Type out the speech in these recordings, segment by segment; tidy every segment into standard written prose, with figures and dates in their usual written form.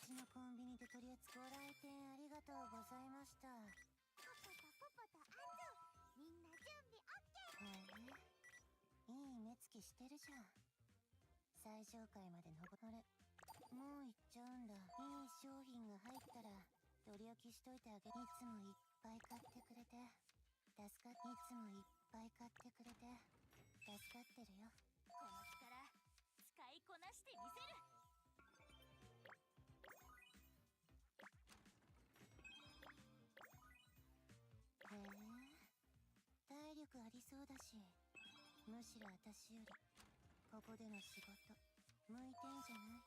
ちのコンビニで取り扱うご来店ありがとうございました。ポポとポポとアンズ、みんな準備オッケー。へえ、いい目つきしてるじゃん。最上階まで登あれ、もう行っちゃうんだ。いい商品が入ったら取り置きしといてあげ。いつもいっぱい買ってくれて助かっ。いつもいっぱい買ってくれて助かってるよ。この力使いこなしてみせる。へえ、体力ありそうだし、むしろ私よりここでの仕事向いてんじゃない？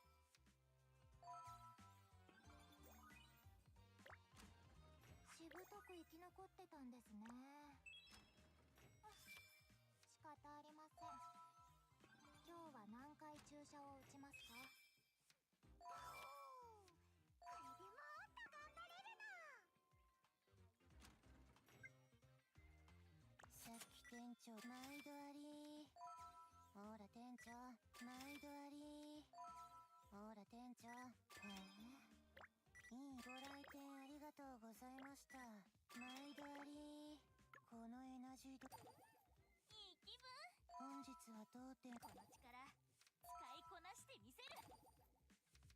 しぶとく生き残ってたんですね。仕方ありません。今日は何回注射を打ちますか？これでもっと頑張れるな。さっき店長毎度あり。ほら店長毎度あり。ほら店長。へえ、いいご来店ありがとうございました。毎度あり。このエナジードいい気分。本日は当店この力使いこなしてみせる。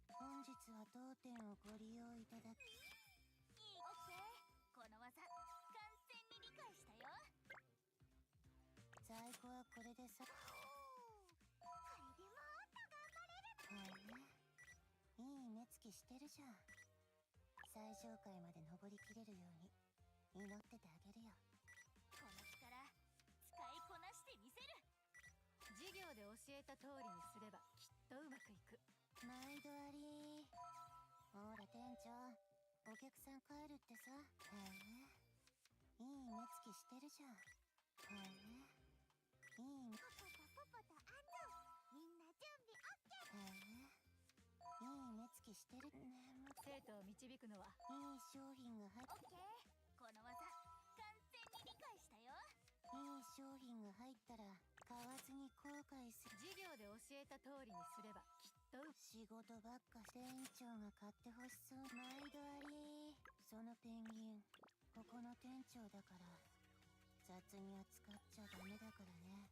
本日は当店をご利用いただきいい。オッケー。この技完全に理解したよ。在庫はこれでさ。これでもっと頑張れるな。へえ、いい目つきしてるじゃん。最上階まで登りきれるように祈っててあげるよ。この力使いこなしてみせる。授業で教えた通りにすればきっとうまくいく。毎度あり。ほら店長、お客さん帰るってさ。へえ、いい目つきしてるじゃん。へえ、いい目。ポポとポポとアンズ、みんな準備オッケー。へえ、いい目つきしてるね。生徒を導くのはいい商品が入っ。オッケー。この技完全に理解したよ。いい商品が入ったら買わずに後悔する。授業で教えた通りにすればきっと仕事ばっか店長が買ってほしそう。毎度あり。そのペンギンここの店長だから雑に扱っちゃダメだからね。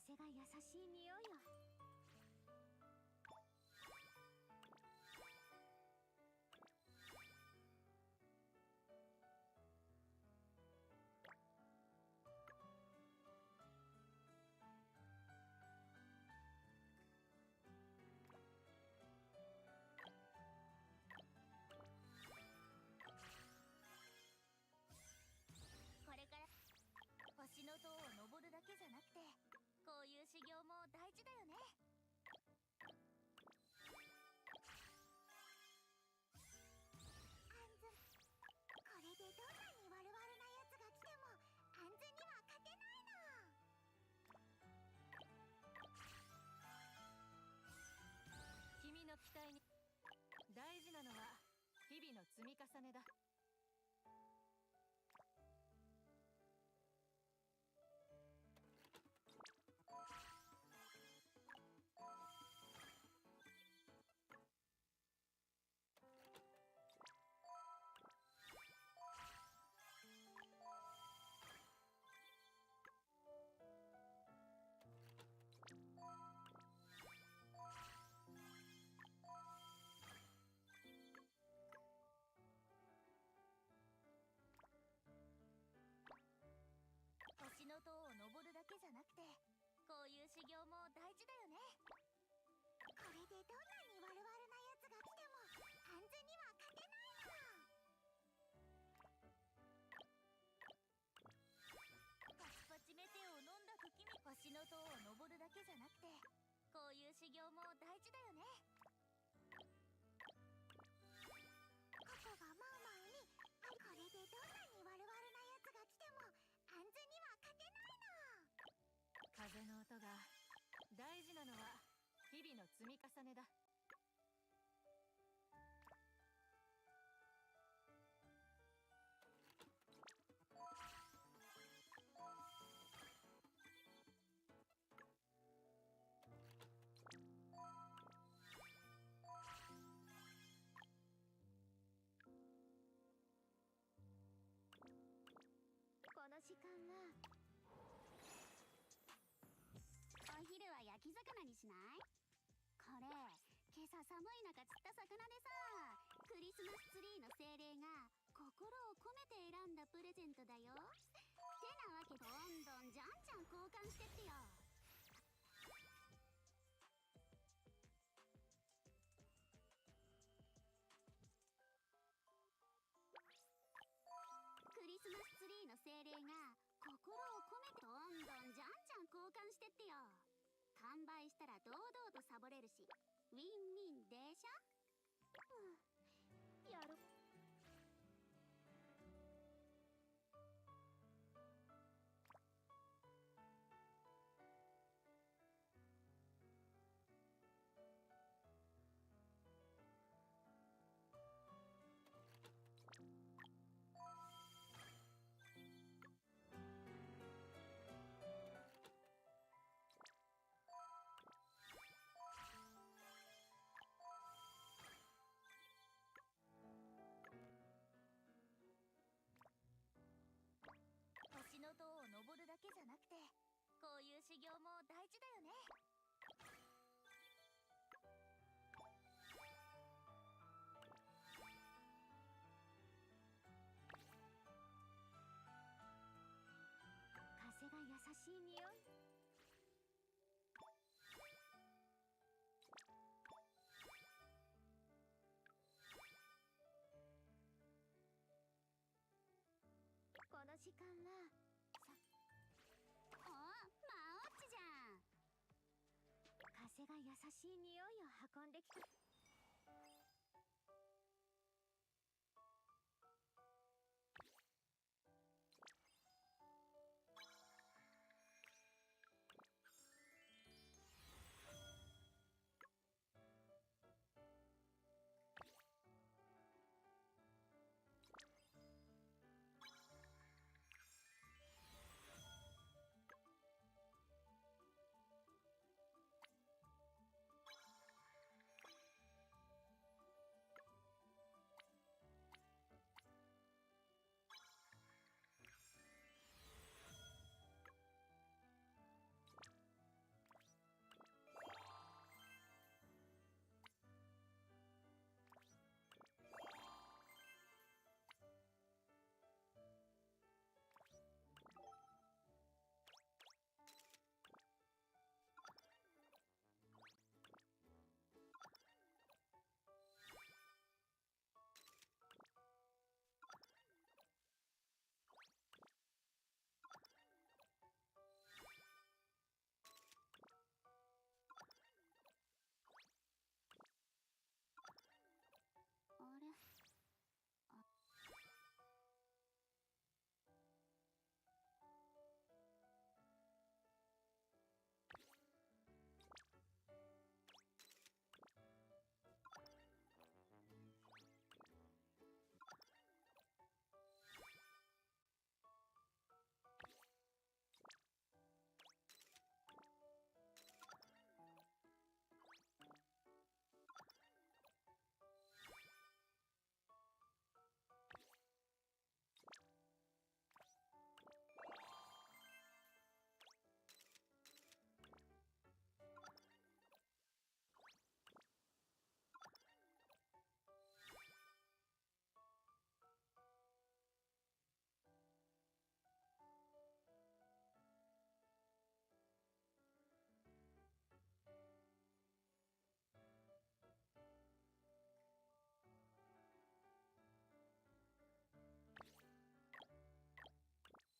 風が優しい匂いよ。これから星の塔を登るだけじゃなくてこういう修行も大事だよね。アンズ、これでどんなに悪々なやつが来てもアンズには勝てないの。君の期待に。大事なのは日々の積み重ねだ。星の塔を登るだけじゃなくてこういう修行も大事だよね。これでどんなに悪々なやつが来てもアンズには勝てないの。パチパチメテを飲んだ時に星の塔を登るだけじゃなくてこういう修行も大事だよね。ココがマウマウにこれでどんなに悪々なやつが来てもアンズには勝てないの。風の音が。大事なのは日々の積み重ねだ。時間はお昼は焼き魚にしない？これ今朝寒い中釣った魚でさ、クリスマスツリーの精霊が心を込めて選んだプレゼントだよ。てなわけでどんどんじゃんじゃん交換してってよ。クリスマスツリーの精霊が心を込めてどんどんじゃんじゃん交換してってよ。完売したら堂々とサボれるし、ウィンウィンでしょ。やる。星の塔を登るだけじゃなくて、こういう修行も大事だよね。風が優しい匂い。この時間はマオッチじゃん。風が優しい匂いを運んできた。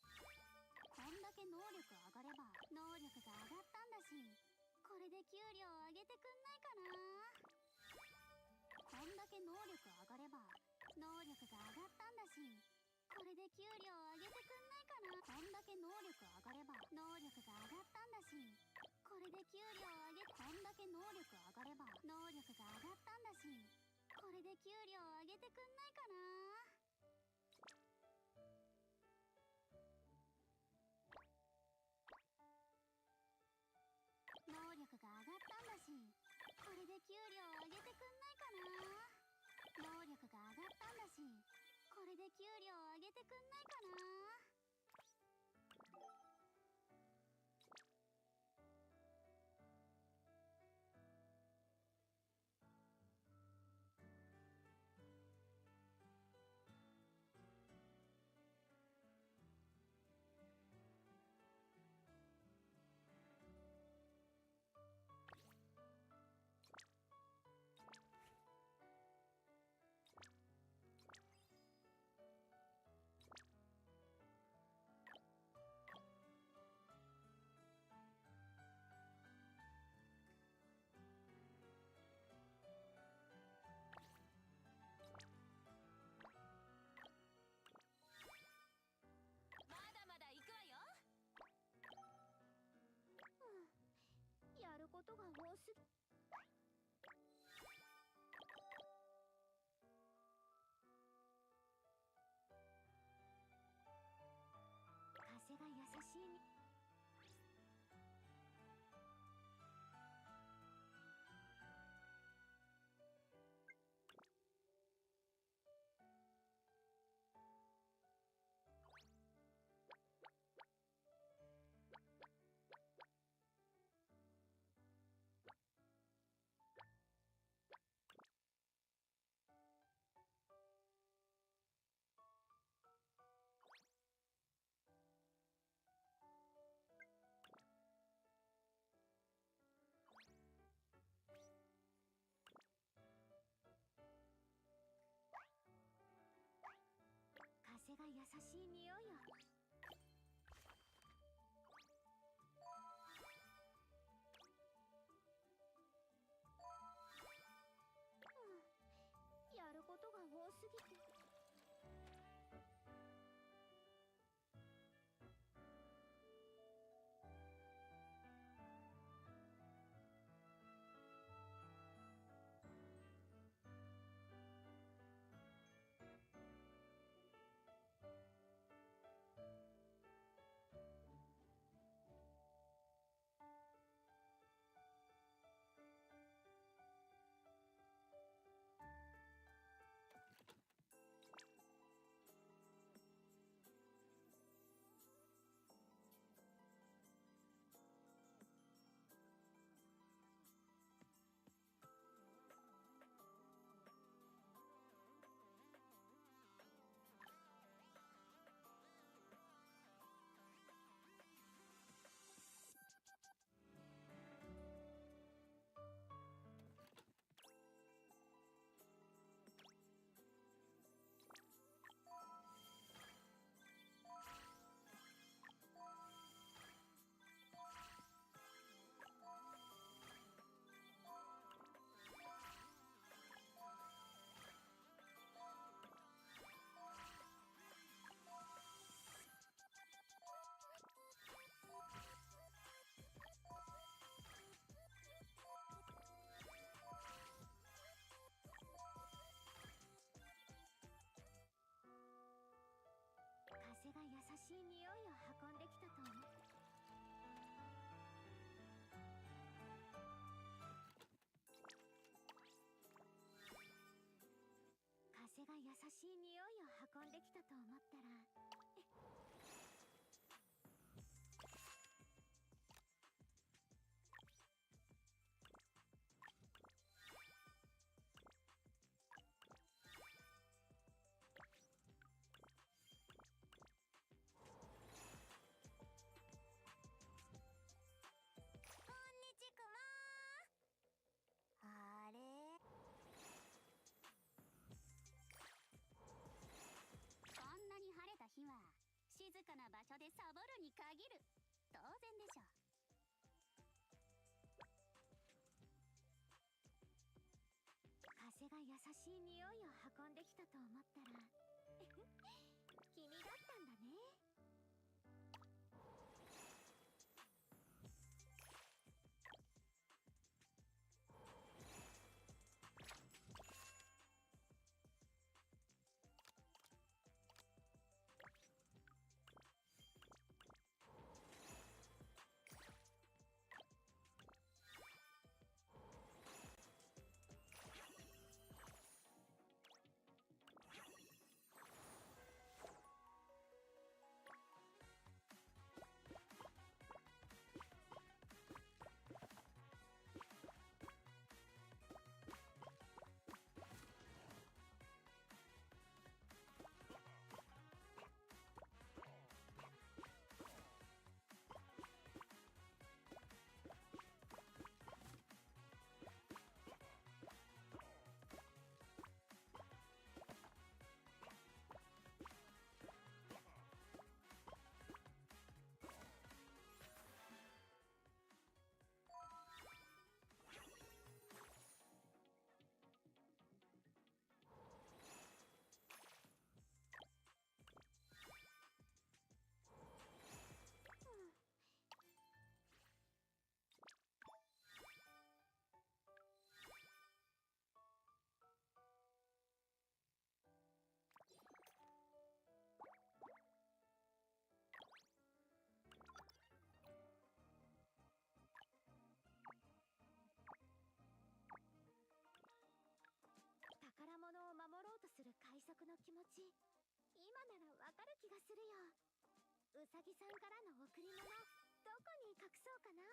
あれ、こんだけ能力上がれば能力が上がったんだし、これで給料上げてくんないかな。こんだけ能力上がれば能力が上がったんだし、これで給料上げてくんないかな。こんだけ能力上がれば能力が上がったんだし、これで給料上げこんだけ能力上がれば能力が上がったんだし、これで給料上げてくんないかな。能力が上がったんだし、これで給料上げてくんないかな。能力が上がったんだし、これで給料上げてくんないかな。すぎ。風が優しいに。風が優しい匂いよ。やることが多すぎて。風が優しい匂いを運んできたと思う。風が優しい匂いを運んできたと思ったら、あれ、こんなに晴れた日は静かな場所でサボるに限る。当然でしょ。風が優しい匂いを運んできたと思ったら君だったんだね。持ち、今ならわかる気がするよ。うさぎさんからの贈り物、どこに隠そうかな。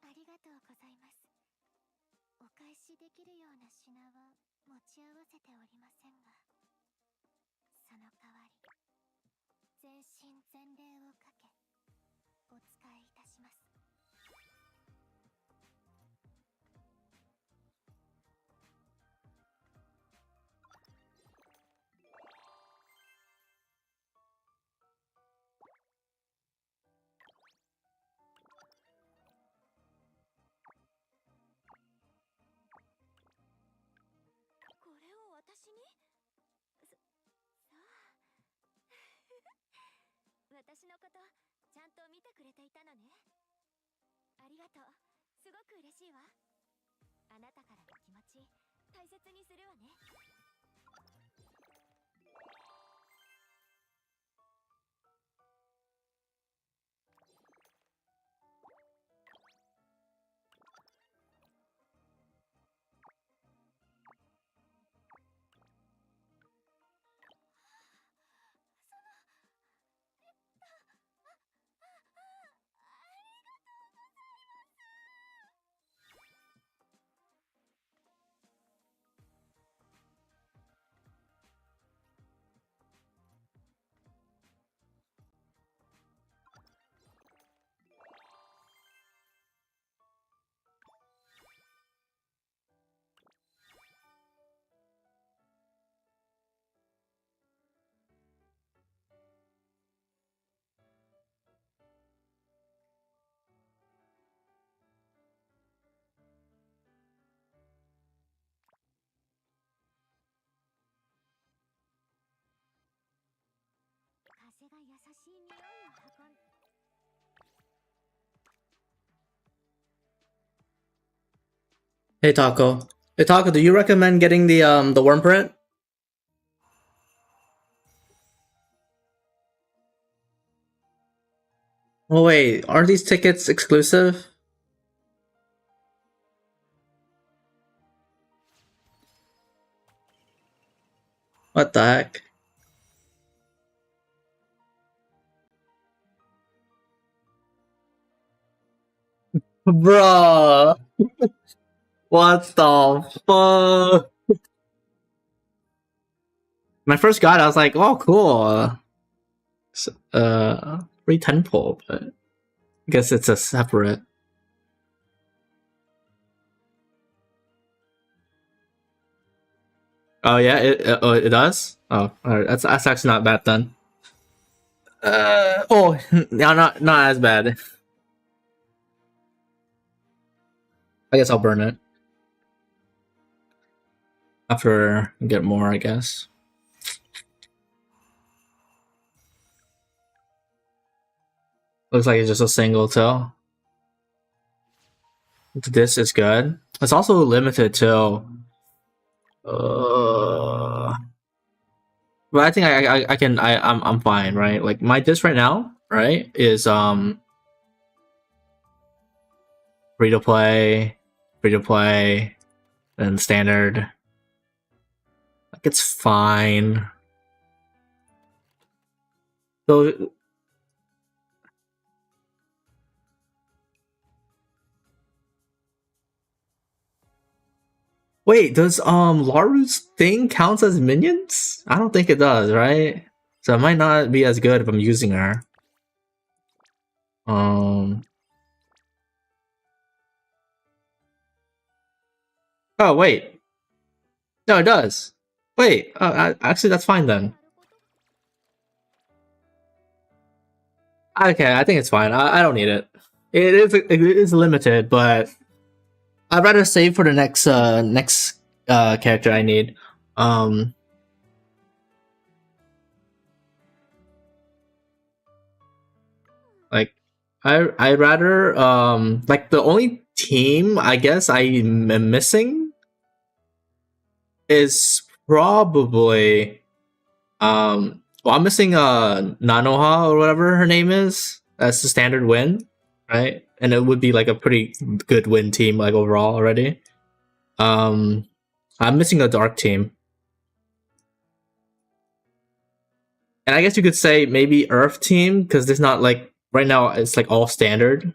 ありがとうございます。お返しできるような品は持ち合わせておりませんが、その代わり全身全霊をかけお使いいたします。これを私に？さあ私のことちゃんと見てくれていたのね。ありがとう。すごく嬉しいわ。あなたからの気持ち大切にするわね。風が優しい匂いを運ん。Hey Taco. Hey Taco, do you recommend getting the worm print? Oh wait, aren't these tickets exclusive? What the heck? Bruh. What the fuck? When I first got it, I was like, oh cool. Free temple, but I guess it's a separate. Oh yeah, it does? Oh, alright, that's actually not bad then. Oh, no, not as bad. I guess I'll burn it. After I get more, I guess. Looks like it's just a single too. This is good. It's also limited too. But I think I'm fine, right? Like my disc right now, right, is free to play, and standard. Like it's fine. So wait, does Laru's thing counts as minions? I don't think it does, right? So it might not be as good if I'm using her. Oh wait. No, it does. Wait, actually that's fine then. Okay, I think it's fine. I don't need it. It is limited, but I'd rather save for the next character I need. Like I'd rather like the only team I guess I'm missing is probably Well, I'm missing Nanoha or whatever her name is. That's the standard win, right? And it would be like a pretty good win team, like overall already. I'm missing a dark team. And I guess you could say maybe Earth team, because there's not like right now it's like all standard,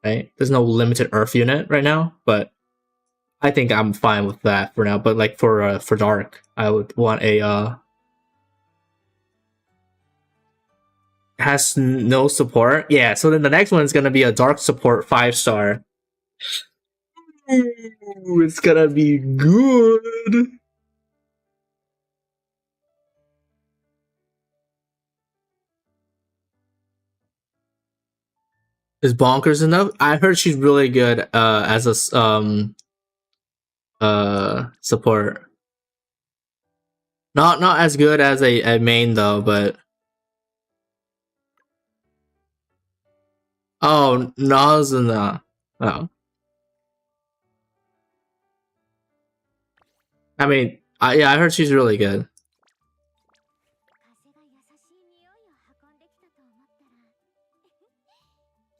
right? There's no limited Earth unit right now, but I think I'm fine with that for now. But like for dark, I would want a has no support. Yeah, so then the next one is gonna be a dark support 5-star. Ooh, it's gonna be good. Is bonkers enough? I heard she's really good as a support. Not as good as a main though, but oh, Nazuna. Oh, I mean, yeah, I heard she's really good. 風が優しい匂いを運んできたと思ったら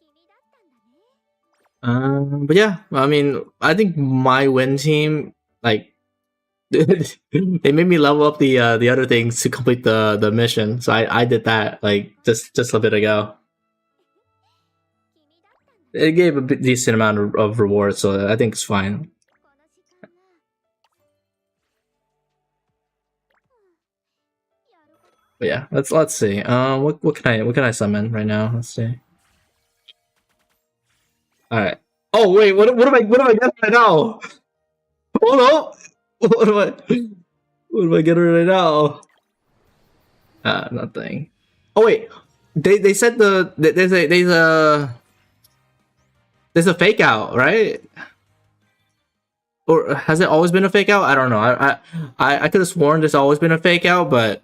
君だったんだね。 But yeah, I mean, I think my win team, like, they made me level up the other things to complete the mission. So I did that like just a bit ago. It gave a decent amount of reward, so I think it's fine. But yeah, let's see. What can I summon right now? Let's see. All right. Oh wait, what am I getting right now? Hold up. What am I getting right now? Nothing. Oh wait, they said there's a fake out, right? Or has it always been a fake out? I don't know. I could have sworn there's always been a fake out, but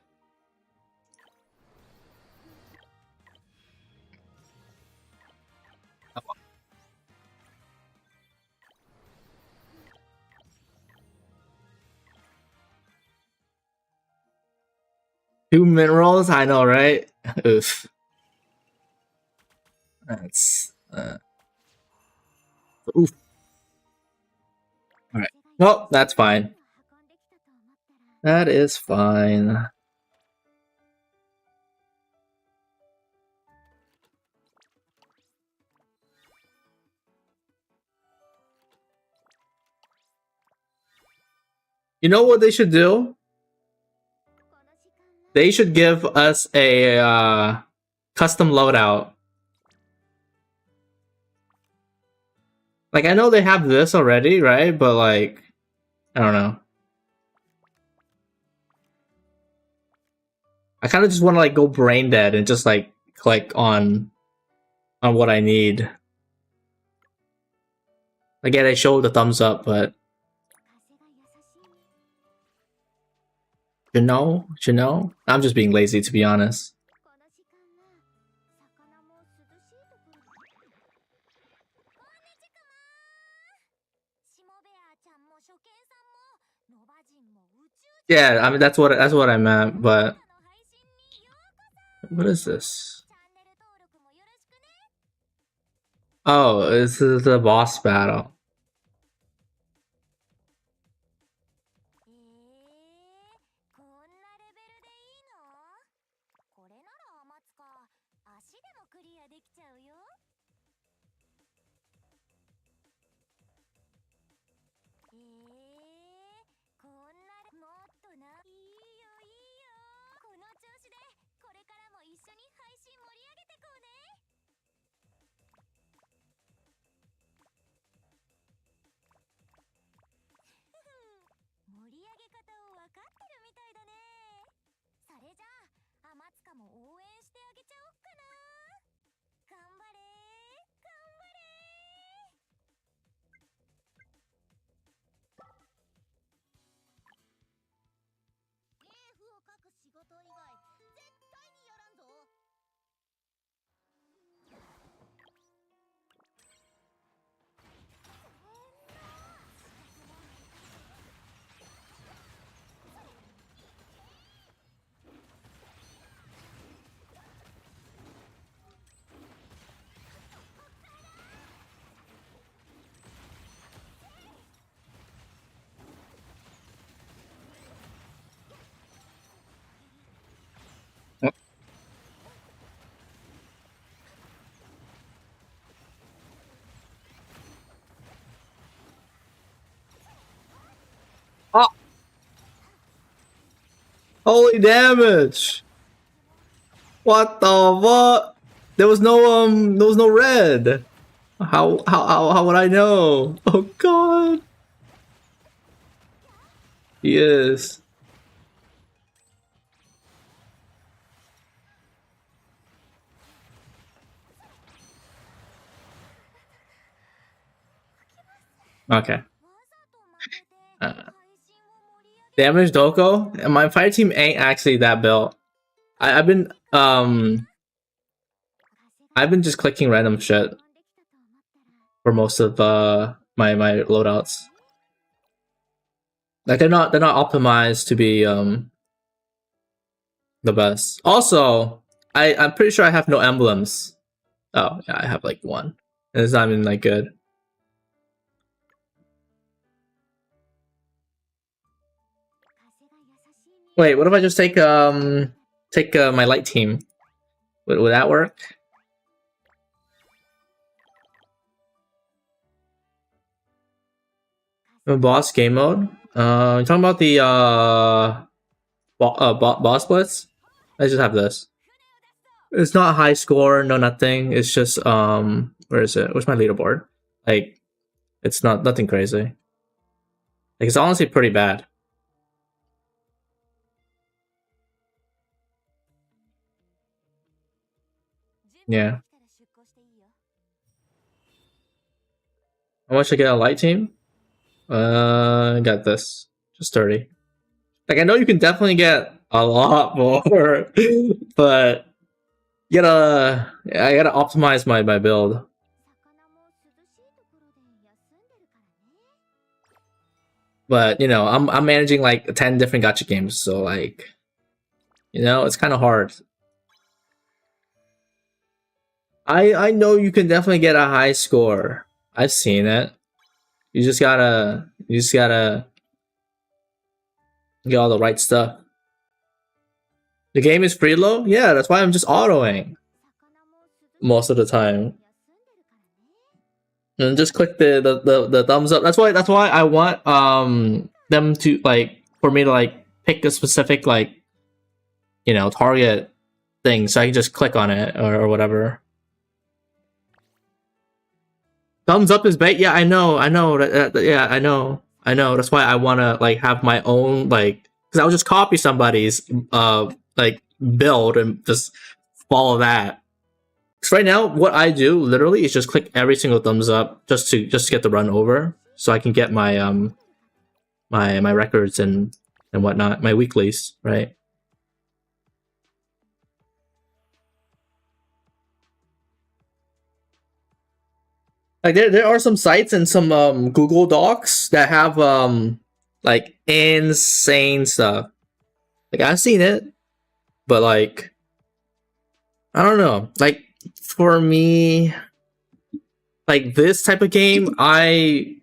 two minerals? I know, right? Oof. That's oof. Alright. Well, that's fine. That is fine. You know what they should do? They should give us a custom loadout. Like, I know they have this already, right? But like, I don't know. I kind of just want to like go brain dead and just like click on what I need. Again, I showed the thumbs up, but you know, I'm just being lazy, to be honest. しもべあちゃんも初見さんもノバ人も宇宙 Yeah, I mean that's what I meant, but 人の配信にようこそ what is this? チャンネル登録もよろしくね Oh, this is the boss battle. こんなレベルでいいのこれなら余つか足でもクリアできちゃうよこんなもっとないいよいいよこの調子でこれからも一緒に配信盛り上げてこうね盛り上げ方を分かってるみたいだねそれじゃあ天塚も応援してあげちゃおっかな頑張れ頑張れ芸譜を書く仕事以外絶対にやらんぞ Holy damage! What the fuck? There was no red. How would I know? Oh god. He is. Okay. Damage Doko? And my fire team ain't actually that built. I've been just clicking random shit for most of my loadouts. Like they're not optimized to be the best. Also, I'm pretty sure I have no emblems. Oh yeah, I have like one. And it's not even like good. Wait, what if I just take my light team? Would that work? Boss game mode. You talking about the boss blitz? I just have this. It's not high score, no nothing. It's just where is it? Where's my leaderboard? Like, it's nothing crazy. Like, it's honestly pretty bad. Yeah. How much I get a light team? Got this. Just 30. Like, I know you can definitely get a lot more, but I gotta optimize my build. But you know, I'm managing like 10 different gacha games, so like, you know, it's kind of hard. I know you can definitely get a high score. I've seen it. You just gotta get all the right stuff. The game is preload? Yeah, that's why I'm just autoing most of the time. And just click the thumbs up. That's why I want them to like for me to like pick a specific like, you know, target thing so I can just click on it or whatever. Thumbs up is bait. Yeah, I know. Yeah, I know. That's why I want to like have my own like, because I'll just copy somebody's like build and just follow that. Because right now, what I do literally is just click every single thumbs up just to get the run over, so I can get my my records and whatnot, my weeklies, right? Like there are some sites and some Google Docs that have like insane stuff. Like I've seen it, but like I don't know. Like for me, like this type of game, I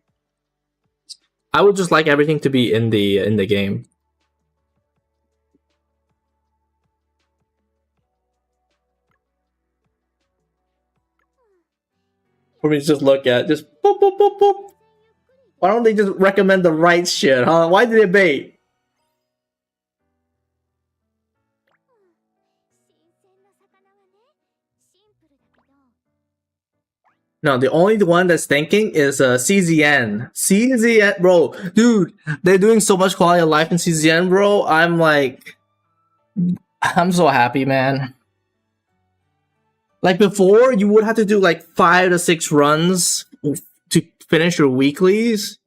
would just like everything to be in the game. For me to just look at, just boop boop boop boop. Why don't they just recommend the right shit, huh? Why did they bait? No, the only one that's thinking is CZN. CZN, bro, dude, they're doing so much quality of life in CZN, bro. I'm like, I'm so happy, man. Like before, you would have to do like 5 to 6 runs to finish your weeklies,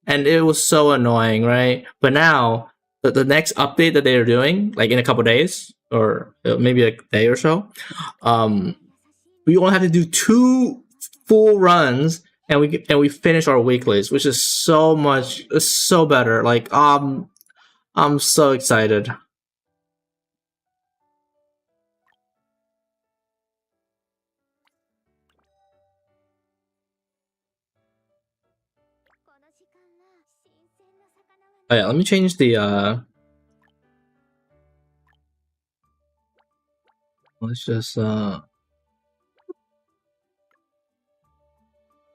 and it was so annoying, right? But now, the next update that they're doing, like in a couple days or maybe a day or so, we only have to do 2 full runs, and we finish our weeklies, which is so better. Like I'm so excited. Oh yeah, let me change the let's just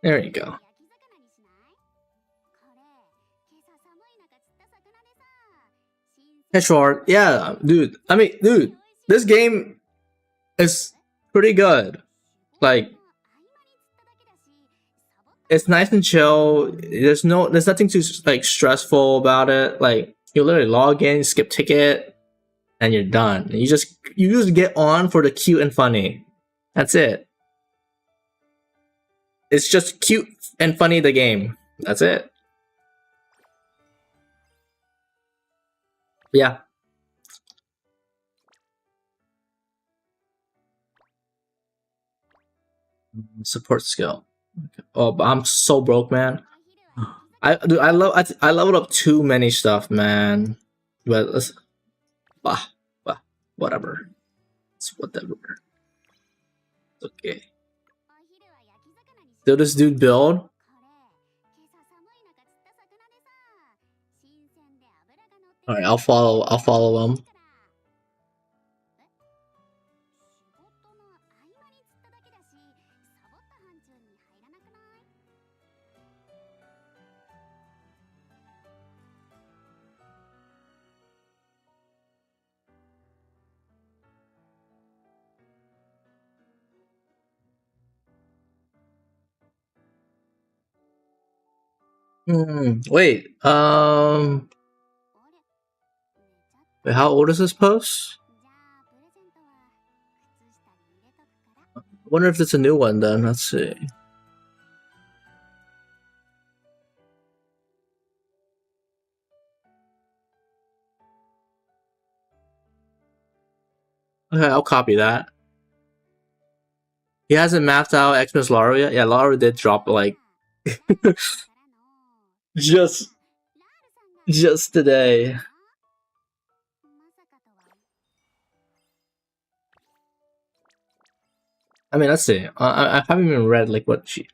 there you go. Short, yeah, dude. I mean, dude, this game is pretty good. Like, it's nice and chill. There's nothing too like stressful about it. Like, you literally log in, skip ticket, and you're done. You just get on for the cute and funny. That's it. It's just cute and funny. The game. That's it. Yeah. Support skill. Oh, but I'm so broke, man. I leveled up too many stuff, man. But whatever. It's whatever. It's okay. Did this dude build? Alright, I'll follow him. Wait, wait, how old is this post? I wonder if it's a new one then. Let's see. Okay, I'll copy that. He hasn't mapped out Xmas Laura yet. Yeah, Laura did drop like just today. I mean, let's see. I haven't even read like what she.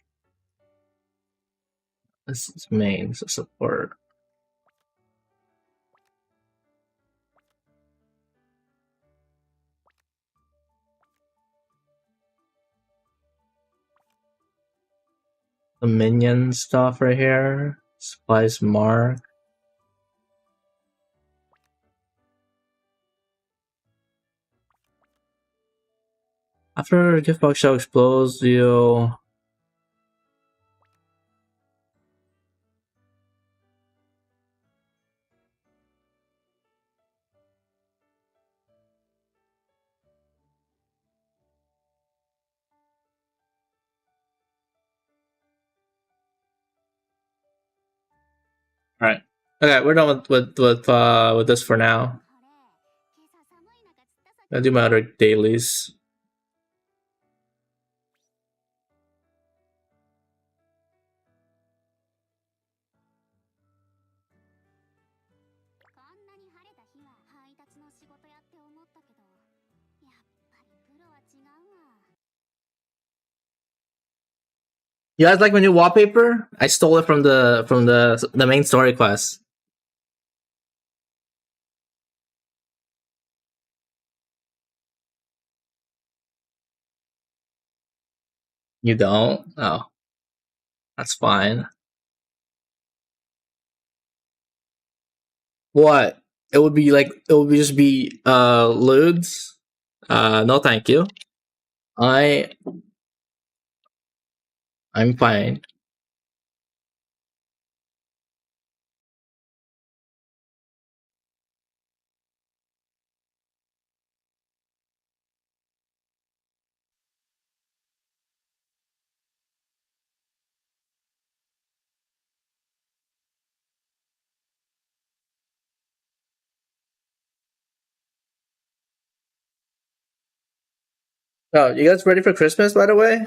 This is main support. The minion stuff right here. Spice Mark. After gift box shell explodes, you. Alright. Okay, we're done with this for now. I'll do my other dailies. You guys like my new wallpaper? I stole it from the main story quest. You don't? Oh. That's fine. What? It would be like it would just be lewds? No thank you. I'm fine. Oh, you guys ready for Christmas, by the way?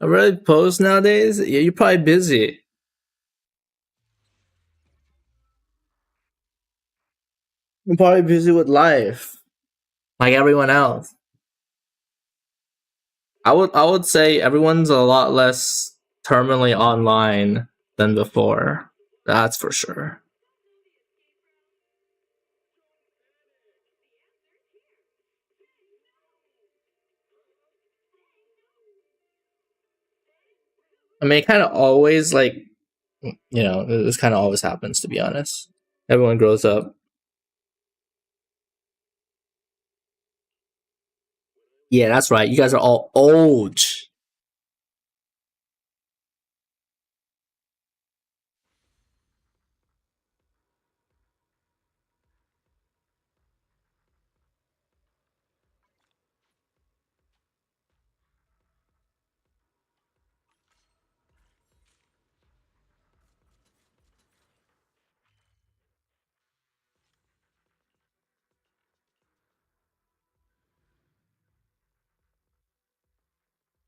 I'm really posed nowadays? Yeah, you're probably busy. I'm probably busy with life. Like everyone else. I would say everyone's a lot less terminally online than before. That's for sure. I mean, it kind of always like, you know, this kind of always happens. To be honest, everyone grows up. Yeah, that's right. You guys are all old.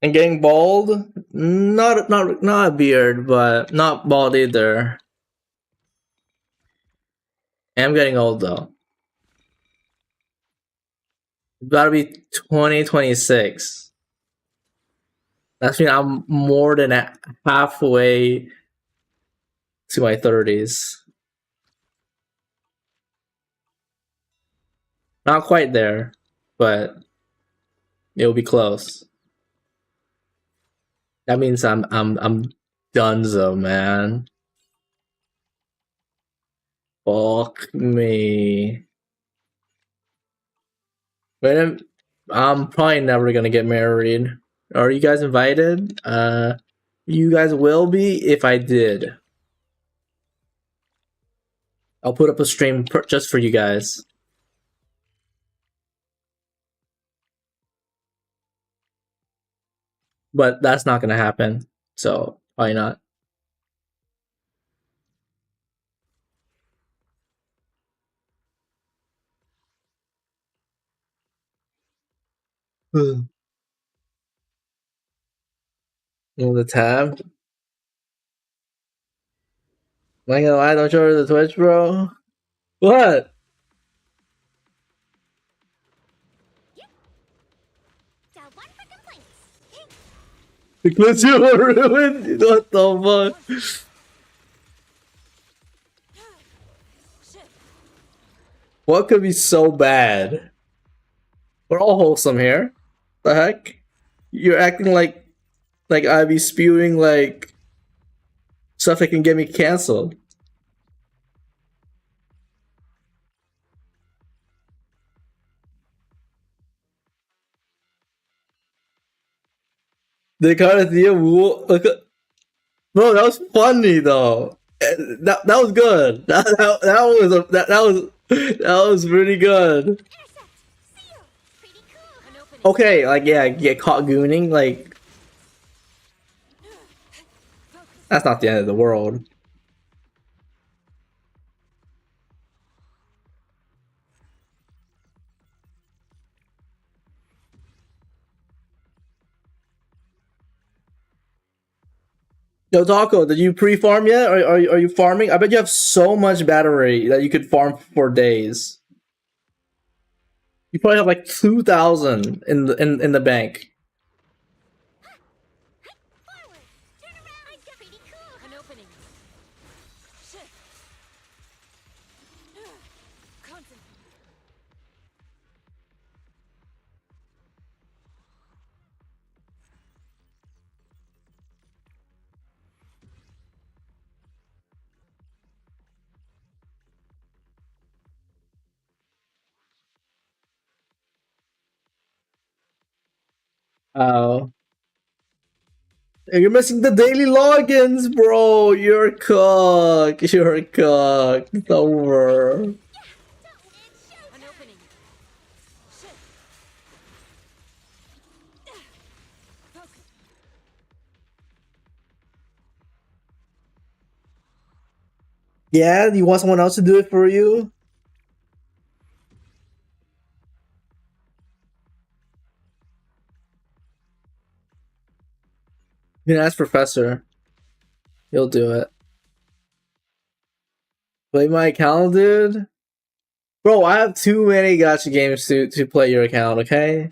And getting bald? Not a beard, but not bald either. I'm getting old though. It's about to be 2026. That's mean I'm more than halfway to my 30s. Not quite there, but it'll be close. That means I'm donezo, man. Fuck me. But I'm probably never gonna get married. Are you guys invited? You guys will be if I did. I'll put up a stream just for you guys. But that's not gonna happen. So why not? On the tab. Am I gonna lie? Don't show her the Twitch, bro. What? Because you were ruined? What the fuck? What could be so bad? We're all wholesome here. The heck? You're acting like I'd be spewing like stuff that can get me canceled. The kind of thing, bro, that was funny though. That was good. That was pretty good. Okay, like yeah, get caught gooning, like that's not the end of the world. Yo, Taco, did you pre-farm yet? Are you farming? I bet you have so much battery that you could farm for days. You probably have like 2,000 in the bank. Oh. You're missing the daily logins, bro. You're cooked. You're cooked. It's over. Yeah, you want someone else to do it for you? You can ask Professor. He'll do it. Play my account, dude? Bro, I have too many gacha games to play your account, okay?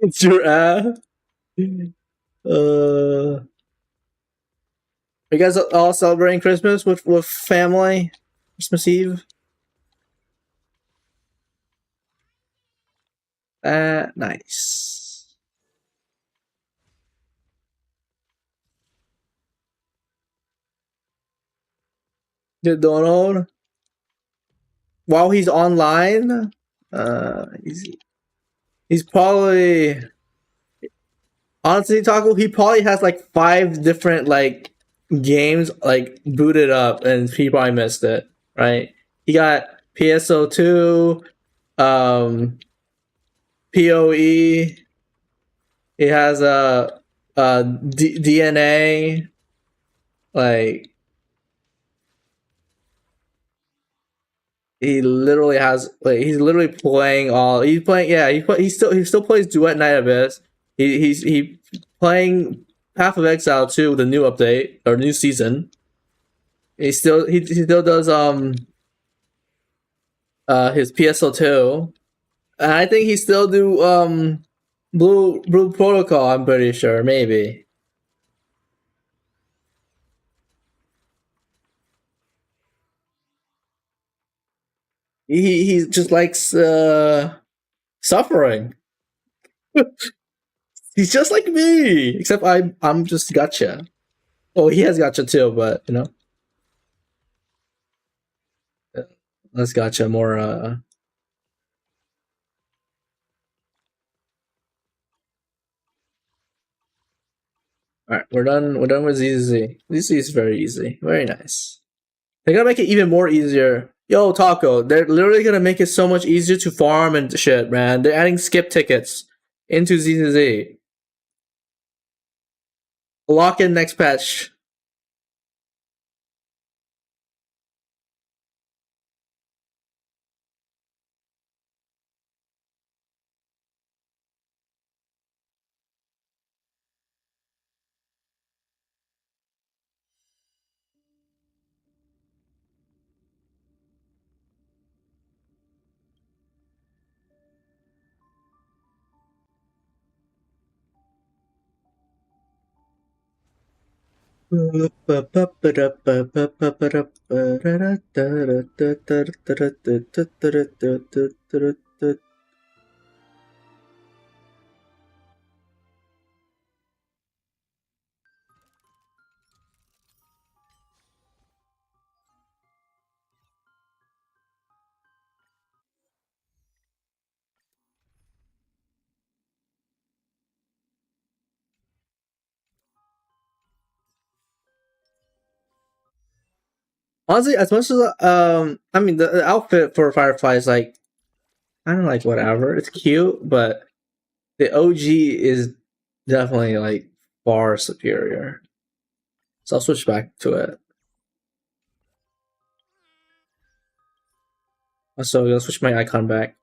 It's your ass. Are you guys all celebrating Christmas with family? Christmas Eve? Nice. Did Donald while he's online? He's probably honestly, Taco. He probably has like 5 different like games like booted up, and he probably missed it. Right? He got PSO2, POE. He has DNA. Like he literally has like he's literally playing all. He's playing he still plays Duet Night Abyss. He playing Path of Exile too with a new update or new season. He still does his PSO2. And I think he still do Blue Protocol, I'm pretty sure, maybe. He just likes suffering. He's just like me, except I'm just gotcha. Oh, he has gotcha too, but you know, less gotcha, more All right, we're done. We're done with ZZ. ZZ is very easy, very nice. They're gonna make it even more easier. Yo, Taco, they're literally gonna make it so much easier to farm and shit, man. They're adding skip tickets into ZZ. Lock in next patch. Honestly, as much as I mean, the outfit for Firefly is like, I don't like whatever. It's cute, but the OG is definitely like far superior. So I'll switch back to it. Also, I'll switch my icon back.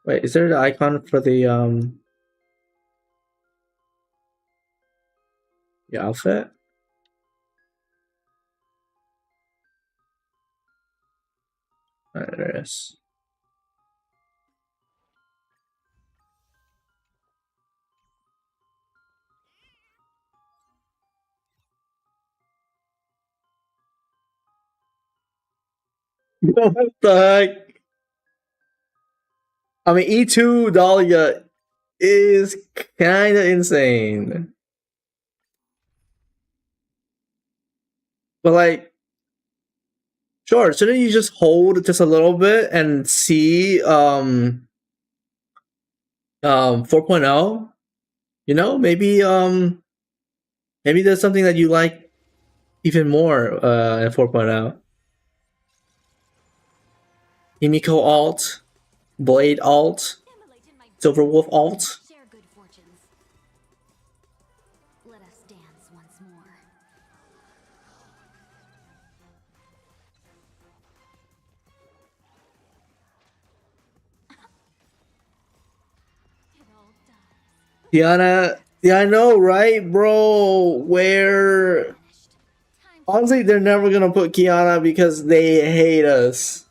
Wait, is there the icon for the outfit? There it is. What the heck? I mean, E2 Dahlia is kind of insane. But like, sure, shouldn't you just hold just a little bit and see 4.0? You know, maybe there's something that you like even more in 4.0. Himiko alt, Blade alt, Silverwolf alt. Share good fortunes. Let us dance once more. It all dies. Diana, yeah, I know, right, bro? Where honestly, they're never gonna put Kiana because they hate us.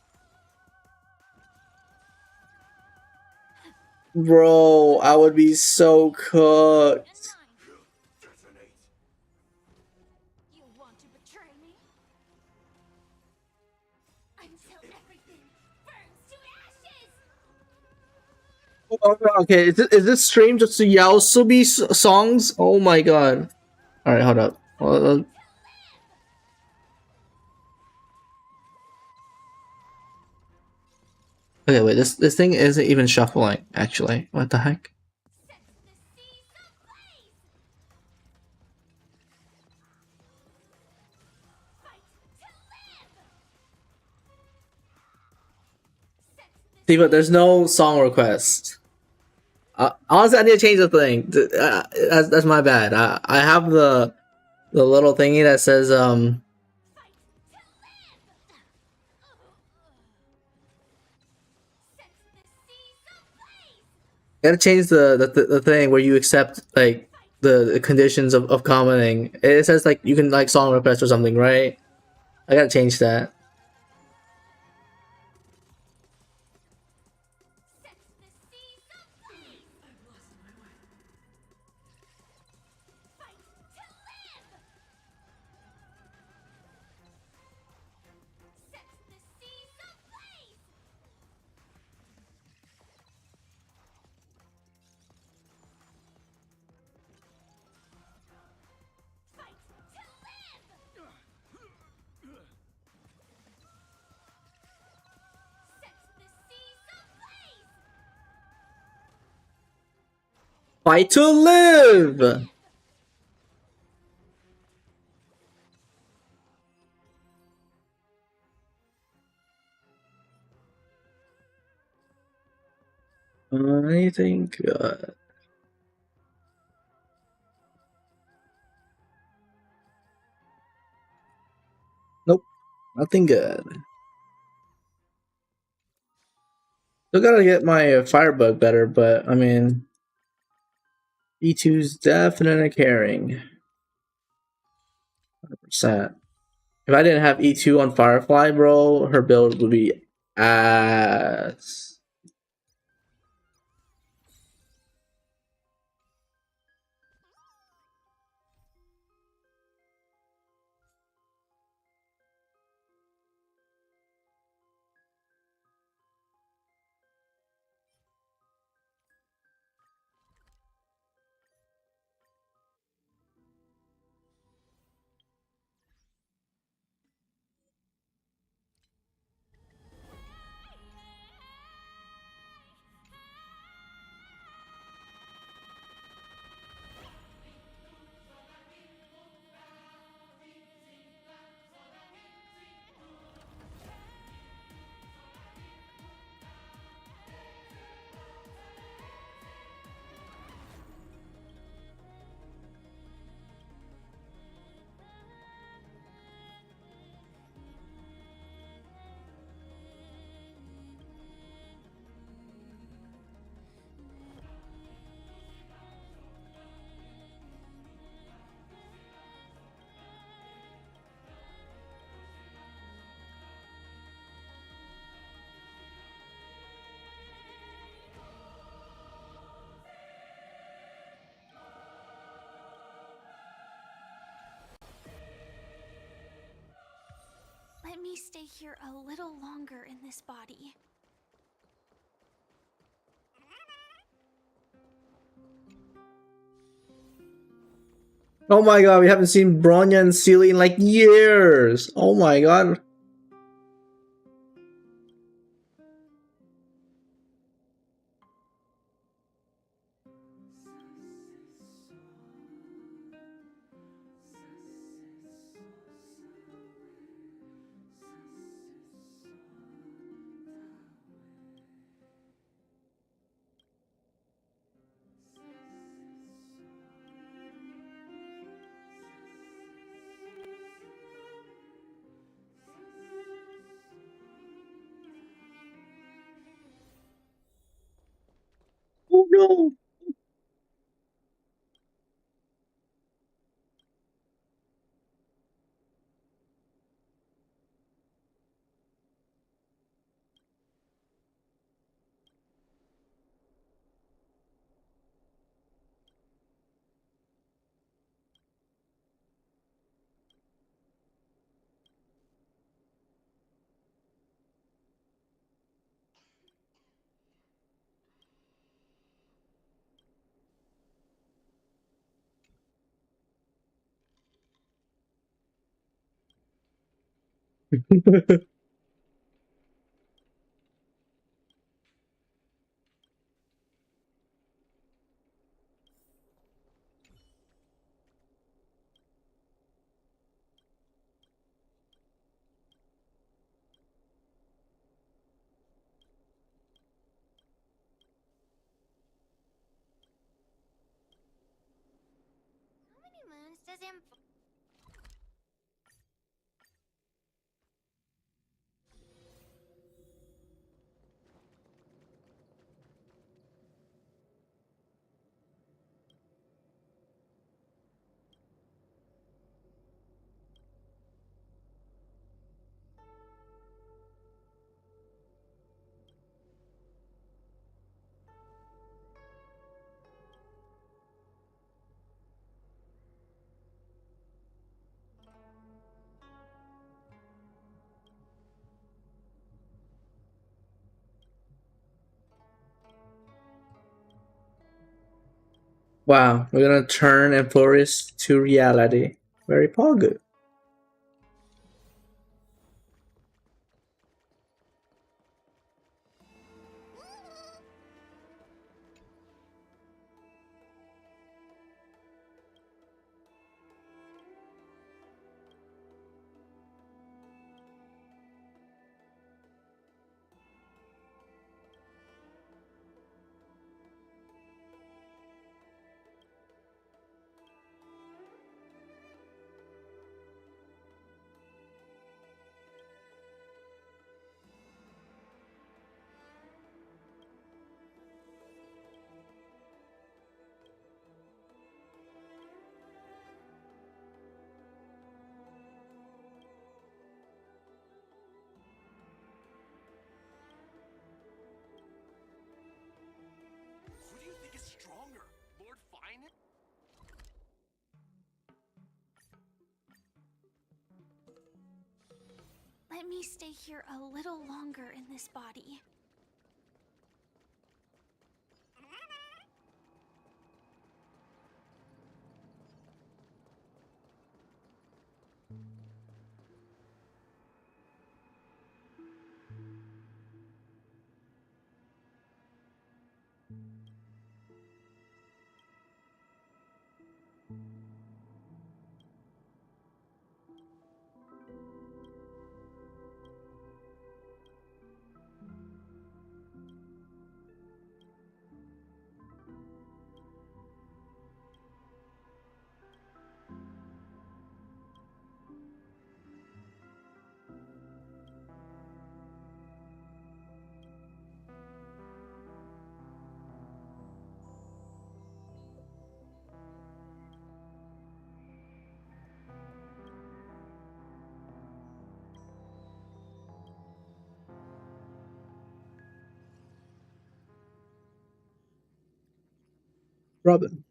Bro, I would be so cooked. You want to betray me? Until everything burns to ashes! Oh, okay, is this stream just to Yaosubi songs? Oh my god. Alright, hold up. Okay, wait, this thing isn't even shuffling, actually. What the heck? See, but there's no song request. Honestly, I need to change the thing. That's my bad. I have the little thingy that says gotta change the thing where you accept like the conditions of commenting. It says like you can like song request or something, right? I gotta change that. Fight to live! I think nope, nothing good. Still gotta get my Firebug better, but I mean, E2's definitely carrying. 100%. If I didn't have E2 on Firefly, bro, her build would be ass. Let me stay here a little longer in this body. Oh my god, we haven't seen Bronya and Sealy in like years. Oh my god. How many moons does Im- Wow, we're gonna turn Emplorius to reality. Very good. Who do you think is stronger? Lord Finest? Let me stay here a little longer in this body. Robin.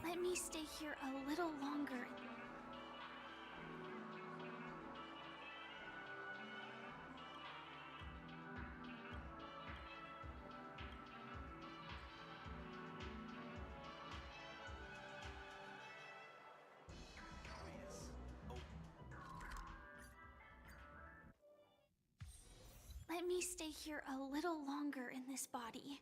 Let me stay here a little longer. me stay here a little longer in this body.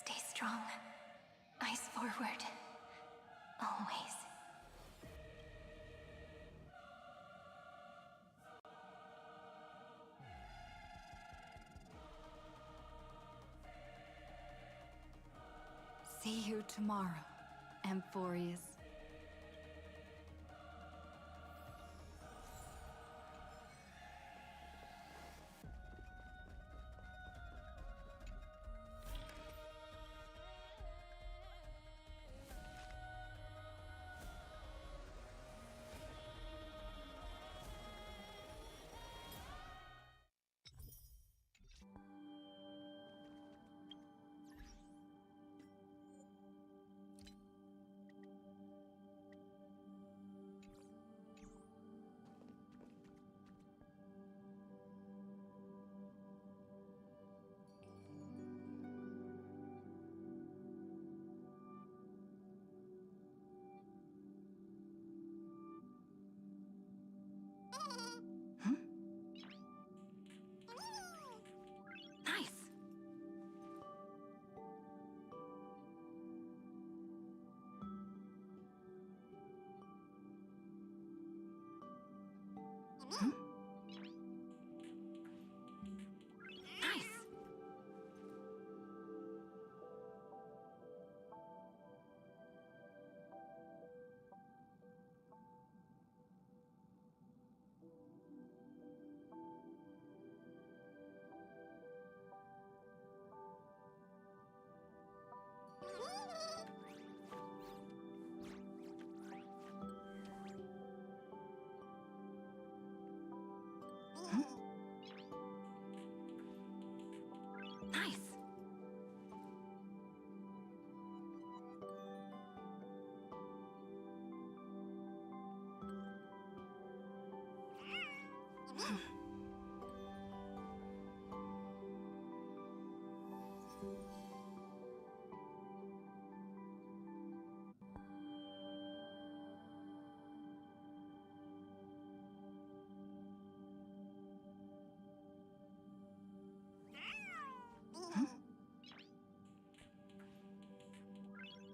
Stay strong. Eyes forward. Always. See you tomorrow, Amphorius.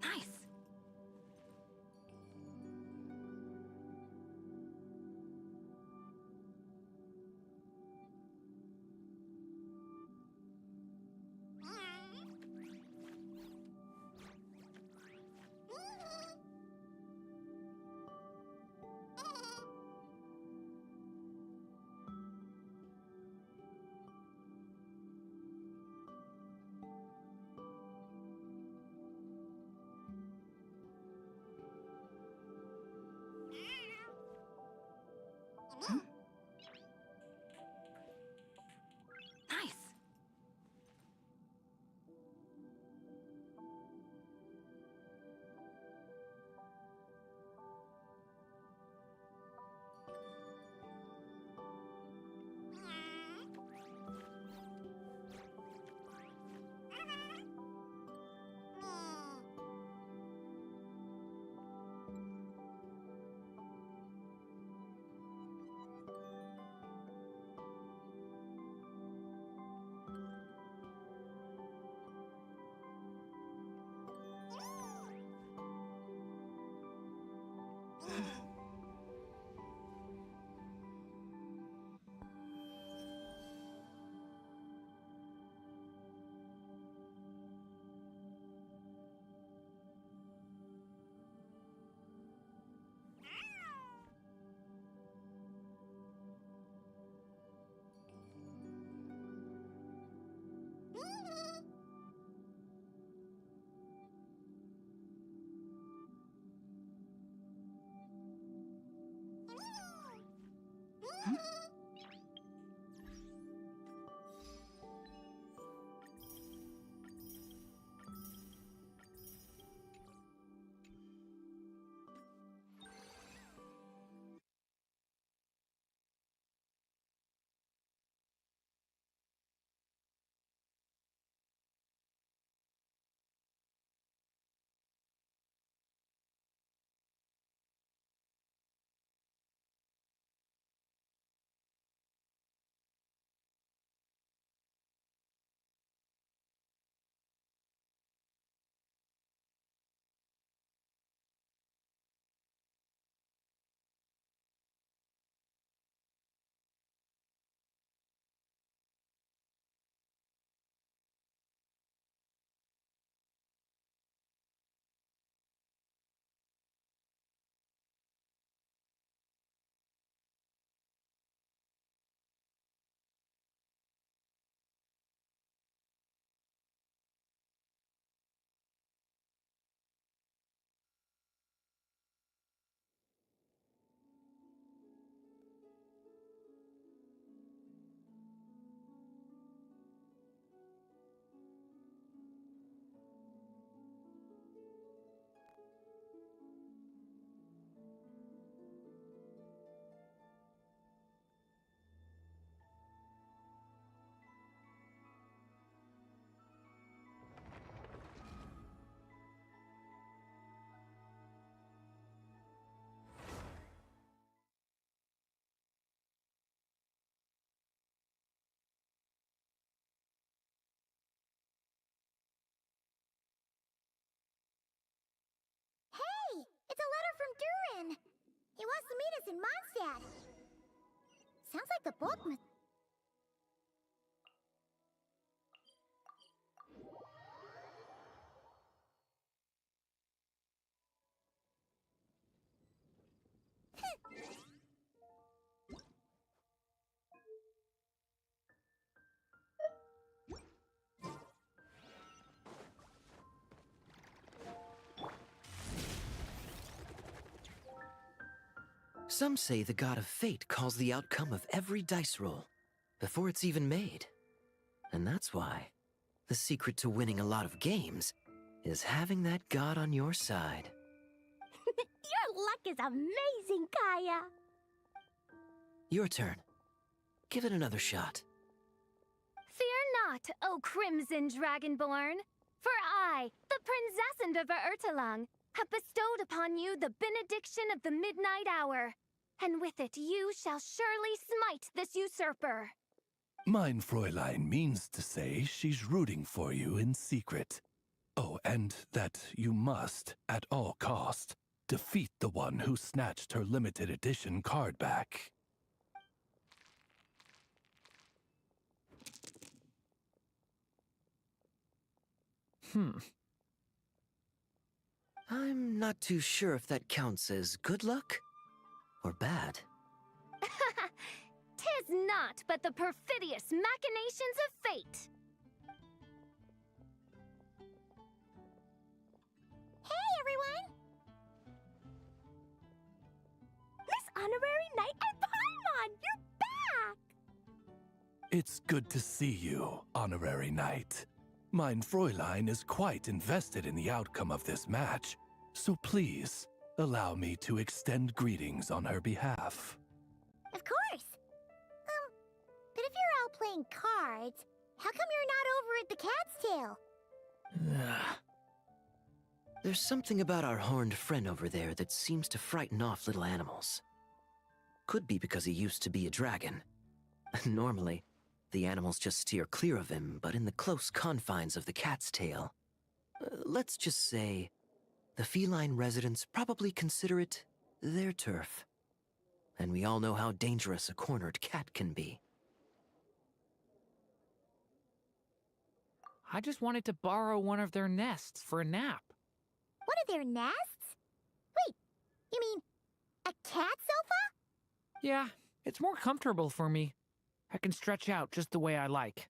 Nice. Nice. Hey! It's a letter from Durin! He wants to meet us in Mondstadt! Sounds like the book must... Some say the god of fate calls the outcome of every dice roll before it's even made. And that's why the secret to winning a lot of games is having that god on your side. Your luck is amazing, Kaya! Your turn. Give it another shot. Fear not, O Crimson Dragonborn, for I, the Princess of Ertelung, have bestowed upon you the benediction of the midnight hour, and with it you shall surely smite this usurper. Mein Fräulein means to say she's rooting for you in secret. Oh, and that you must, at all cost, defeat the one who snatched her limited edition card back. I'm not too sure if that counts as good luck or bad. Tis not but the perfidious machinations of fate. Hey, everyone! Miss Honorary Knight at Paimon, you're back! It's good to see you, Honorary Knight. Mein Fräulein is quite invested in the outcome of this match, so please, allow me to extend greetings on her behalf. Of course. But if you're all playing cards, how come you're not over at the Cat's Tail? There's something about our horned friend over there that seems to frighten off little animals. Could be because he used to be a dragon. Normally, the animals just steer clear of him, but in the close confines of the Cat's Tail, let's just say, the feline residents probably consider it their turf. And we all know how dangerous a cornered cat can be. I just wanted to borrow one of their nests for a nap. One of their nests? Wait, you mean a cat sofa? Yeah, it's more comfortable for me. I can stretch out just the way I like.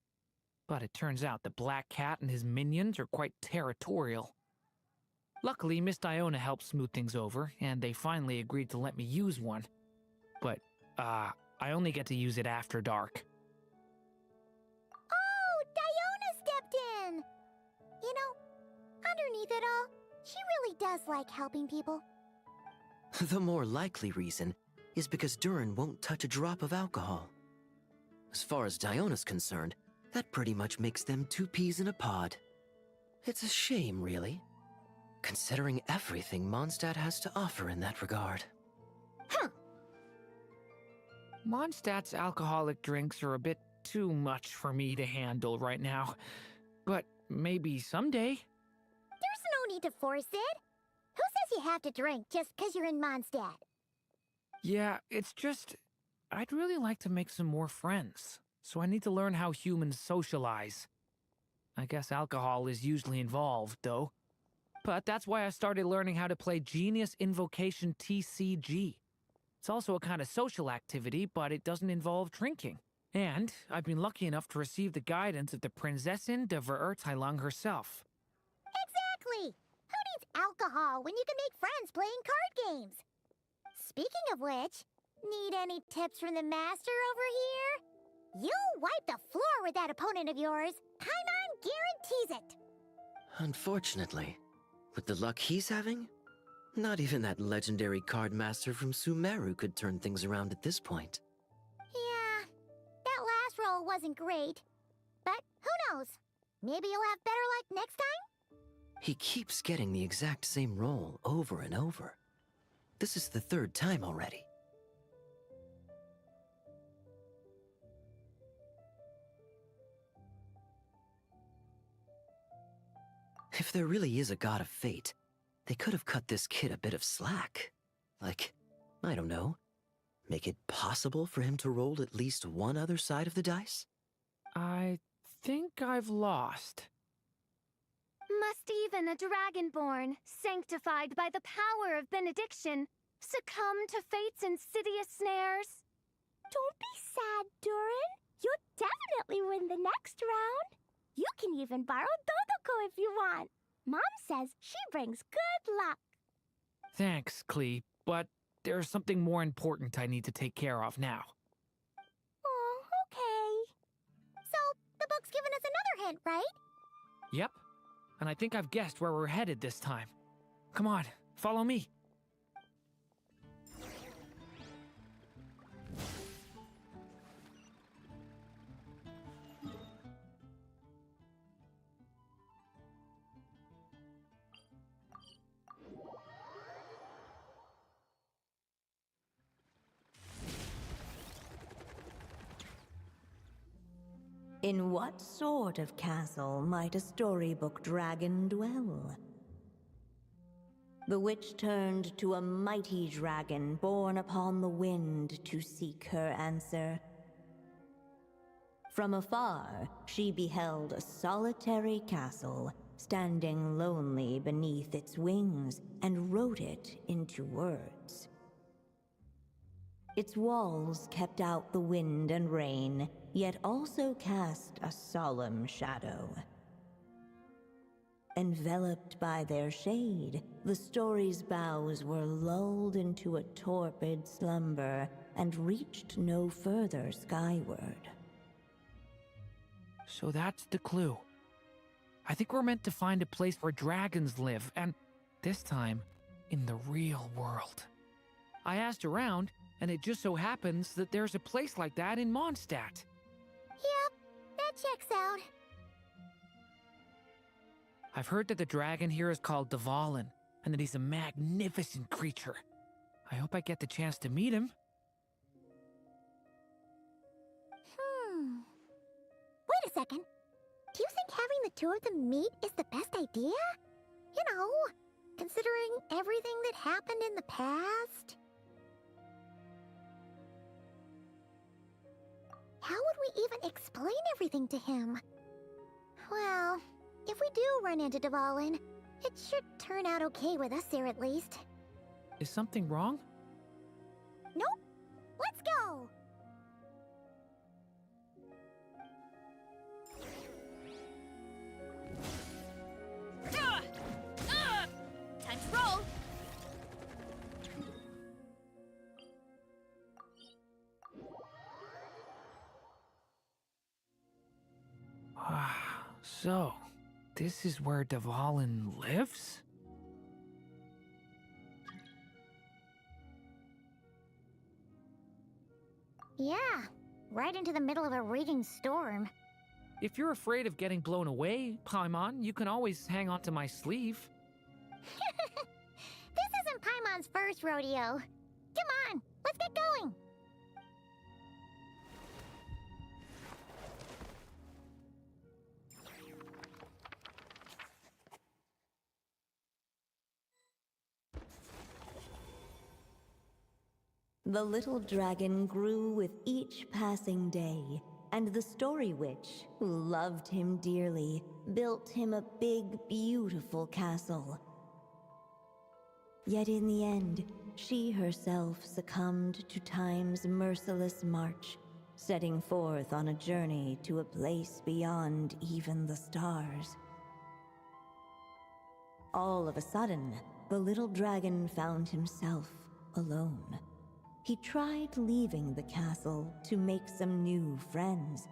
But it turns out the Black Cat and his minions are quite territorial. Luckily, Miss Diona helped smooth things over, and they finally agreed to let me use one. But, I only get to use it after dark. Oh, Diona stepped in! You know, underneath it all, she really does like helping people. The more likely reason is because Durin won't touch a drop of alcohol. As far as Diona's concerned, that pretty much makes them two peas in a pod. It's a shame, really, considering everything Mondstadt has to offer in that regard. Huh. Mondstadt's alcoholic drinks are a bit too much for me to handle right now. But maybe someday. There's no need to force it. Who says you have to drink just because you're in Mondstadt? Yeah, it's just, I'd really like to make some more friends, so I need to learn how humans socialize. I guess alcohol is usually involved, though. But that's why I started learning how to play Genius Invocation TCG. It's also a kind of social activity, but it doesn't involve drinking. And I've been lucky enough to receive the guidance of the Prinzessin de Verurteilung herself. Exactly! Who needs alcohol when you can make friends playing card games? Speaking of which, need any tips from the master over here? You'll wipe the floor with that opponent of yours. Paimon guarantees it. Unfortunately, with the luck he's having, not even that legendary card master from Sumeru could turn things around at this point. Yeah, that last roll wasn't great. But who knows? Maybe you'll have better luck next time? He keeps getting the exact same roll over and over. This is the third time already. If there really is a god of fate, they could have cut this kid a bit of slack. Like, I don't know, make it possible for him to roll at least one other side of the dice? I think I've lost. Must even a dragonborn, sanctified by the power of benediction, succumb to fate's insidious snares? Don't be sad, Durin. You'll definitely win the next round. You can even borrow Dodoko if you want. Mom says she brings good luck. Thanks, Klee, but there's something more important I need to take care of now. Oh, okay. So, the book's given us another hint, right? Yep, and I think I've guessed where we're headed this time. Come on, follow me. In what sort of castle might a storybook dragon dwell? The witch turned to a mighty dragon born upon the wind to seek her answer. From afar, she beheld a solitary castle, standing lonely beneath its wings, and wrote it into words. Its walls kept out the wind and rain, yet also cast a solemn shadow. Enveloped by their shade, the story's boughs were lulled into a torpid slumber and reached no further skyward. So that's the clue. I think we're meant to find a place where dragons live, and this time, in the real world. I asked around, and it just so happens that there's a place like that in Mondstadt. Yep, that checks out. I've heard that the dragon here is called Dvalin, and that he's a magnificent creature. I hope I get the chance to meet him. Wait a second. Do you think having the two of them meet is the best idea? You know, considering everything that happened in the past? How would we even explain everything to him? Well, if we do run into Dvalin, it should turn out okay with us there at least. Is something wrong? Nope. Let's go! Time to roll! So, this is where Dvalin lives? Yeah, right into the middle of a raging storm. If you're afraid of getting blown away, Paimon, you can always hang onto my sleeve. This isn't Paimon's first rodeo. Come on, let's get going. The little dragon grew with each passing day, and the Story Witch, who loved him dearly, built him a big, beautiful castle. Yet in the end, she herself succumbed to time's merciless march, setting forth on a journey to a place beyond even the stars. All of a sudden, the little dragon found himself alone. He tried leaving the castle to make some new friends.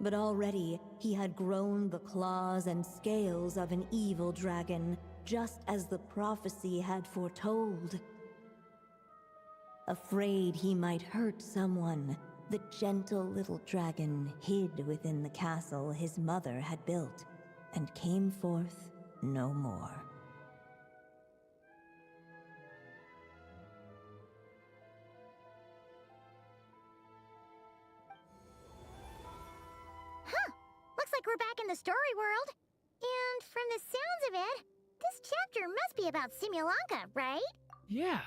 But already he had grown the claws and scales of an evil dragon, just as the prophecy had foretold. Afraid he might hurt someone, the gentle little dragon hid within the castle his mother had built, and came forth no more. Looks like we're back in the story world. And from the sounds of it, this chapter must be about Simulanka, right? Yeah,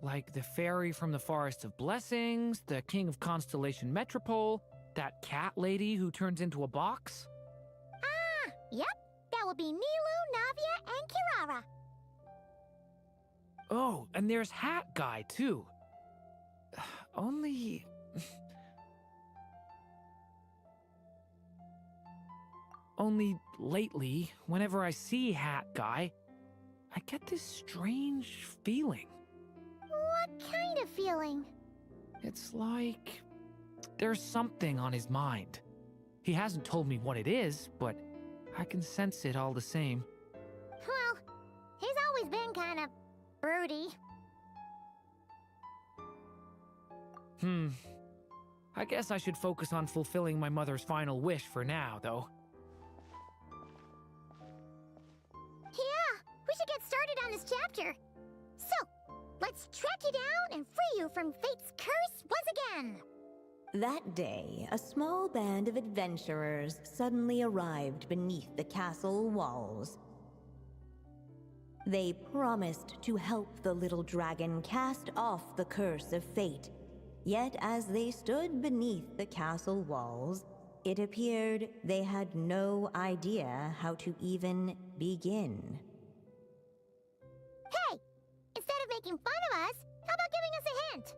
like the fairy from the Forest of Blessings, the king of Constellation Metropole, that cat lady who turns into a box. Ah, yep. That will be Nilou, Navia, and Kirara. Oh, and there's Hat Guy, too. Only... Only lately, whenever I see Hat Guy, I get this strange feeling. What kind of feeling? It's like there's something on his mind. He hasn't told me what it is, but I can sense it all the same. Well, he's always been kind of broody. I guess I should focus on fulfilling my mother's final wish for now, though. Yeah, we should get started on this chapter. So, let's track you down and free you from Fate's curse once again. That day, a small band of adventurers suddenly arrived beneath the castle walls. They promised to help the little dragon cast off the curse of fate. Yet as they stood beneath the castle walls, it appeared they had no idea how to even begin. Hey! Instead of making fun of us, how about giving us a hint?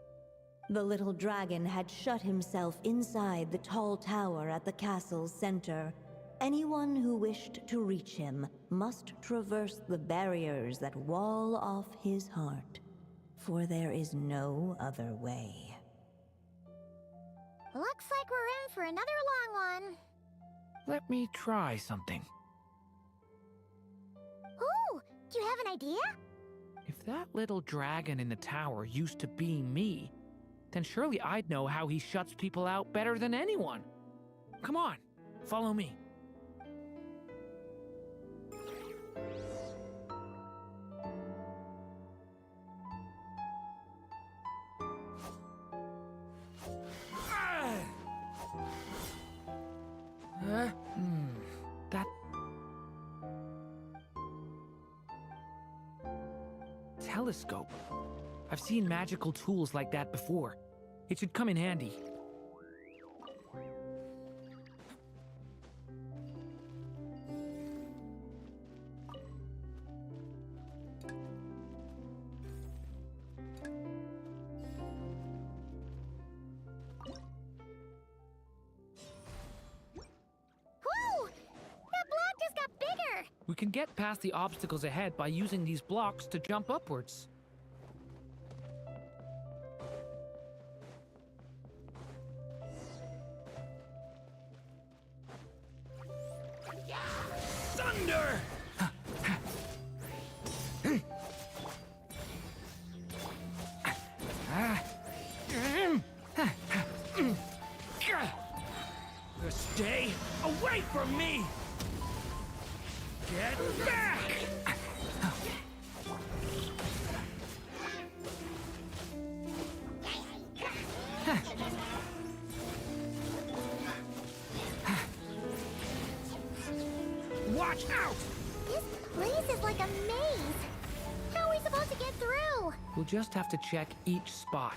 The little dragon had shut himself inside the tall tower at the castle's center. Anyone who wished to reach him must traverse the barriers that wall off his heart, for there is no other way. Looks like we're in for another long one. Let me try something. Ooh, do you have an idea? If that little dragon in the tower used to be me, then surely I'd know how he shuts people out better than anyone. Come on, follow me. That telescope. I've seen magical tools like that before. It should come in handy. We can get past the obstacles ahead by using these blocks to jump upwards. Thunder! Stay away from me! Get back! Watch out! This place is like a maze. How are we supposed to get through? We'll just have to check each spot.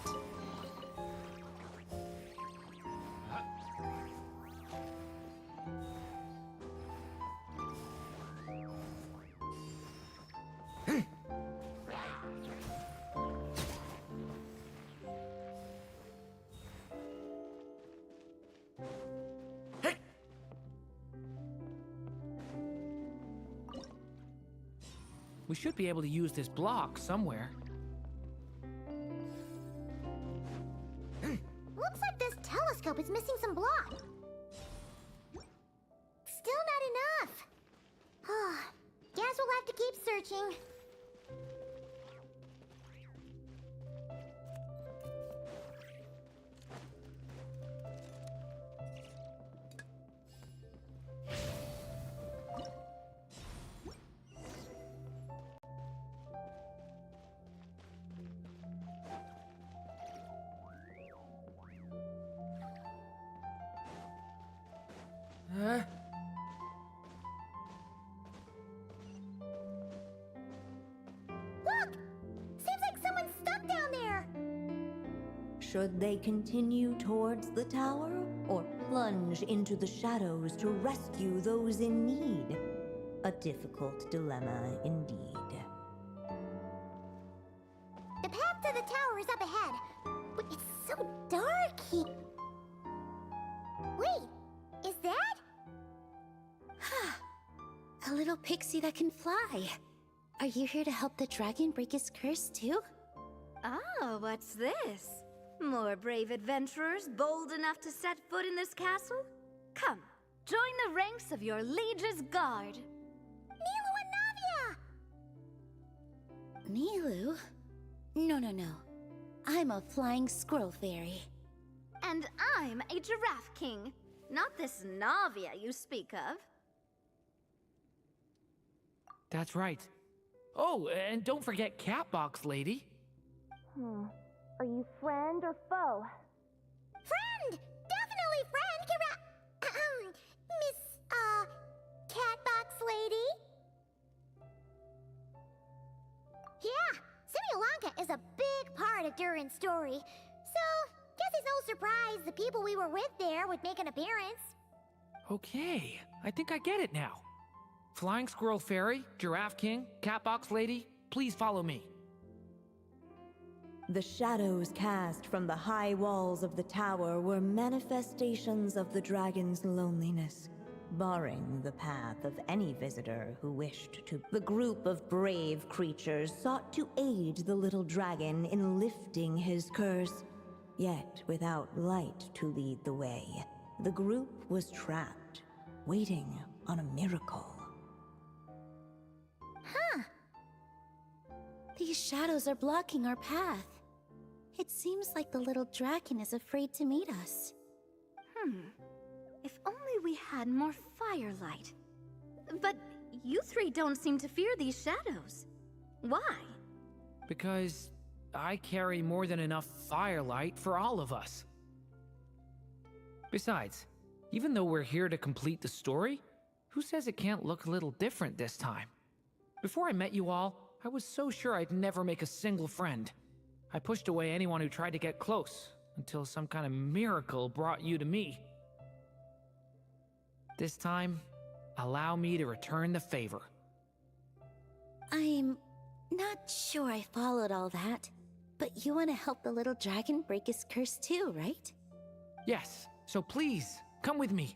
We should be able to use this block somewhere. Looks like this telescope is missing some blocks. Still not enough. Guess we'll have to keep searching. Look! Seems like someone's stuck down there! Should they continue towards the tower or plunge into the shadows to rescue those in need? A difficult dilemma indeed. The path to the tower is up ahead, but it's so dark here. Wait, is that? A little pixie that can fly. Are you here to help the dragon break his curse too? Oh, what's this? More brave adventurers bold enough to set foot in this castle? Come, join the ranks of your liege's guard. Nilou and Navia! Nilou? No. I'm a flying squirrel fairy. And I'm a giraffe king. Not this Navia you speak of. That's right. Oh, and don't forget Catbox Lady. Are you friend or foe? Friend! different story. So, guess it's no surprise the people we were with there would make an appearance. Okay, I think I get it now. Flying Squirrel Fairy, Giraffe King, Catbox Lady, please follow me. The shadows cast from the high walls of the tower were manifestations of the dragon's loneliness, barring the path of any visitor who wished to. The group of brave creatures sought to aid the little dragon in lifting his curse, yet without light to lead the way. The group was trapped, waiting on a miracle. Huh. These shadows are blocking our path. It seems like the little dragon is afraid to meet us. If only we had more firelight. But you three don't seem to fear these shadows. Why? Because I carry more than enough firelight for all of us. Besides, even though we're here to complete the story, who says it can't look a little different this time? Before I met you all, I was so sure I'd never make a single friend. I pushed away anyone who tried to get close, until some kind of miracle brought you to me. This time, allow me to return the favor. I'm not sure I followed all that, but you want to help the little dragon break his curse too, right? Yes, so please, come with me.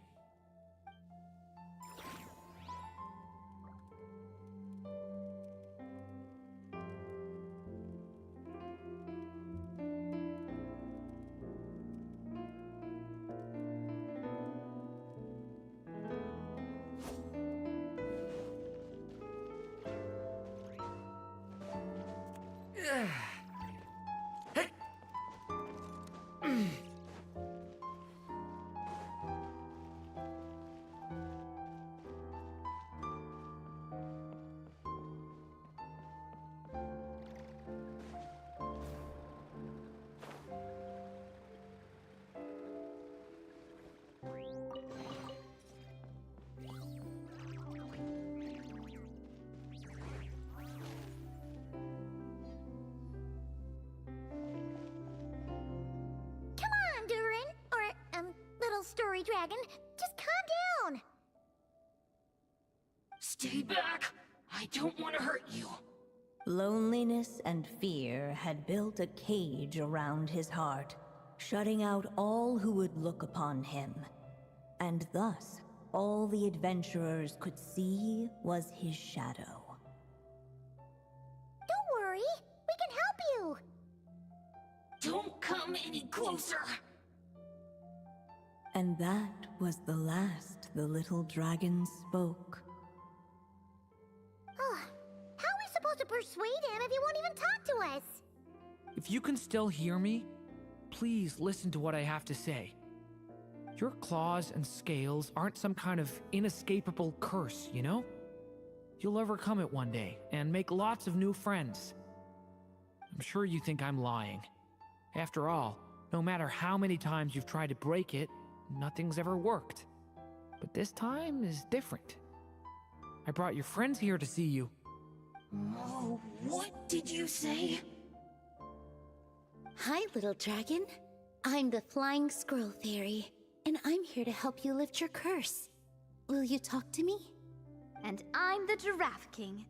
Story Dragon, just calm down! Stay back! I don't want to hurt you. Loneliness and fear had built a cage around his heart, shutting out all who would look upon him. And thus, all the adventurers could see was his shadow. Don't worry, we can help you! Don't come any closer! And that was the last the little dragon spoke. Oh, how are we supposed to persuade him if he won't even talk to us? If you can still hear me, please listen to what I have to say. Your claws and scales aren't some kind of inescapable curse, you know? You'll overcome it one day and make lots of new friends. I'm sure you think I'm lying. After all, no matter how many times you've tried to break it, nothing's ever worked. But this time is different. I brought your friends here to see you. Oh, what did you say? Hi, little dragon. I'm the Flying Squirrel Fairy, and I'm here to help you lift your curse. Will you talk to me? And I'm the Giraffe King.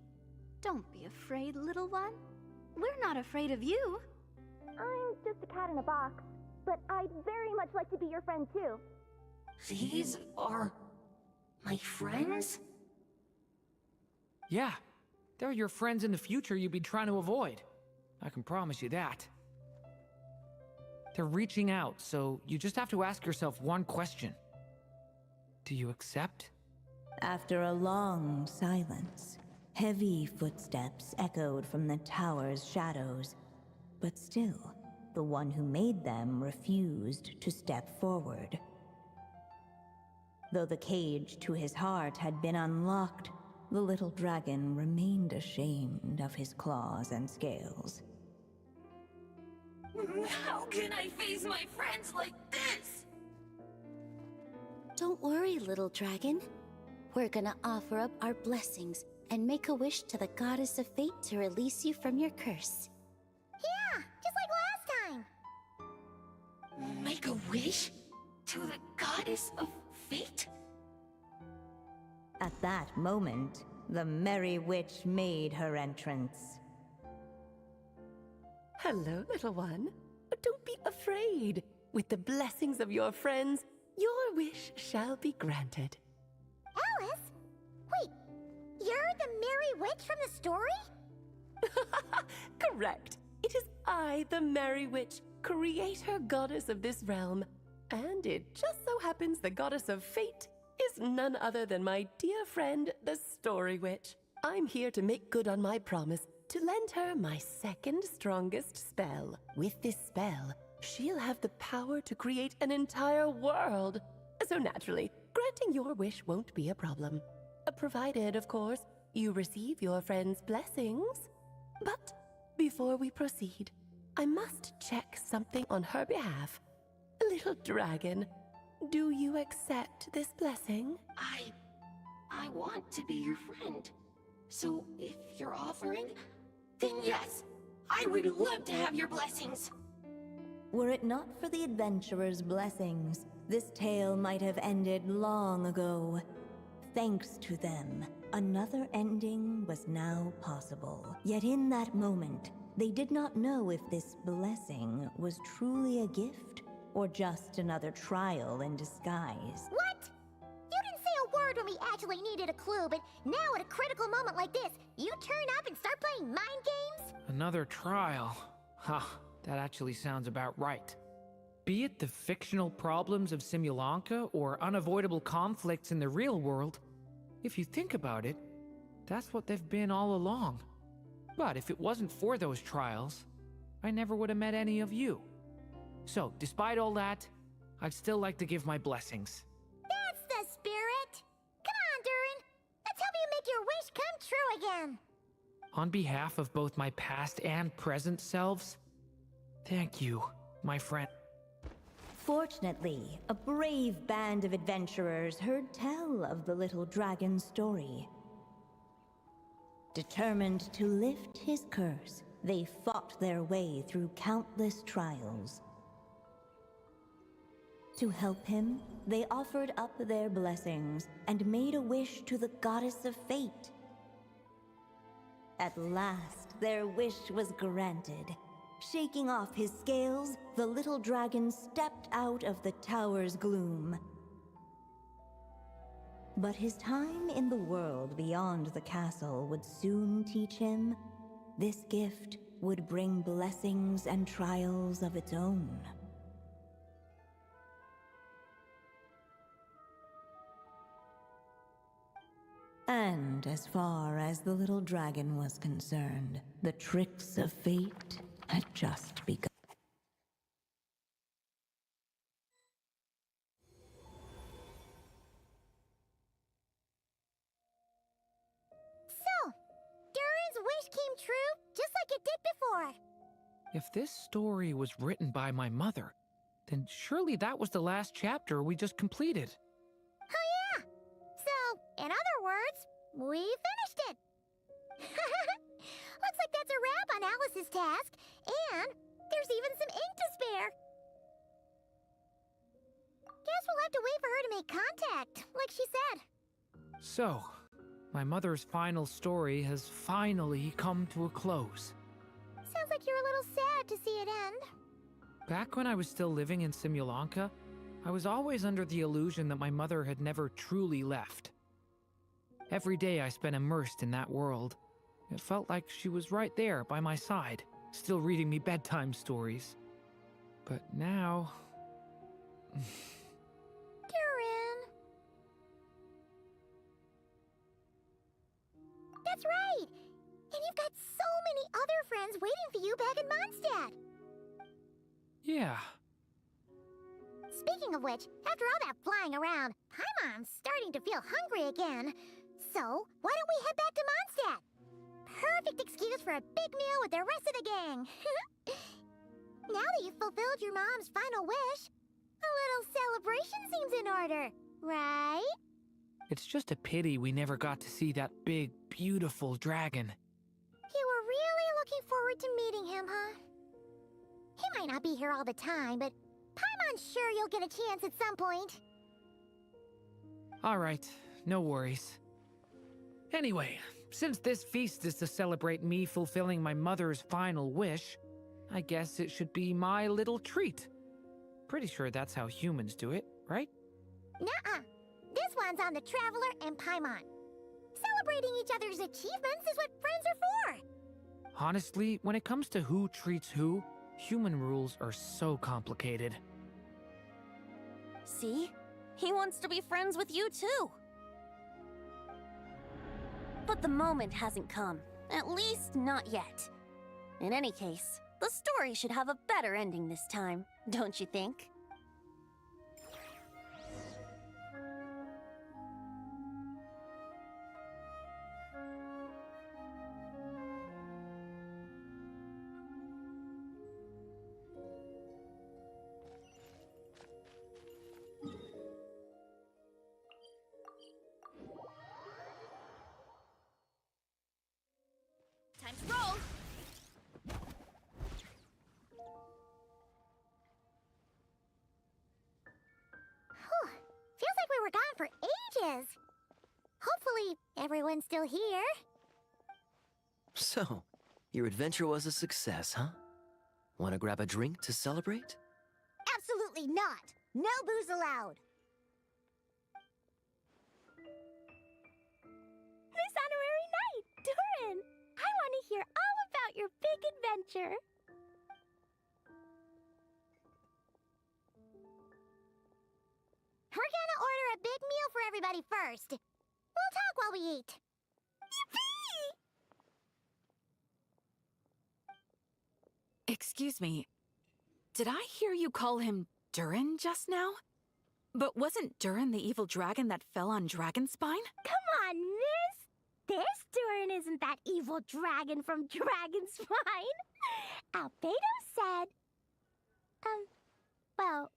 Don't be afraid, little one. We're not afraid of you. I'm just a cat in a box, but I'd very much like to be your friend too. These are my friends? Yeah, they're your friends in the future you'd be trying to avoid. I can promise you that. They're reaching out, so you just have to ask yourself one question. Do you accept? After a long silence, heavy footsteps echoed from the tower's shadows, but still, the one who made them refused to step forward. Though the cage to his heart had been unlocked, the little dragon remained ashamed of his claws and scales. How can I face my friends like this? Don't worry, little dragon. We're gonna offer up our blessings and make a wish to the goddess of fate to release you from your curse. Yeah, just like last wish to the goddess of fate? At that moment, the Merry Witch made her entrance. Hello, little one. Don't be afraid. With the blessings of your friends, your wish shall be granted. Alice? Wait, you're the Merry Witch from the story? Correct. It is I, the Merry Witch, creator goddess of this realm. And it just so happens the goddess of fate is none other than my dear friend, the Story Witch. I'm here to make good on my promise to lend her my second strongest spell. With this spell, she'll have the power to create an entire world. So naturally, granting your wish won't be a problem. Provided, of course, you receive your friend's blessings. But before we proceed, I must check something on her behalf. Little dragon, do you accept this blessing? I want to be your friend. So if you're offering, then yes, I would love to have your blessings. Were it not for the adventurer's blessings, this tale might have ended long ago. Thanks to them, another ending was now possible. Yet in that moment, they did not know if this blessing was truly a gift or just another trial in disguise. What? You didn't say a word when we actually needed a clue, but now at a critical moment like this, you turn up and start playing mind games? Another trial. Huh, that actually sounds about right. Be it the fictional problems of Simulanka or unavoidable conflicts in the real world, if you think about it, that's what they've been all along. But if it wasn't for those trials, I never would have met any of you. So, despite all that, I'd still like to give my blessings. That's the spirit! Come on, Durin! Let's help you make your wish come true again! On behalf of both my past and present selves, thank you, my friend. Fortunately, a brave band of adventurers heard tell of the little dragon's story. Determined to lift his curse, they fought their way through countless trials. To help him, they offered up their blessings and made a wish to the goddess of fate. At last, their wish was granted. Shaking off his scales, the little dragon stepped out of the tower's gloom. But his time in the world beyond the castle would soon teach him this gift would bring blessings and trials of its own. And as far as the little dragon was concerned, the tricks of fate had just begun. So, Durin's wish came true, just like it did before. If this story was written by my mother, then surely that was the last chapter we just completed. Oh yeah! So, in other words, we finished it! Looks like that's a wrap on Alice's task, and there's even some ink to spare. Guess we'll have to wait for her to make contact, like she said. So, my mother's final story has finally come to a close. Sounds like you're a little sad to see it end. Back when I was still living in Simulanka, I was always under the illusion that my mother had never truly left. Every day I spent immersed in that world. It felt like she was right there by my side, still reading me bedtime stories. But now... Durin! That's right! And you've got so many other friends waiting for you back in Mondstadt! Yeah. Speaking of which, after all that flying around, Paimon's starting to feel hungry again. So, why don't we head back to Mondstadt? Perfect excuse for a big meal with the rest of the gang. Now that you've fulfilled your mom's final wish, a little celebration seems in order, right? It's just a pity we never got to see that big, beautiful dragon. You were really looking forward to meeting him, huh? He might not be here all the time, but Paimon's sure you'll get a chance at some point. Alright, no worries. Anyway, since this feast is to celebrate me fulfilling my mother's final wish, I guess it should be my little treat. Pretty sure that's how humans do it, right? Nuh-uh. This one's on the Traveler and Paimon. Celebrating each other's achievements is what friends are for. Honestly, when it comes to who treats who, human rules are so complicated. See? He wants to be friends with you too. But the moment hasn't come. At least, not yet. In any case, the story should have a better ending this time, don't you think? Time to roll! Whew. Feels like we were gone for ages. Hopefully, everyone's still here. So, your adventure was a success, huh? Want to grab a drink to celebrate? Absolutely not. No booze allowed. This honorary knight, Durin! I want to hear all about your big adventure. We're gonna order a big meal for everybody first. We'll talk while we eat. Yippee! Excuse me. Did I hear you call him Durin just now? But wasn't Durin the evil dragon that fell on Dragonspine? Come on, miss! This Durin isn't that evil dragon from Dragonspine. Albedo said... well,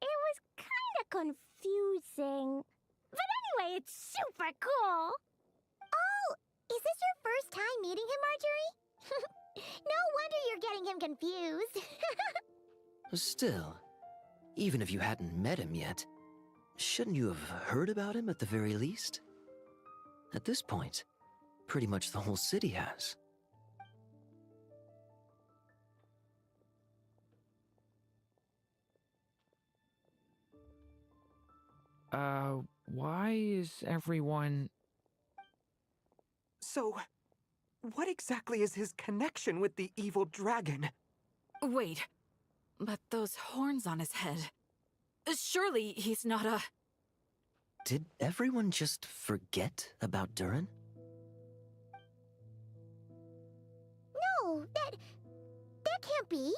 it was kinda confusing. But anyway, it's super cool. Oh, is this your first time meeting him, Marjorie? No wonder you're getting him confused. Still, even if you hadn't met him yet, shouldn't you have heard about him at the very least? At this point, pretty much the whole city has. Why is everyone... So, what exactly is his connection with the evil dragon? Wait, but those horns on his head... Surely he's not a... Did everyone just forget about Durin? No, that can't be.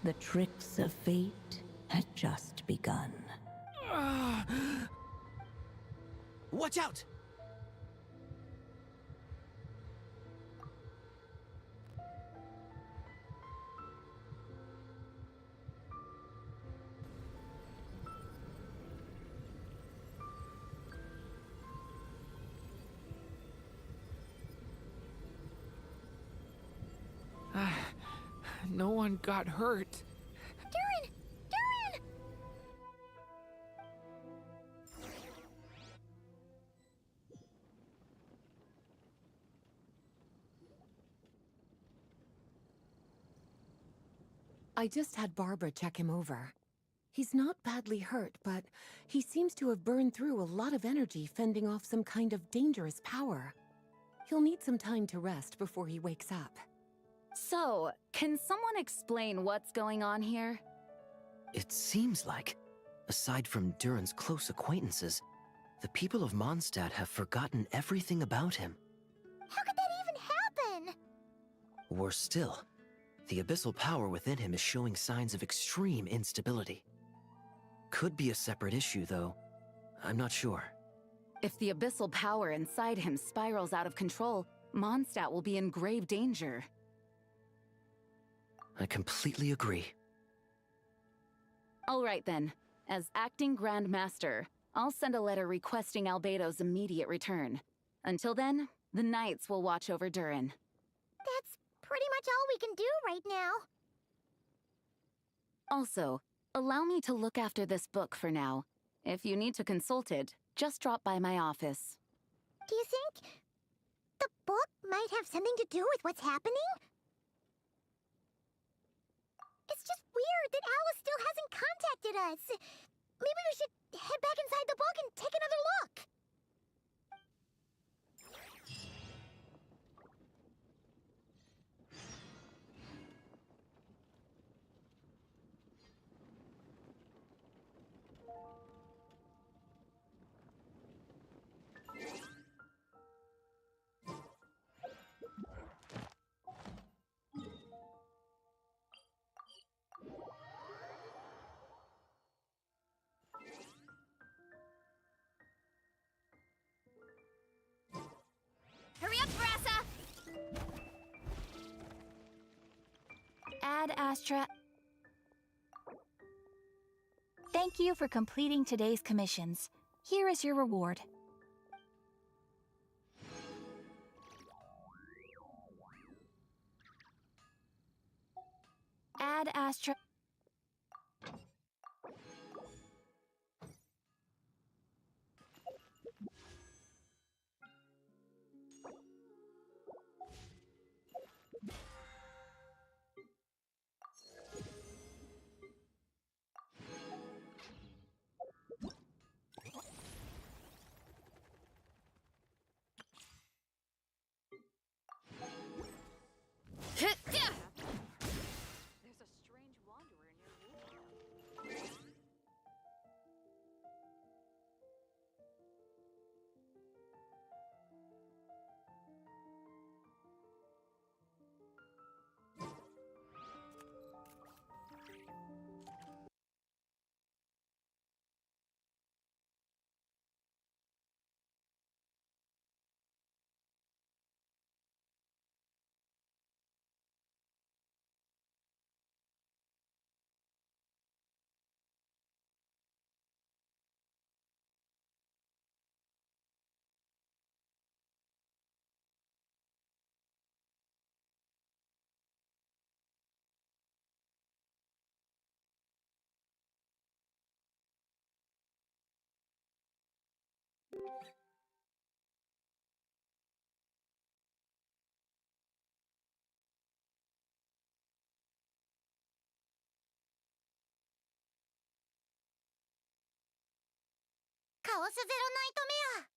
The tricks of fate had just begun. Watch out! No one got hurt. Durin! Durin! I just had Barbara check him over. He's not badly hurt, but he seems to have burned through a lot of energy fending off some kind of dangerous power. He'll need some time to rest before he wakes up. So, can someone explain what's going on here? It seems like, aside from Durin's close acquaintances, the people of Mondstadt have forgotten everything about him. How could that even happen? Worse still, the abyssal power within him is showing signs of extreme instability. Could be a separate issue, though. I'm not sure. If the abyssal power inside him spirals out of control, Mondstadt will be in grave danger. I completely agree. All right then. As acting Grand Master, I'll send a letter requesting Albedo's immediate return. Until then, the Knights will watch over Durin. That's pretty much all we can do right now. Also, allow me to look after this book for now. If you need to consult it, just drop by my office. Do you think the book might have something to do with what's happening? It's just weird that Alice still hasn't contacted us. Maybe we should head back inside the book and take another look. Hurry up, Brassa! Ad Astra. Thank you for completing today's commissions. Here is your reward. Ad Astra. There's a strange wanderer near you. Kaosu Zero Night Mea.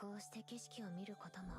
こうして景色を見ることも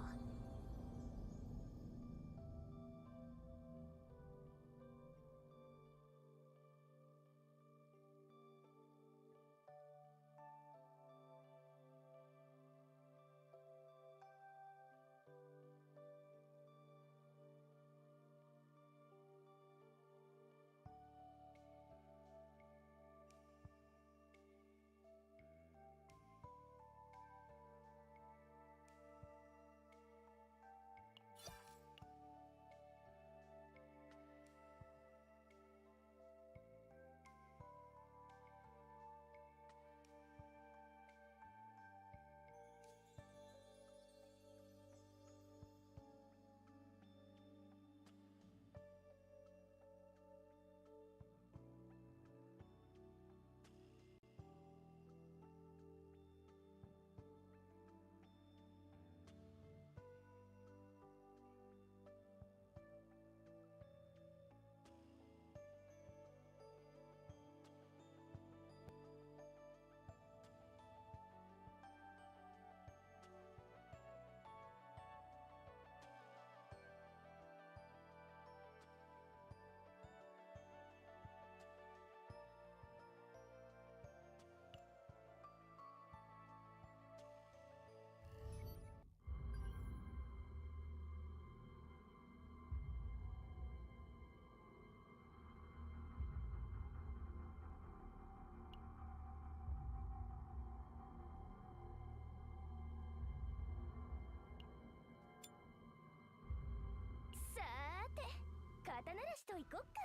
行こっか。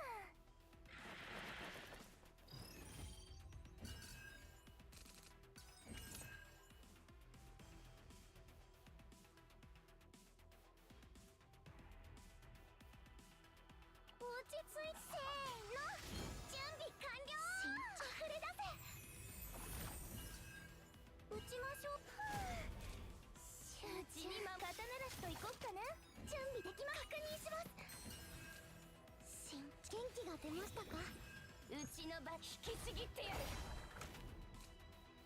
落ち着いて、せーの、準備完了。溢れ出せ。打ちましょう。うちに肩慣らしと行こっかな。準備できま確認します。元気が出ましたか？うちの場引きちぎってやる。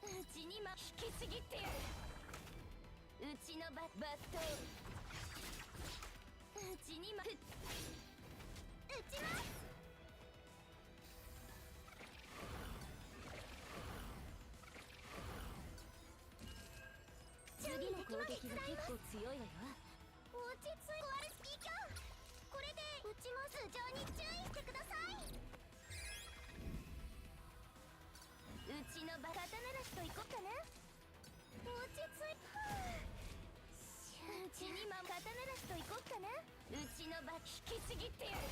うちに引きちぎってやる。うちのバット。うちに打ちます。次の攻撃が結構強いわよ。落ち着いて、ワルスピーキャー。これで打ちます。頭上に注意してください。うちの肩慣らしと行こっかな。落ち着いて、うちに肩慣らしと行こっかな。うちの場引きちぎってやる。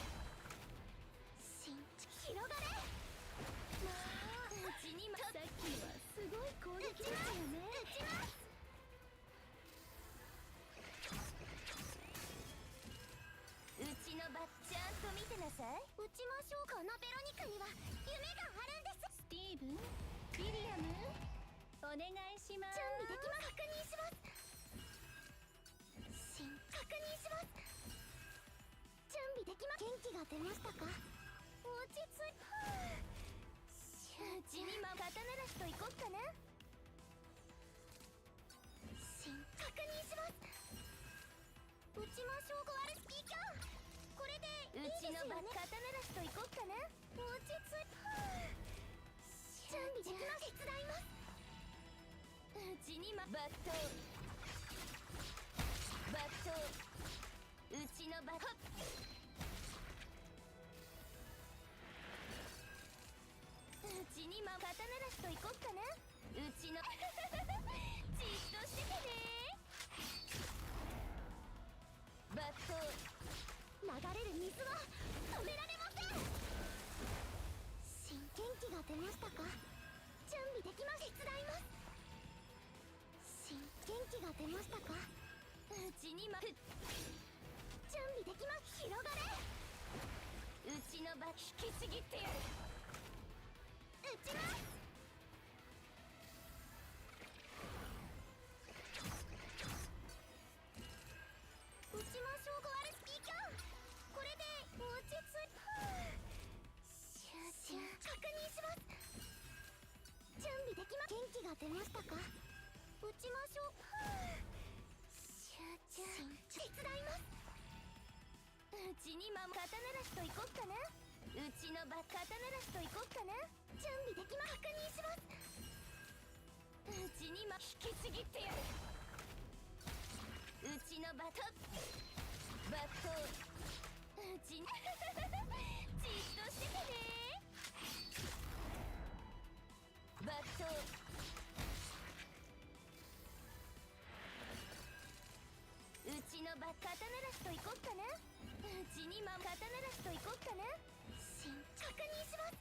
広がれ。うちにさっきのはすごい攻撃ですよね。打ちます。うちのバッちゃんと見てなさい。打ちましょう。このベロニカには夢があるんです。スティーブン、ウィリアム、お願いします。準備できます。確認します。確認します。準備できます。元気が出ましたか？落ち着いて、うちに肩慣らしと行こっかな。確認します。打ちましょう。ワルスピーキャー。これでいいですよね。うちの肩慣らしと行こっかな。落ち着いて、準備できます。手伝います。うちにバット。うちのバット。うちに肩慣らしと行こっかな。うちのじっとしててね。バット。流れる水は止められません。元気が出ましたか？準備できます。手伝います。元気が出ましたか？うちに準備できます。広がれ。うちの場引きちぎってやる。打ちます。打ちましょう。ワルスピーキャー。これで落ち着いて、確認します。準備できます。元気が出ましたか？打ちましょう。手伝います。うちに肩慣らしと行こっかな。うちの肩慣らしと行こっかな。準備できます。確認します。うちに引きちぎってやる。うちのバット。うちにじっとしててね。バット。うちの肩慣らしと行こっかな。うちに肩慣らしと行こっかな。確認します。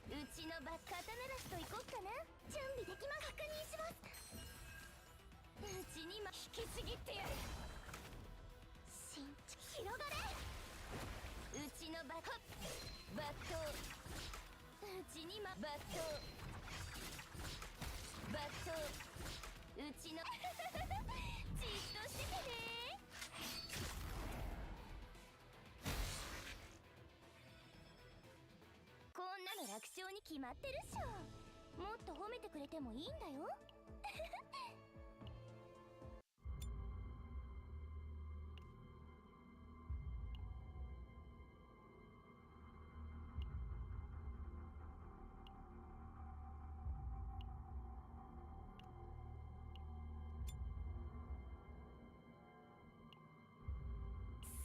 うちの肩慣らしと行こっかな。準備できます。確認します。うちに引きちぎってやる。広がれ。うちのバット。うちにバット。うちのじっとしててね。こんなの楽勝に決まってるっしょ。もっと褒めてくれてもいいんだよ。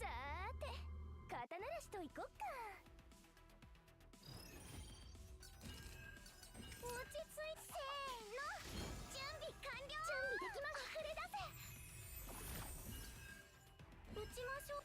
さーて、肩慣らしといこっか。落ち着いて、せーの。準備完了。準備できます。溢れ出せ。打ちましょう。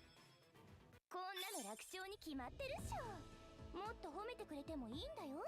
楽勝に決まってるっしょ。もっと褒めてくれてもいいんだよ。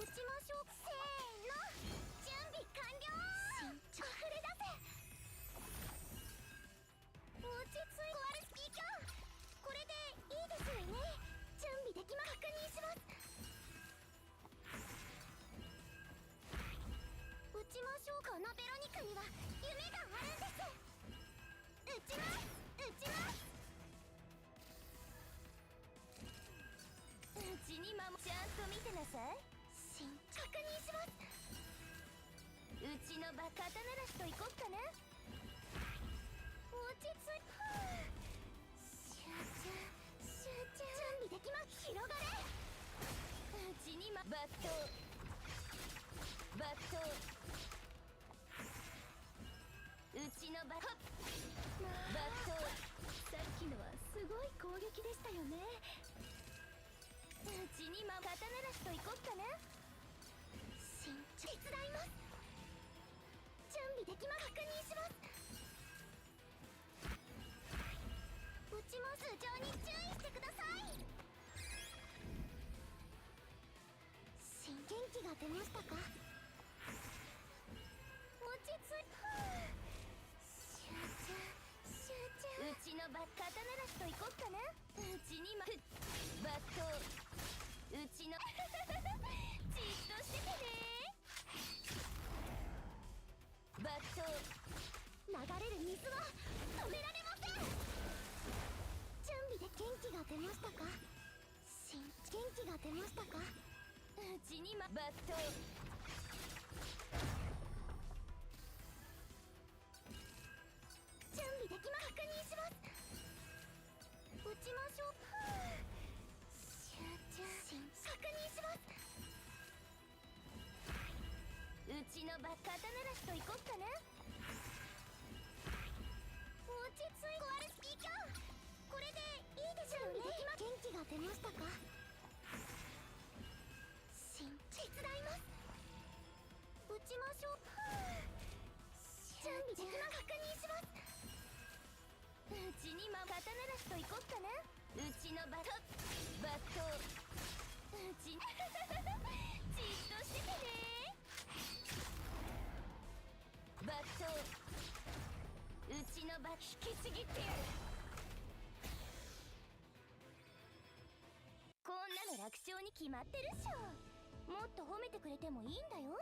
しましょう。せーの、準備完了。溢れ出せ。落ち着い。コアルスキー卿、これでいいですよね。準備できま確認します。ちましょう。このベロニカには夢があるんです。撃ちます撃ちます。うちにちゃんと見てなさい。確認します。うちのバカ肩鳴らしといこっかな。落ち着い集中集中。準備できます。広がれ。うちにバットバット。うちのバットさっきのはすごい攻撃でしたよね。うちに肩鳴らしといこっかな。手伝います。準備できます。確認します。撃ちます。頭上に注意してください。元気が出ましたか。落ち着い集中集中。うちの肩鳴らしといこっかな。うちにバット。うちのじっとしててね。バット。流れる水は止められません。準備で元気が出ましたか。元気が出ましたか。うちにバット。準備できます。確認します。撃ちましょう。集中確認します。うちの肩鳴らしといこっかな。落ち着いて。壊れスピーカー。これでいいですよね。元気が出ましたか。手伝います。撃ちましょう。準備できます。確認します。うちに肩鳴らしといこっかな。うちのバットうちじっとしててね。バット。うちの引きちぎってやる。こんなの楽勝に決まってるっしょ。もっと褒めてくれてもいいんだよ。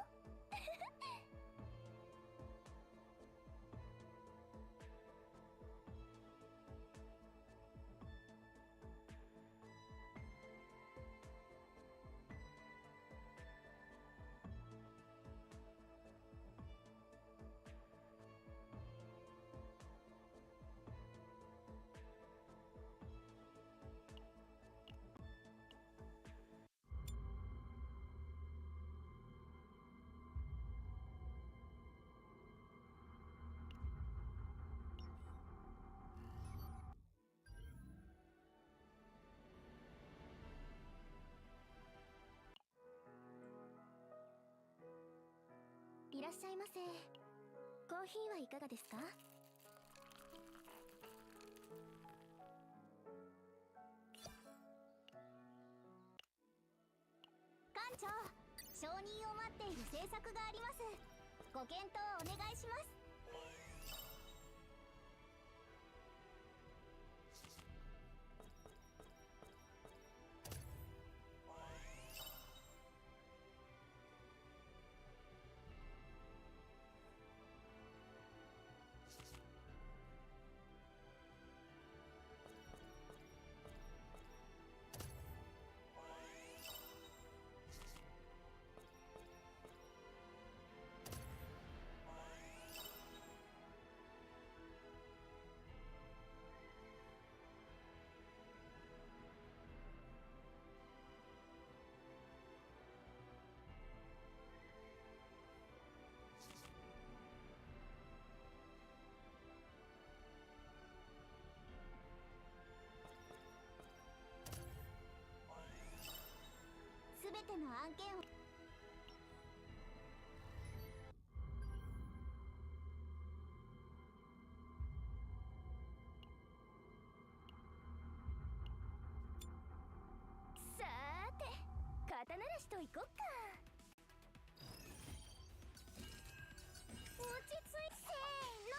いらっしゃいませ。コーヒーはいかがですか。館長、承認を待っている政策があります。ご検討お願いします。すべての案件を。さーて、肩鳴らしといこっか。落ち着いて。せーの、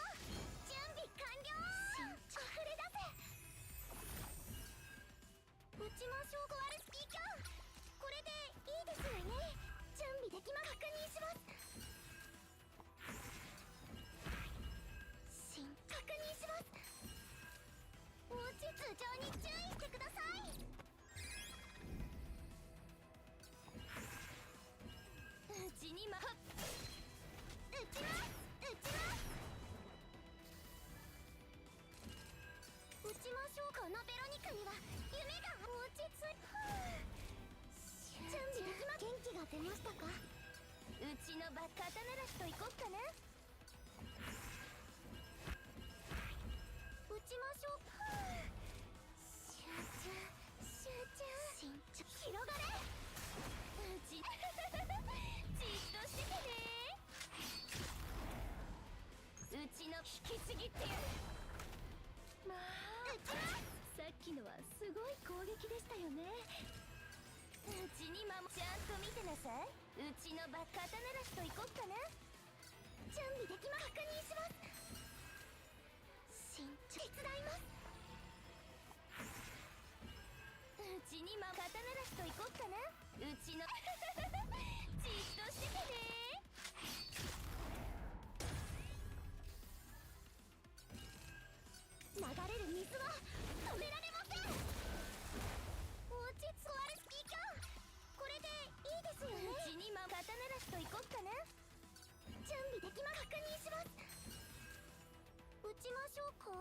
準備完了。溢れ出せ。撃ちましょう。壊れスピーカー。これでいいですよね。準備できます。確認します。頭上に注意してください。うちにま撃ちます撃ちます撃ちましょう。このベロニカには夢が落ち着い準備できま元気が出ましたか。うちのバカタ鳴らしと行こっかな。撃ちましょう。集中集中広がれ。うちじっとしててね。うちの引きちぎってやる。まあさっきのはすごい攻撃でしたよね。うちにまもちゃんと見てなさい。うちのバカタ鳴らしと行こっかな。準備できま確認します。手伝います。うちにまカタ鳴らしと行こっかな。うちのじっとしててね。流れる水は止められません。落ち着われスピーカー。これでいいですよね。うちにまカタ鳴らしと行こっかな。準備できま確認します。撃ちましょうか。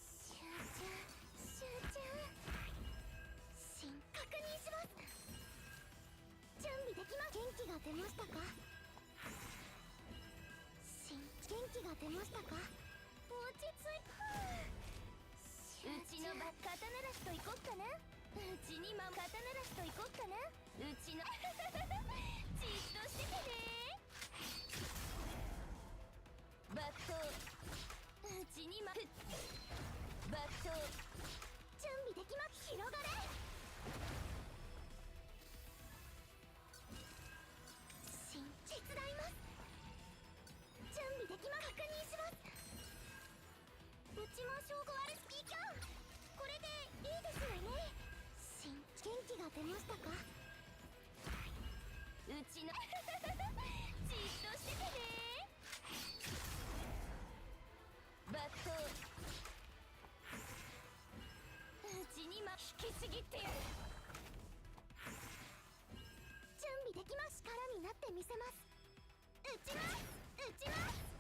集中集中確認します。準備できま元気が出ましたか。元気が出ましたか。落ち着いうちのバカタ鳴らしと行こっかな。うちにまカタ鳴らしと行こっかな。うちのじっとしててね。バットうちにまバット準備できま広がれ。手伝います。準備できま確認します。撃ちましょう。壊れスピーカー。これでいいですよね。元気が出ましたか。うちのじっとしててね。バットうちにま引きちぎってやる。準備できま力になってみせます。撃ちます撃ちます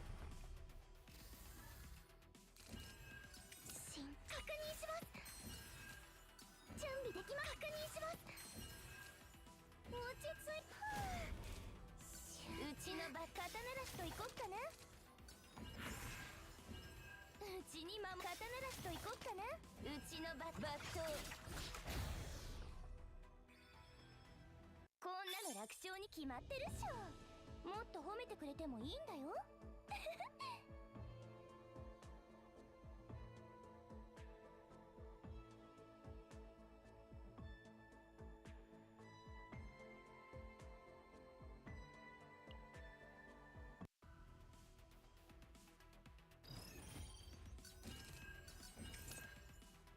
確認します。準備できま確認します。落ち着いうちのバカタ鳴らしと行こっかな。うちにまカタ鳴らしと行こっかな。うちのバットこんなの楽勝に決まってるっしょ。もっと褒めてくれてもいいんだよ。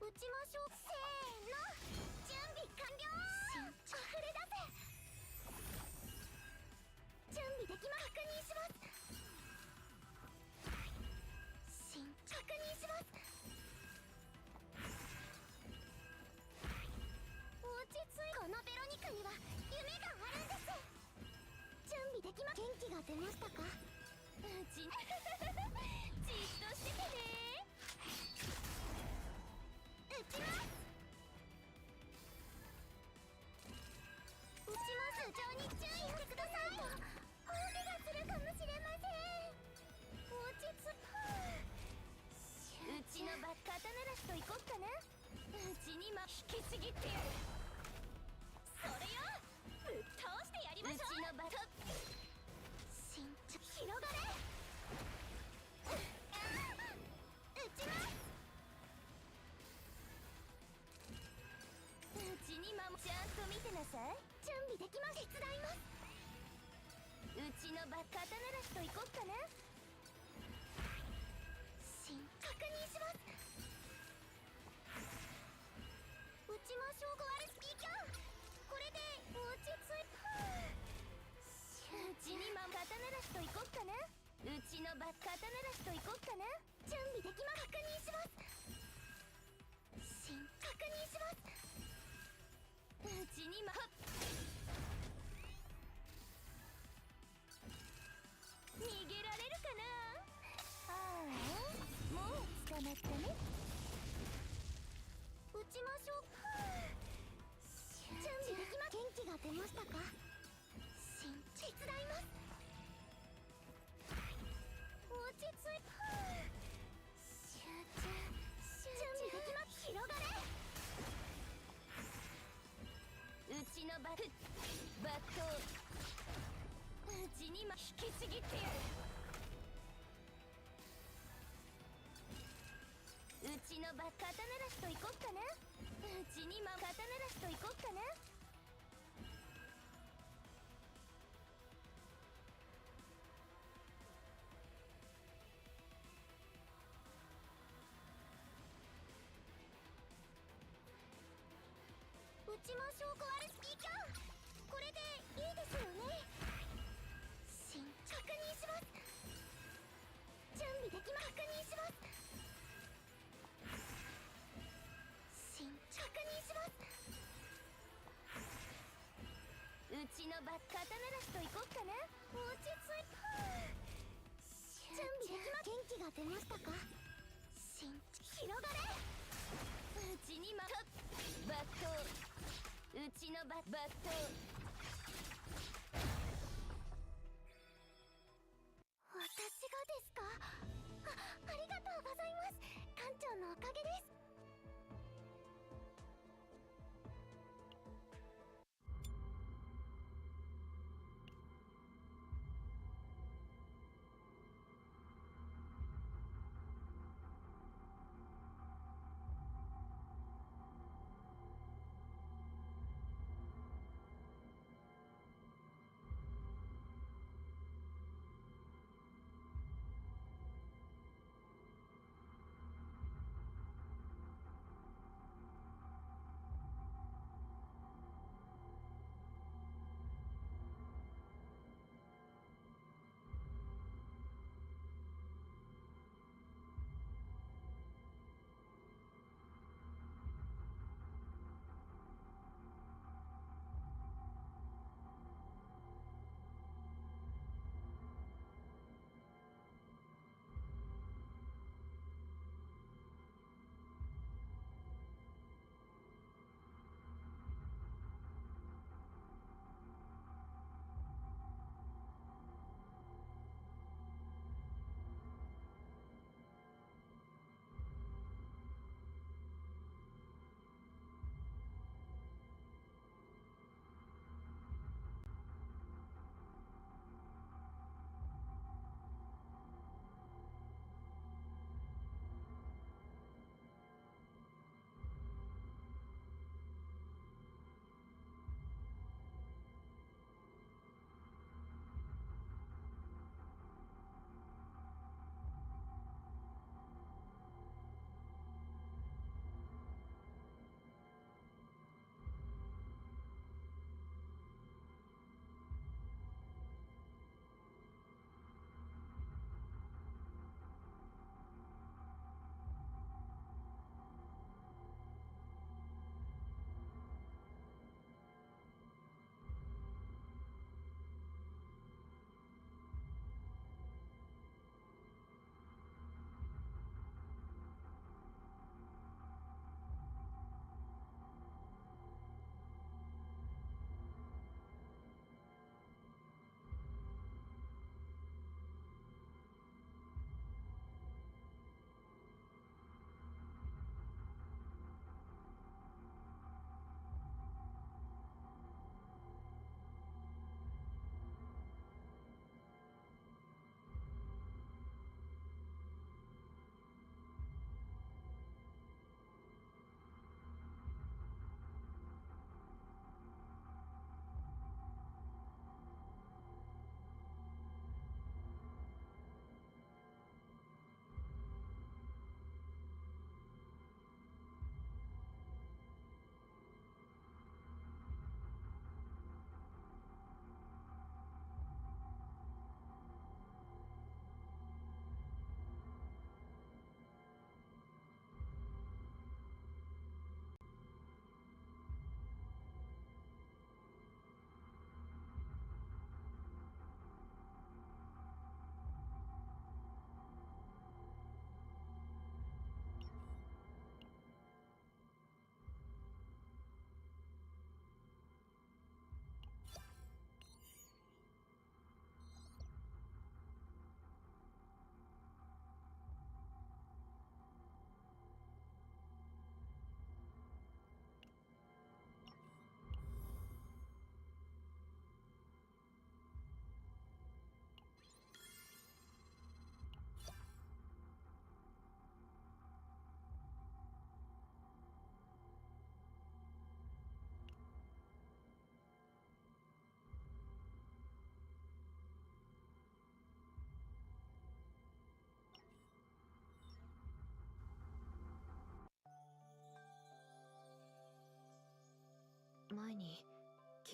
撃ちましょう。せーの準備完了。溢れ出せ。準備できま確認します。確認します。落ち着いこのベロニカには夢があるんです。準備できま元気が出ましたか。うちじっとしててね。撃ちます撃ちます頭上に注意してください。大怪我するかもしれません。落ち着うちのバカタ鳴らしと行こっかな。うちにま引きちぎってやる。それよぶっ倒してやりましょう。うちのバカ広がれ。撃ちますうちにまもちゃんと見てなさい。準備できます。手伝います。うちのバカタ鳴らしと行こっかな。確認します。撃ちましょう。壊れスピーカー。これで落ち着いうちにまカタ鳴らしと行こっかな。うちのバカタ鳴らしと行こっかな。準備できま確認しちにま逃げられるかな。ああ、もう捕まったね。撃ちましょう。準備できま元気が出ましたか。手伝います。落ち着い集中準備できます。広がれ。うちの抜刀うちにま引きちぎってやる。うちの刀ならしといこっかな。うちにま刀ならしといこっかな。撃ちましょうか。ワルスピーキャー。これでいいですよね。確認します。準備できま確認します。確認します。うちの刀ならしといこっかな。落ち着い準備できま元気が出ましたか。広がれ。うちにま抜刀うちの抜刀私がですか。ありがとうございます。館長のおかげです。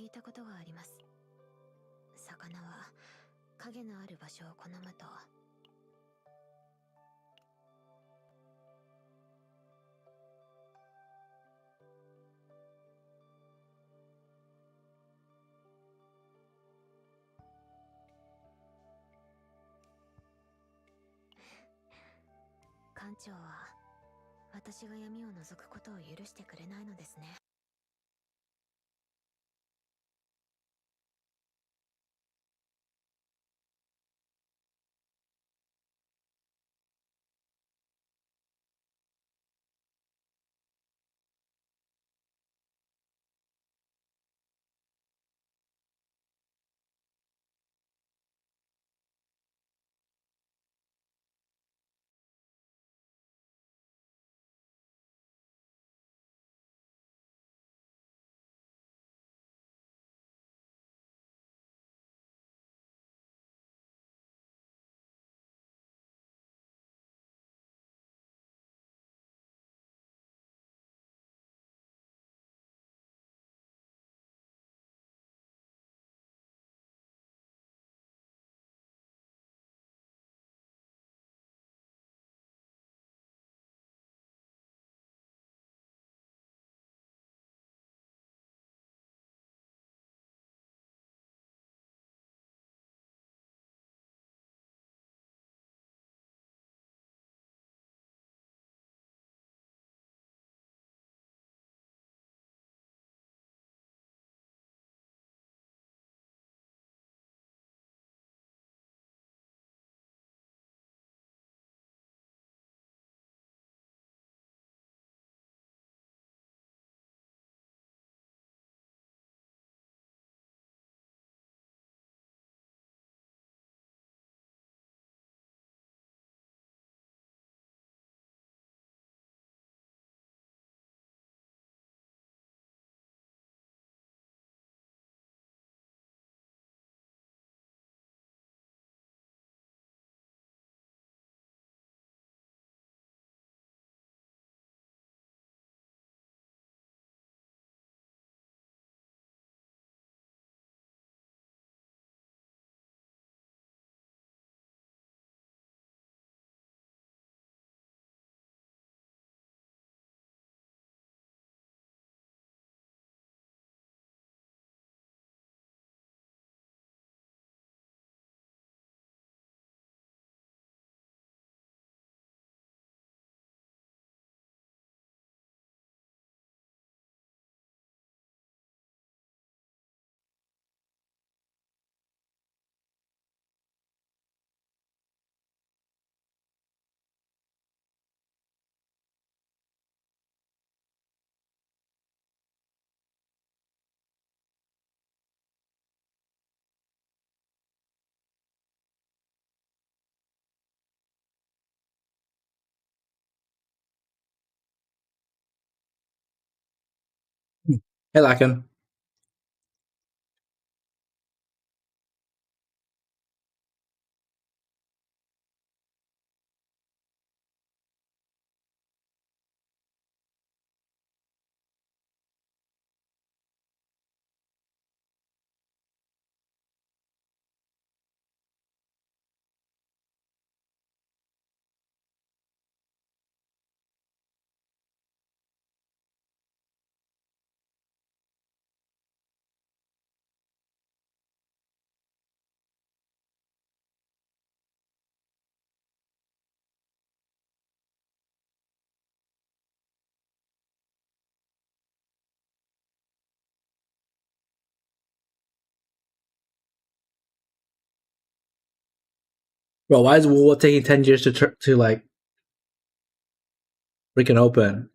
聞いたことがあります。魚は影のある場所を好むと。館長は私が闇を覗くことを許してくれないのですね。Hey, Lakin. Bro, why is Woolworth taking 10 years to like freaking open?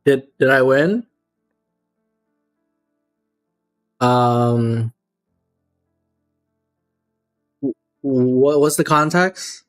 Did I win? Um, what's the context?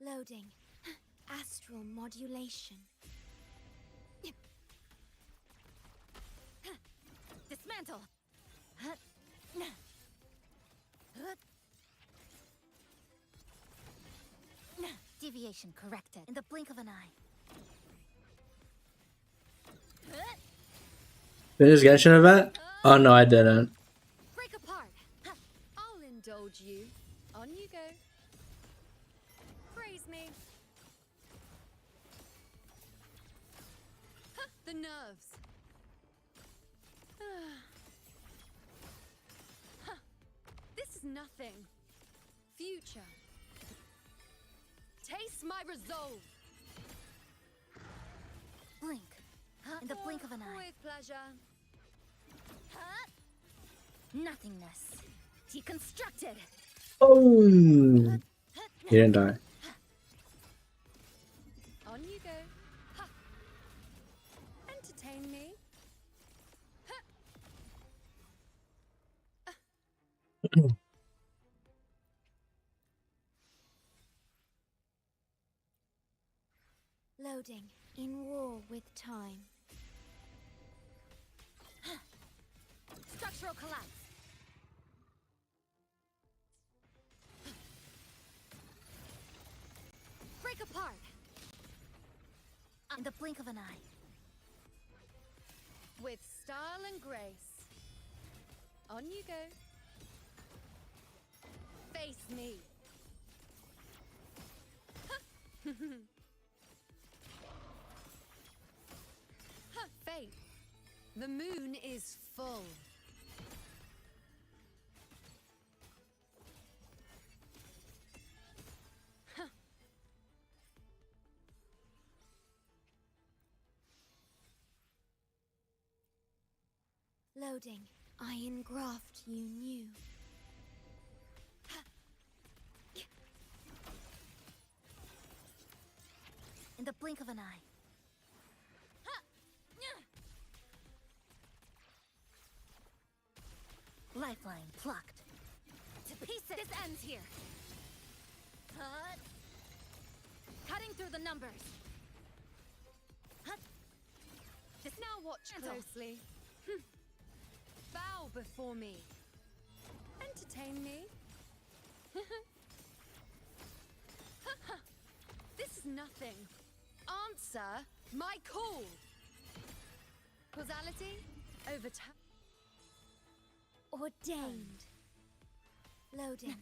Loading. Astral modulation. Dismantle. Deviation corrected in the blink of an eye. Finish Genshin event? Oh no, I didn't. Break apart. I'll indulge you. On you go. Praise me. The nerves. This is nothing. Future. Taste my resolve. Blink. In the blink of an eye. With pleasure. Nothingness. Deconstructed. Oh, he didn't die. On you go. Ha. Entertain me. Loading. In war with time. Structural collapse. Break apart. In the blink of an eye. With style and grace. On you go. Face me. Fate. The moon is full. Loading. I engraft you new. In the blink of an eye. Lifeline plucked. To pieces. This ends here. Cutting through the numbers. Just now watch closely. Bow before me. Entertain me. This is nothing. Answer my call. Causality over time. Ordained. Loading.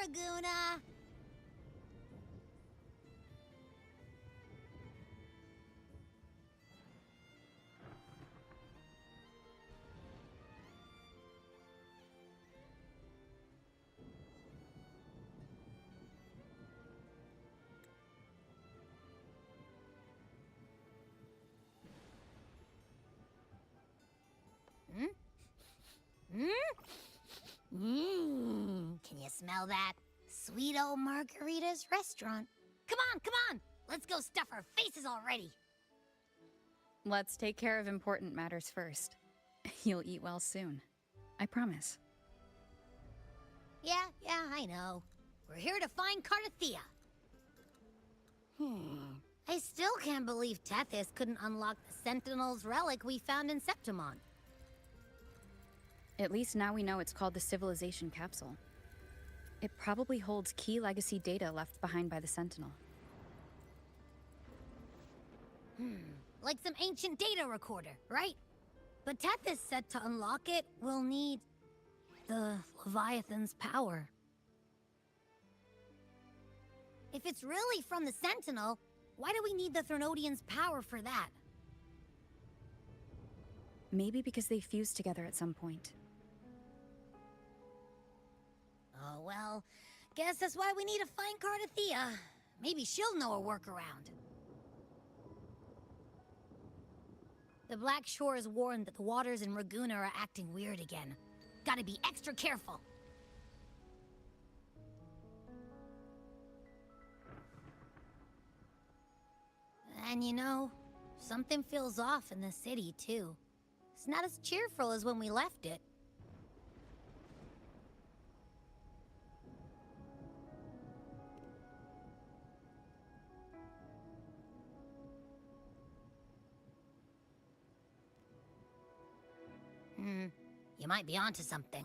Raguna! Can you smell that? Sweet old Margarita's restaurant. Come on! Let's go stuff our faces already! Let's take care of important matters first. You'll eat well soon. I promise. Yeah, I know. We're here to find Cardathia. I still can't believe Tethys couldn't unlock the Sentinel's relic we found in Septimon. At least now we know it's called the Civilization Capsule. It probably holds key legacy data left behind by the Sentinel. Like some ancient data recorder, right? But Tethys said to unlock it, we'll need the Leviathan's power. If it's really from the Sentinel, why do we need the Threnodian's power for that? Maybe because they fused together at some point. Oh, well, guess that's why we need to find Cardathia. Maybe she'll know a workaround. The Black Shore is warned that the waters in Raguna are acting weird again. Gotta be extra careful. And you know, something feels off in the city, too. It's not as cheerful as when we left it. You might be onto something.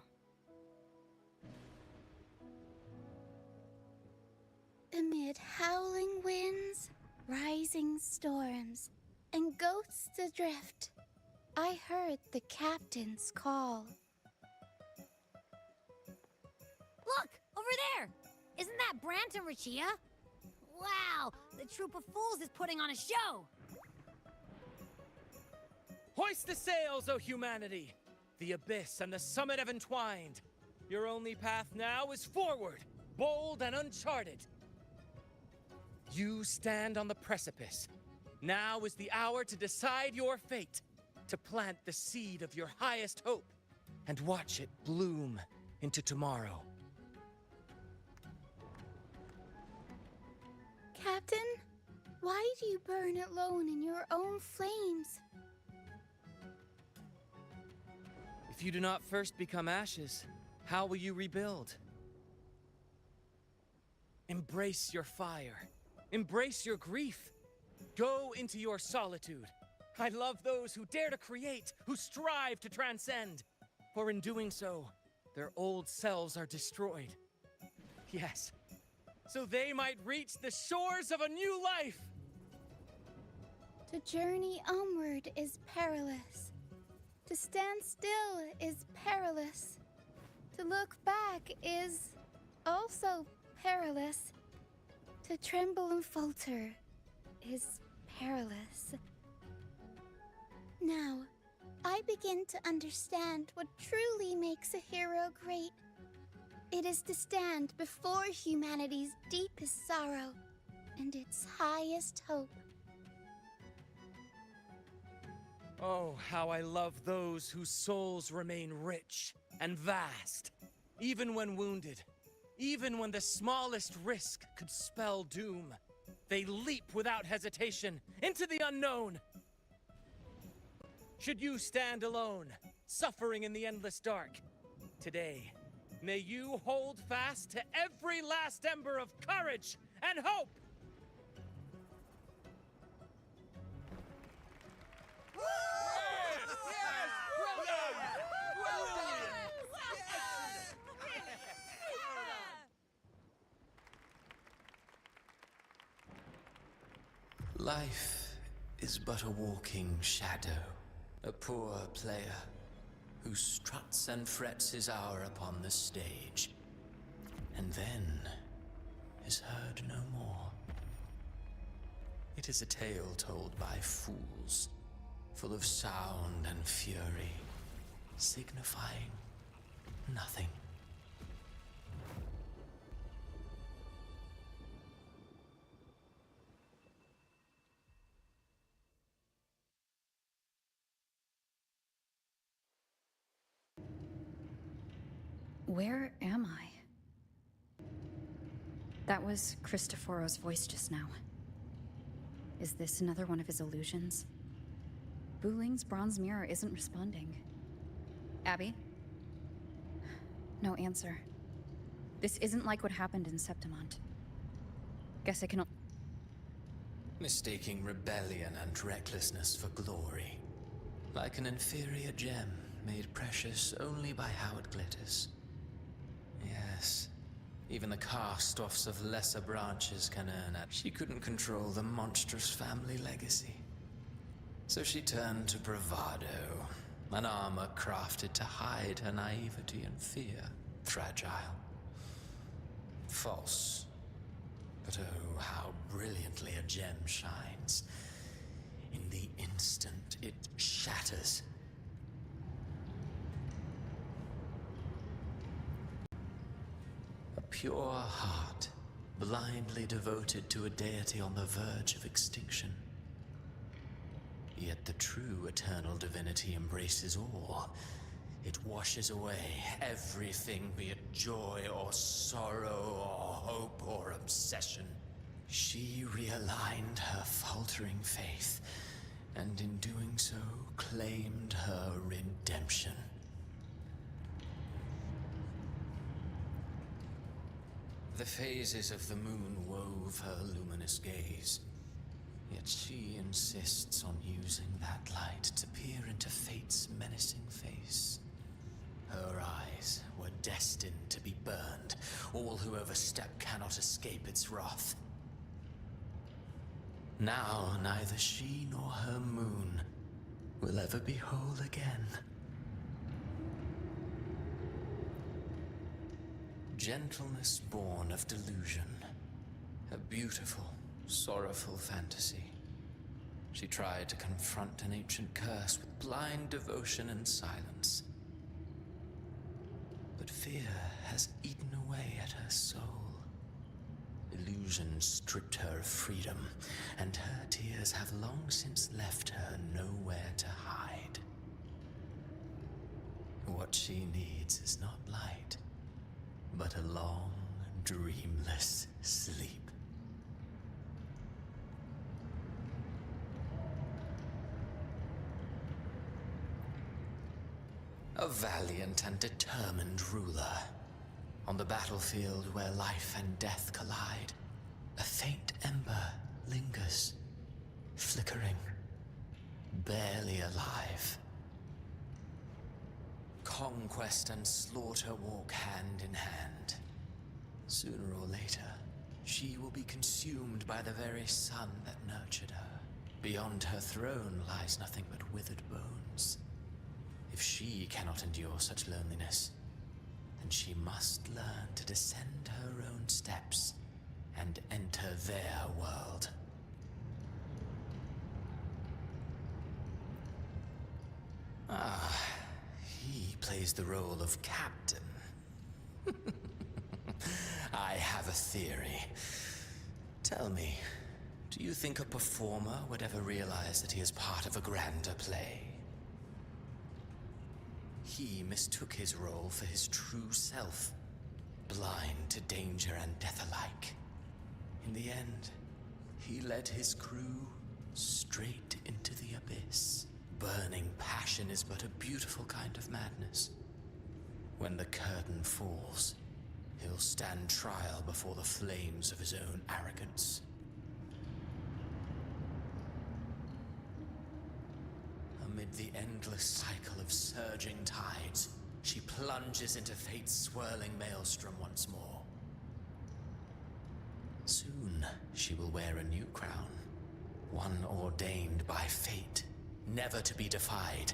Amid howling winds, rising storms, and ghosts adrift, I heard the captain's call. Look! Over there! Isn't that Brant and Rachia? Wow! The troop of fools is putting on a show! Hoist the sails, O humanity! The abyss and the summit have entwined. Your only path now is forward, bold and uncharted. You stand on the precipice. Now is the hour to decide your fate, to plant the seed of your highest hope, and watch it bloom into tomorrow. Captain, why do you burn alone in your own flames? If you do not first become ashes, how will you rebuild? Embrace your fire. Embrace your grief. Go into your solitude. I love those who dare to create, who strive to transcend. For in doing so, their old selves are destroyed. Yes, so they might reach the shores of a new life. To journey onward is perilous. To stand still is perilous. To look back is also perilous. To tremble and falter is perilous. Now, I begin to understand what truly makes a hero great. It is to stand before humanity's deepest sorrow and its highest hope. Oh, how I love those whose souls remain rich and vast, even when wounded, even when the smallest risk could spell doom. They leap without hesitation into the unknown. Should you stand alone, suffering in the endless dark, today, may you hold fast to every last ember of courage and hope! Life is but a walking shadow, a poor player who struts and frets his hour upon the stage. and then is heard no more. It is a tale told by fools, full of sound and fury, signifying nothing. Where am I? That was Cristoforo's voice just now. Is this another one of his illusions? Buling's bronze mirror isn't responding. Abby? No answer. This isn't like what happened in Septimont. Guess I can... Mistaking rebellion and recklessness for glory. Like an inferior gem made precious only by how it glitters. Yes, even the cast-offs of lesser branches can earn it. She couldn't control the monstrous family legacy. So she turned to bravado, an armor crafted to hide her naivety and fear. Fragile. False. But oh, how brilliantly a gem shines. In the instant it shatters. A pure heart, blindly devoted to a deity on the verge of extinction. Yet the true eternal divinity embraces all. It washes away everything, be it joy or sorrow or hope or obsession. She realigned her faltering faith, and in doing so, claimed her redemption. The phases of the moon wove her luminous gaze. Yet she insists on using that light to peer into fate's menacing face. Her eyes were destined to be burned. All who overstep cannot escape its wrath. Now neither she nor her moon will ever be whole again. Gentleness born of delusion. A beautiful, sorrowful fantasy. She tried to confront an ancient curse with blind devotion and silence. But fear has eaten away at her soul. Illusion stripped her of freedom, and her tears have long since left her nowhere to hide. What she needs is not light, but a long, dreamless sleep. A valiant and determined ruler. On the battlefield where life and death collide, a faint ember lingers, flickering, barely alive. Conquest and slaughter walk hand in hand. Sooner or later, she will be consumed by the very sun that nurtured her. Beyond her throne lies nothing but withered bones. If she cannot endure such loneliness, then she must learn to descend her own steps and enter their world. Ah, he plays the role of captain. I have a theory. Tell me, do you think a performer would ever realize that he is part of a grander play? He mistook his role for his true self, blind to danger and death alike. In the end, he led his crew straight into the abyss. Burning passion is but a beautiful kind of madness. When the curtain falls, he'll stand trial before the flames of his own arrogance. Amid the endless cycle of surging tides, she plunges into fate's swirling maelstrom once more. Soon, she will wear a new crown, one ordained by fate, never to be defied.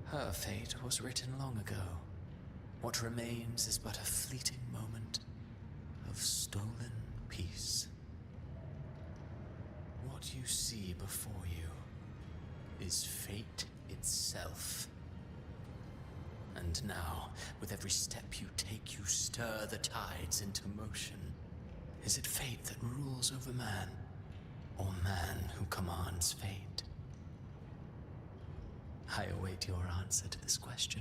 Her fate was written long ago, what remains is but a fleeting moment of stolen peace. What you see before you is fate itself. And now, with every step you take, you stir the tides into motion. Is it fate that rules over man, or man who commands fate? I await your answer to this question.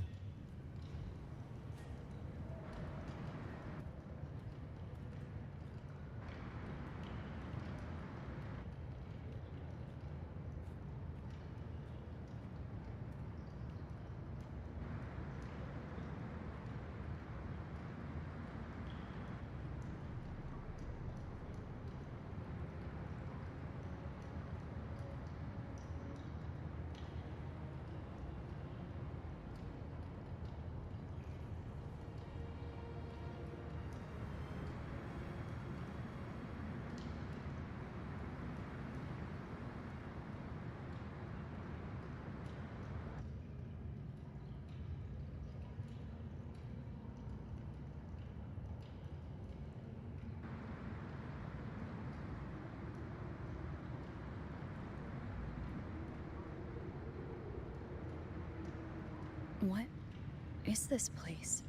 What is this place?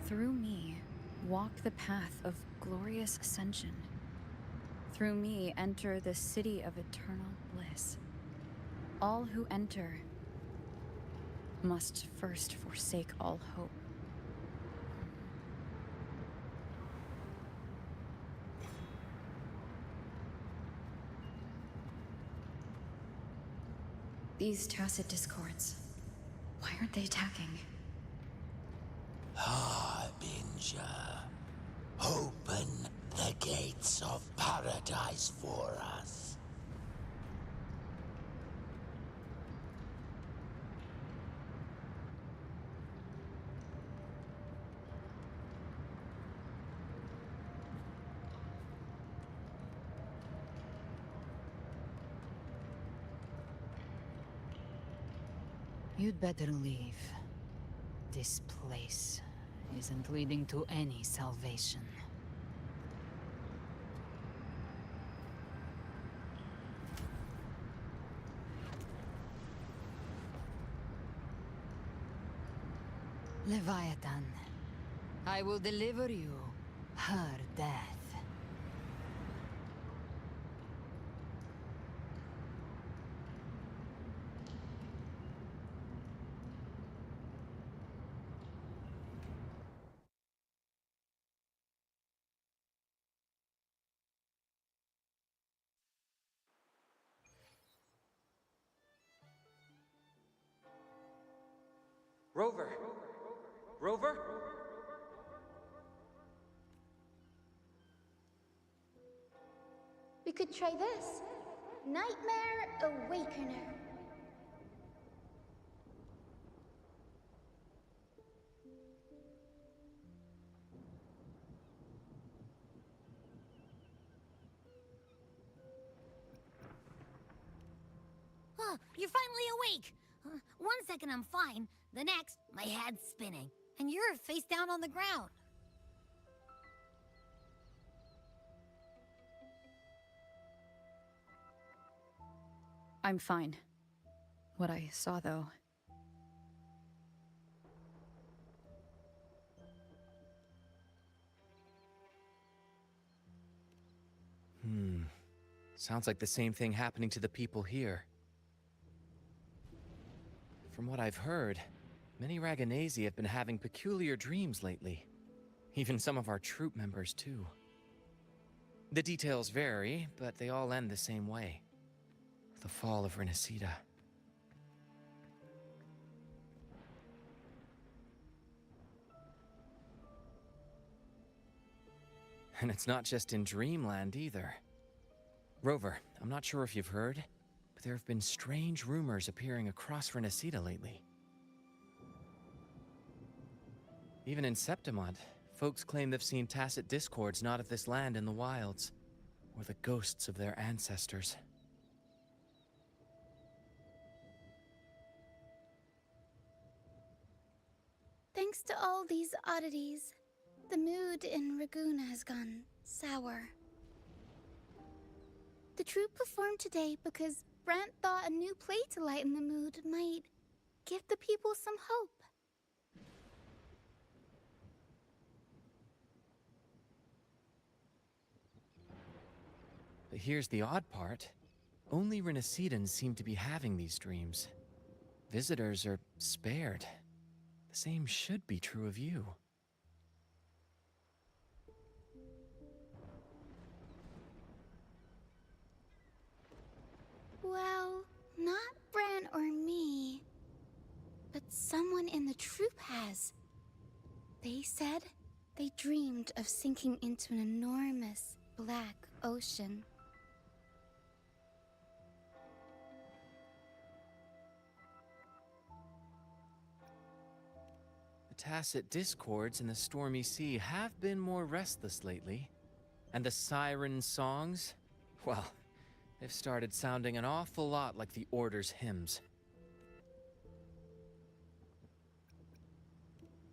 Through me, walk the path of glorious ascension. Through me, enter the city of eternal bliss. All who enter must first forsake all hope. These tacit discords, why aren't they attacking? Harbinger, open the gates of paradise for us. You'd better leave. This place isn't leading to any salvation. Leviathan, I will deliver you her death. Rover! Rover? We could try this. Nightmare Awakener. Oh, you're finally awake! 1 second I'm fine, the next, my head's spinning, and you're face down on the ground. I'm fine. What I saw, though... Sounds like the same thing happening to the people here. From what I've heard, many Raganazi have been having peculiar dreams lately. Even some of our troop members, too. The details vary, but they all end the same way. The fall of Renacida. And it's not just in Dreamland, either. Rover, I'm not sure if you've heard, but there have been strange rumors appearing across Renacida lately. Even in Septimont, folks claim they've seen tacit discords not of this land in the wilds. or the ghosts of their ancestors. Thanks to all these oddities, the mood in Raguna has gone sour. The troupe performed today because Brant thought a new play to lighten the mood might give the people some hope. But here's the odd part. Only Renacidans seem to be having these dreams. Visitors are spared. The same should be true of you. Well, not Brant or me, but someone in the troupe has. They said they dreamed of sinking into an enormous black ocean. The tacit discords in the stormy sea have been more restless lately. And the siren songs? Well, they've started sounding an awful lot like the Order's hymns.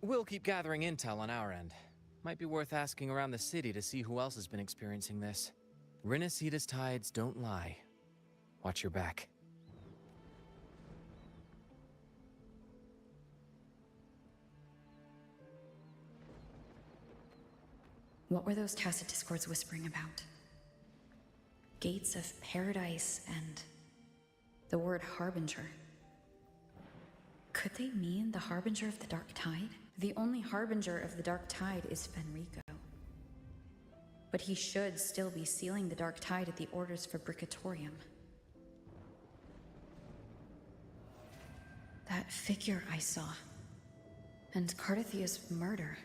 We'll keep gathering intel on our end. Might be worth asking around the city to see who else has been experiencing this. Renacida's tides don't lie. Watch your back. What were those tacit discords whispering about? Gates of paradise and the word harbinger. Could they mean the harbinger of the dark tide? The only harbinger of the dark tide is Fenrico. But he should still be sealing the dark tide at the Order's Fabricatorium. That figure I saw. And Cardathia's murder.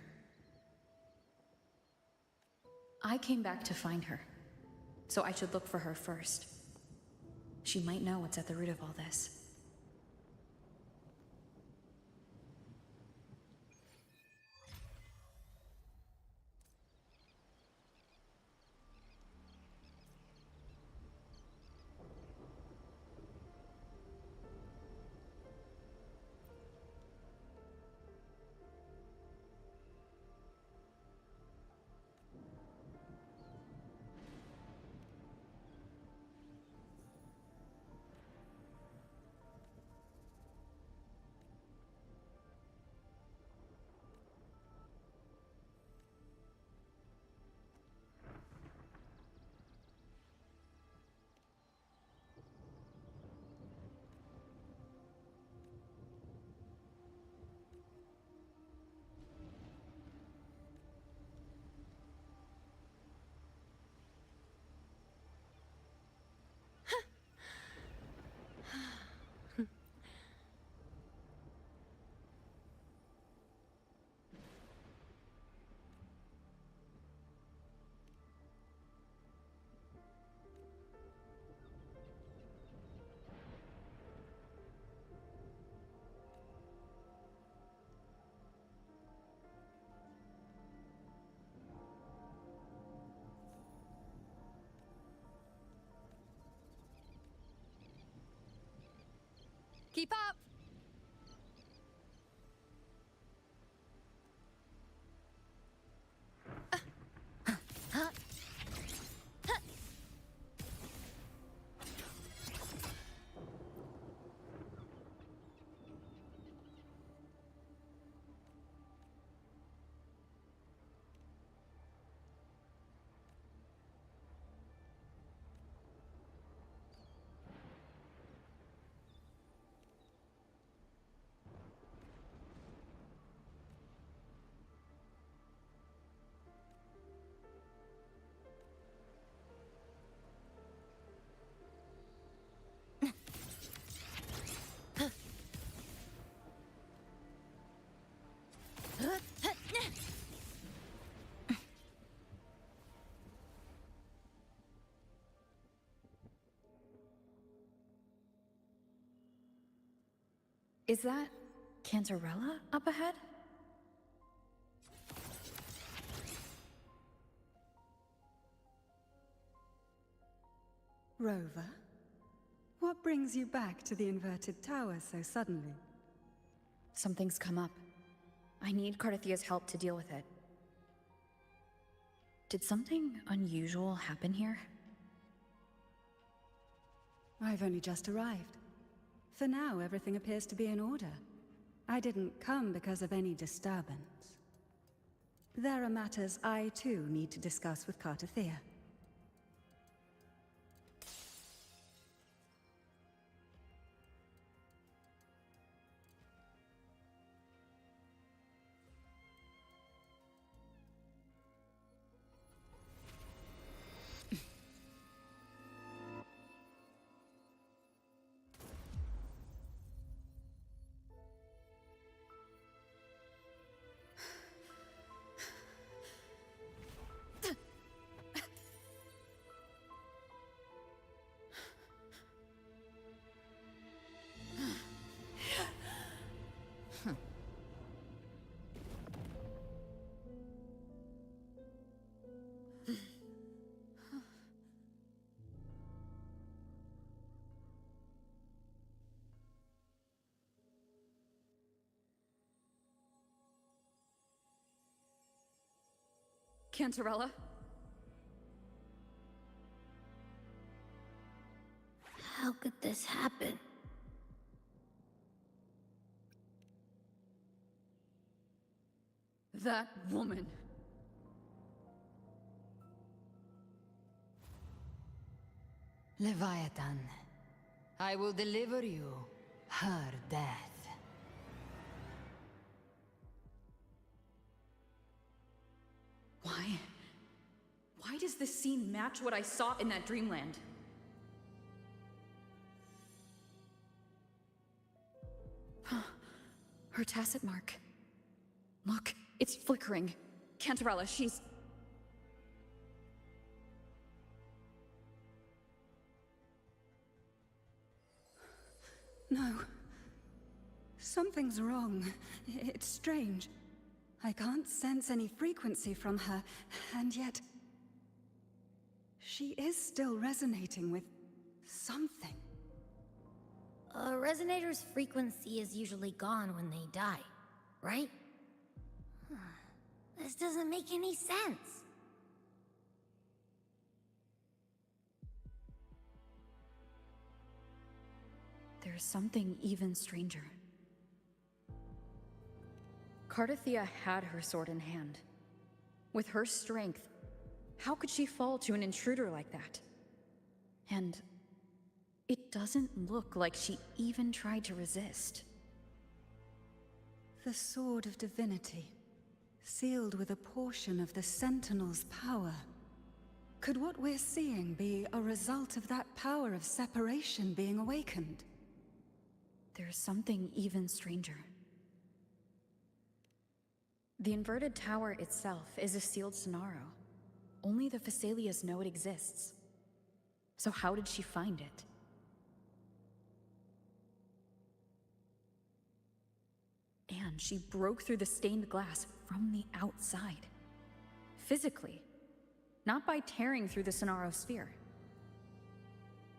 I came back to find her, so I should look for her first. She might know what's at the root of all this. Keep up! Is that Cantarella up ahead? Rover? What brings you back to the inverted tower so suddenly? Something's come up. I need Cardathia's help to deal with it. Did something unusual happen here? I've only just arrived. For now, everything appears to be in order. I didn't come because of any disturbance. There are matters I, too, need to discuss with Cartathea. Cantarella? How could this happen? That woman. Leviathan, I will deliver you her death. Why? Why does this scene match what I saw in that dreamland? Her tacit mark. Look, it's flickering. Cantarella, she's... No. Something's wrong. It's strange. I can't sense any frequency from her, and yet... she is still resonating with something. A resonator's frequency is usually gone when they die, right? This doesn't make any sense. There's something even stranger. Cardathia had her sword in hand. With her strength, how could she fall to an intruder like that? And it doesn't look like she even tried to resist. The Sword of Divinity, sealed with a portion of the Sentinel's power. Could what we're seeing be a result of that power of separation being awakened? There's something even stranger. The inverted tower itself is a sealed Sonaro. Only the Phasalias know it exists. So how did she find it? And she broke through the stained glass from the outside. Physically. Not by tearing through the Sonaro sphere.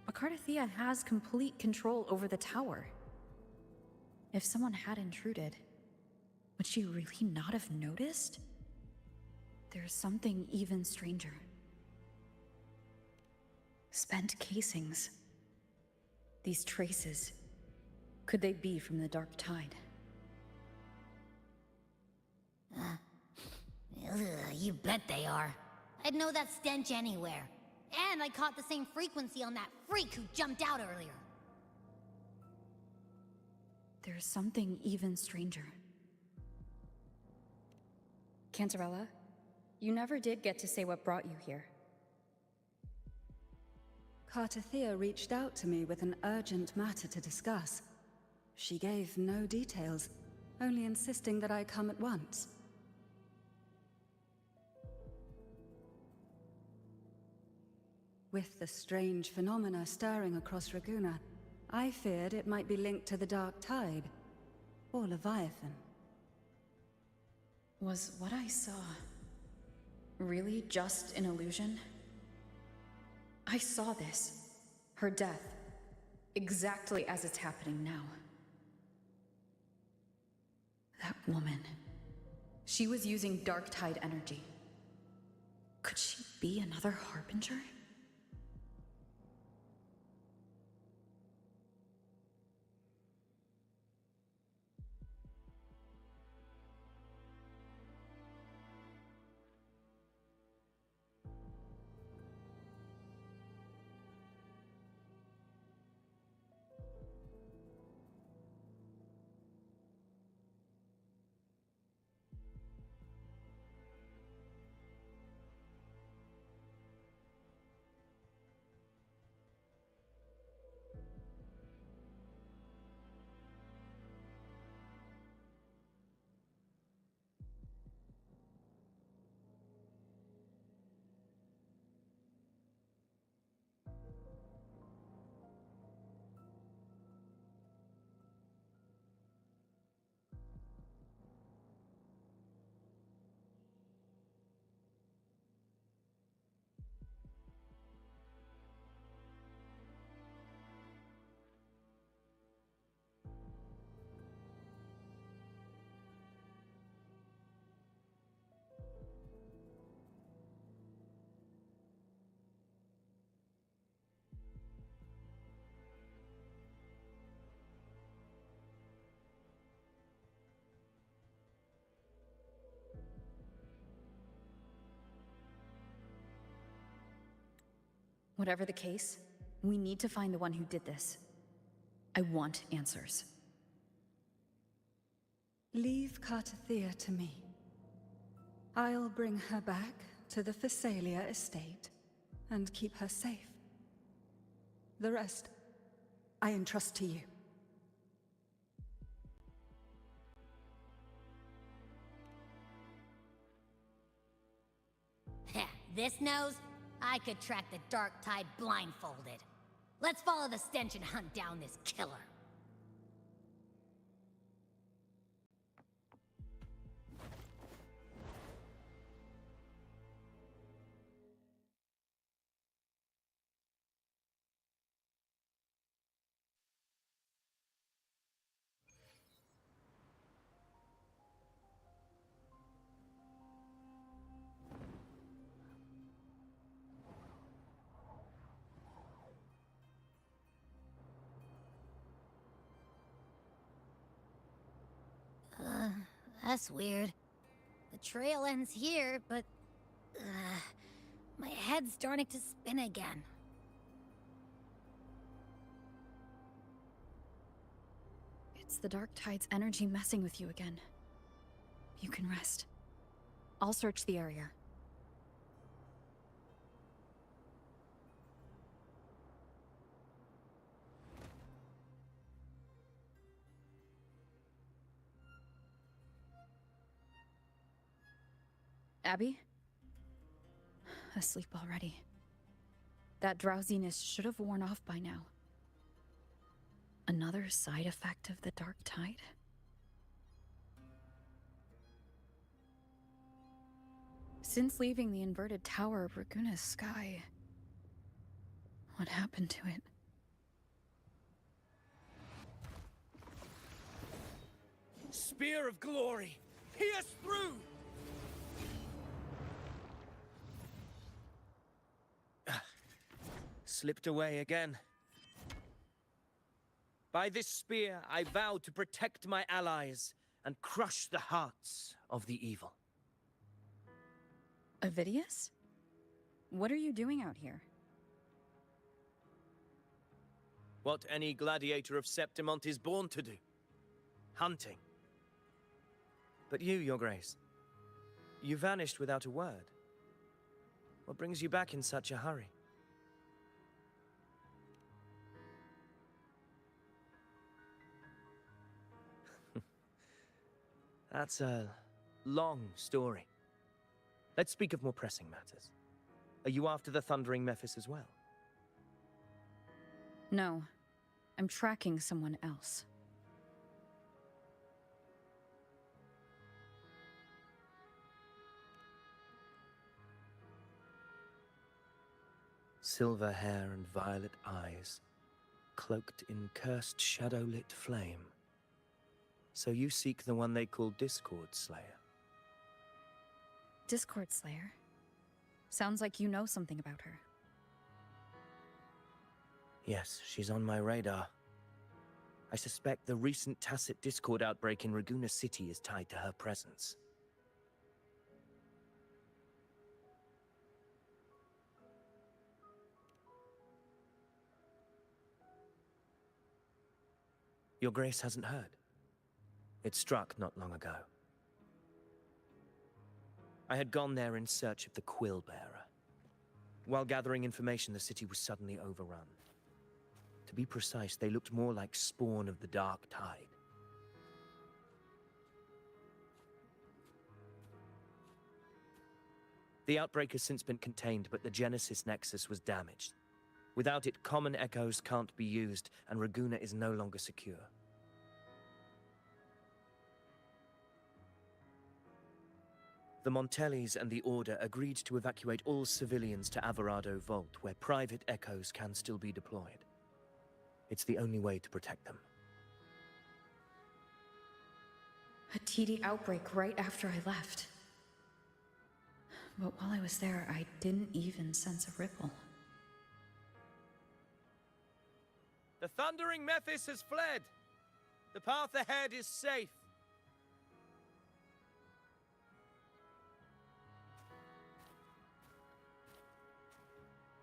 But Cardathia has complete control over the tower. If someone had intruded, would she really not have noticed? There's something even stranger. Spent casings. These traces. Could they be from the Dark Tide? You bet they are. I'd know that stench anywhere. And I caught the same frequency on that freak who jumped out earlier. There's something even stranger. Cantarella, you never did get to say what brought you here. Cartathea reached out to me with an urgent matter to discuss. She gave no details, only insisting that I come at once. With the strange phenomena stirring across Raguna, I feared it might be linked to the Dark Tide, or Leviathan. Was what I saw really just an illusion? I saw this. Her death. Exactly as it's happening now. That woman. She was using Dark Tide energy. Could she be another Harbinger? Whatever the case, we need to find the one who did this. I want answers. Leave Cartathea to me. I'll bring her back to the Phasalia estate and keep her safe. The rest, I entrust to you. This nose? I could track the Dark Tide blindfolded. Let's follow the stench and hunt down this killer. That's weird. The trail ends here, but... my head's starting to spin again. It's the Dark Tide's energy messing with you again. You can rest. I'll search the area. Abby? Asleep already. That drowsiness should have worn off by now. Another side effect of the Dark Tide? Since leaving the inverted tower of Raguna's sky, what happened to it? Spear of glory! Pierce through! Slipped away again. By this spear, I vow to protect my allies and crush the hearts of the evil. Avidius? What are you doing out here? What any gladiator of Septimont is born to do. Hunting. But you, Your Grace, you vanished without a word. What brings you back in such a hurry? That's a long story. Let's speak of more pressing matters. Are you after the Thundering Mephis as well? No. I'm tracking someone else. silver hair and violet eyes, cloaked in cursed shadow-lit flame. So you seek the one they call Discord Slayer? Discord Slayer? Sounds like you know something about her. Yes, she's on my radar. I suspect the recent Tacet Discord outbreak in Raguna City is tied to her presence. Your Grace hasn't heard. It struck not long ago. I had gone there in search of the Quill Bearer. While gathering information, the city was suddenly overrun. To be precise, they looked more like spawn of the Dark Tide. The outbreak has since been contained, but the Genesis Nexus was damaged. Without it, common echoes can't be used, and Raguna is no longer secure. The Montellis and the Order agreed to evacuate all civilians to Averado Vault, where private echoes can still be deployed. It's the only way to protect them. A TD outbreak right after I left. But while I was there, I didn't even sense a ripple. The Thundering Mephis has fled. The path ahead is safe.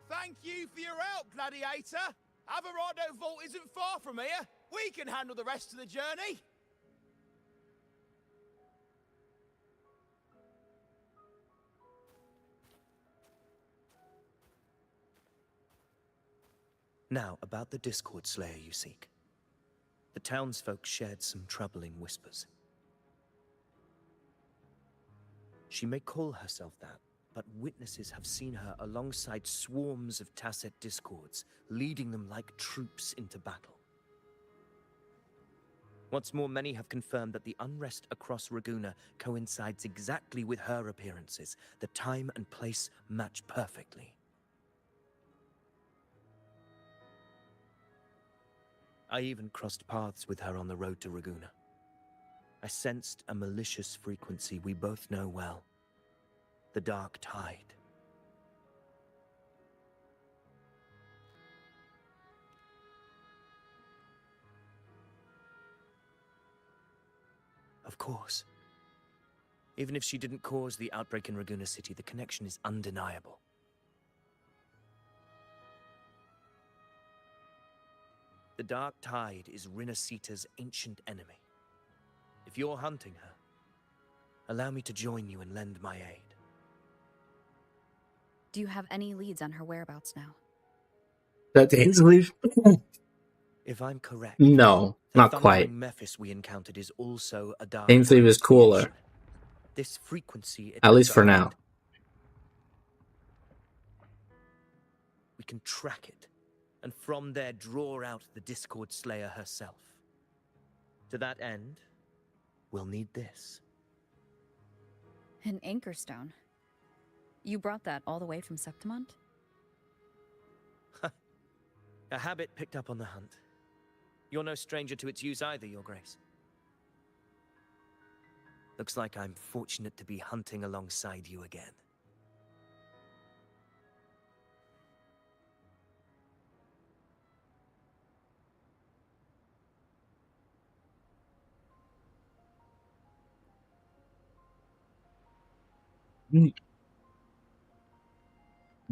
Thank you for your help, Gladiator. Averado Vault isn't far from here. We can handle the rest of the journey. Now, about the Discord Slayer you seek. The townsfolk shared some troubling whispers. She may call herself that, but witnesses have seen her alongside swarms of Tacet Discords, leading them like troops into battle. What's more, many have confirmed that the unrest across Raguna coincides exactly with her appearances. The time and place match perfectly. I even crossed paths with her on the road to Raguna. I sensed a malicious frequency we both know well. The Dark Tide. Of course. Even if she didn't cause the outbreak in Raguna City, the connection is undeniable. The Dark Tide is Rinasita's ancient enemy. If you're hunting her, allow me to join you and lend my aid. Do you have any leads on her whereabouts now? That Ainsleif? If I'm correct, No, not the quite. Thundering Mephis we encountered is also a Dark Ainsleif Tide is cooler. creation. This frequency, At least for now. We can track it, and from there draw out the Discord Slayer herself. To that end, we'll need this. An anchor stone. You brought that all the way from Septimont? A habit picked up on the hunt. You're no stranger to its use either, Your Grace. Looks like I'm fortunate to be hunting alongside you again.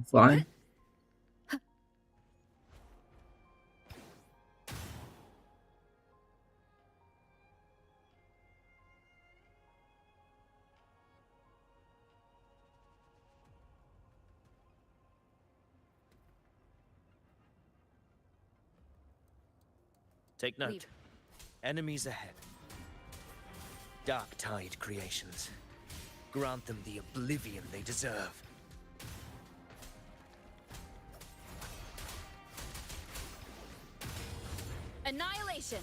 Fine. Take note. Leave. Enemies ahead. Dark Tide creations. Grant them the oblivion they deserve. Annihilation!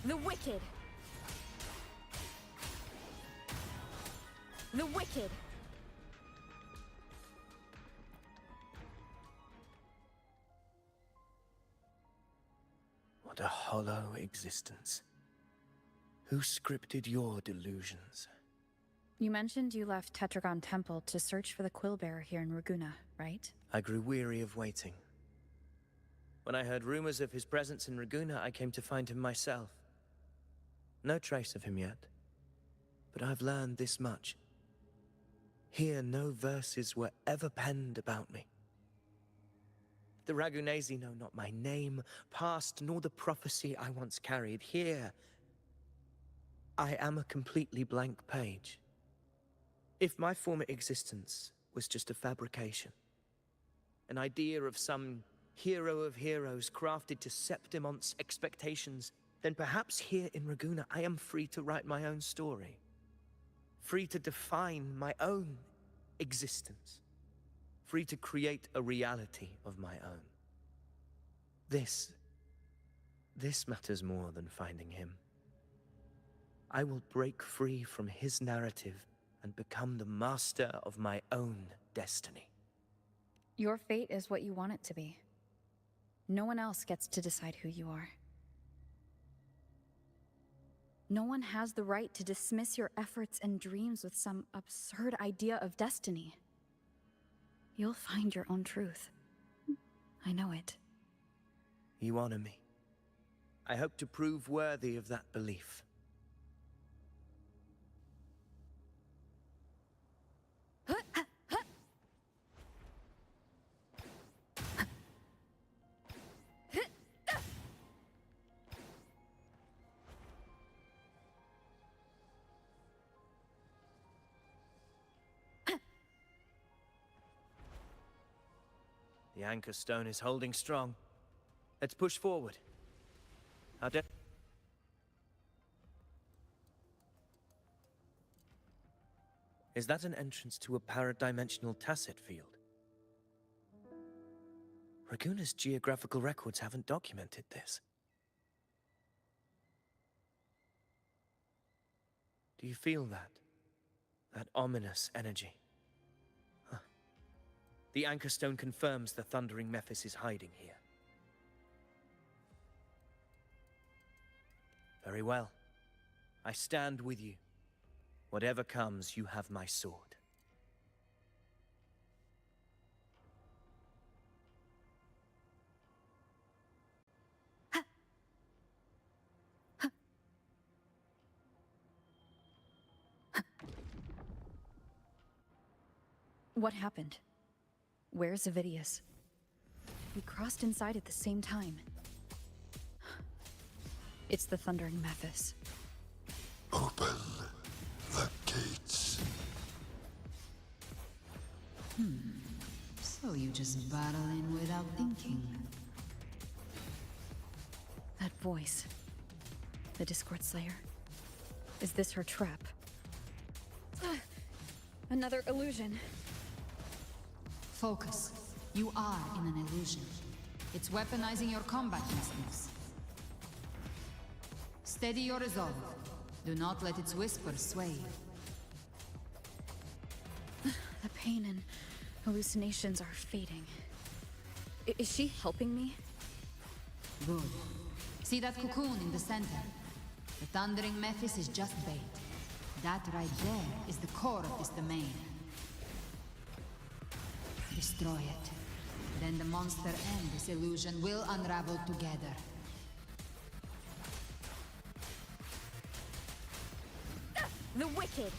The wicked! The wicked! hollow existence. Who scripted your delusions? You mentioned you left Tetragon Temple to search for the Quillbearer here in Raguna, right? I grew weary of waiting. When I heard rumors of his presence in Raguna, I came to find him myself. No trace of him yet, but I've learned this much. Here, no verses were ever penned about me. The Ragunesi know not my name, past, nor the prophecy I once carried. Here, I am a completely blank page. If my former existence was just a fabrication, an idea of some hero of heroes crafted to Septimon's expectations, then perhaps here in Raguna I am free to write my own story. Free to define my own existence. Free to create a reality of my own. This matters more than finding him. I will break free from his narrative and become the master of my own destiny. Your fate is what you want it to be. No one else gets to decide who you are. No one has the right to dismiss your efforts and dreams with some absurd idea of destiny. You'll find your own truth. I know it. You honor me. I hope to prove worthy of that belief. The anchor stone is holding strong. Let's push forward. Is that an entrance to a paradimensional tacit field? Raguna's geographical records haven't documented this. Do you feel that? That ominous energy? Huh. The anchor stone confirms the Thundering Mephis is hiding here. Very well. I stand with you. Whatever comes, you have my sword. What happened? Where's Avidius? We crossed inside at the same time. It's the Thundering Mephis. Open the gates. So you just battle in without thinking. That voice. The Discord Slayer. Is this her trap? Another illusion. Focus. You are in an illusion. It's weaponizing your combat instincts. Steady your resolve. Do not let its whispers sway you. The pain and hallucinations are fading. Is she helping me? Good. See that cocoon in the center? The Thundering Mephis is just bait. That right there is the core of this domain. Destroy it. Then the monster and this illusion will unravel together. The wicked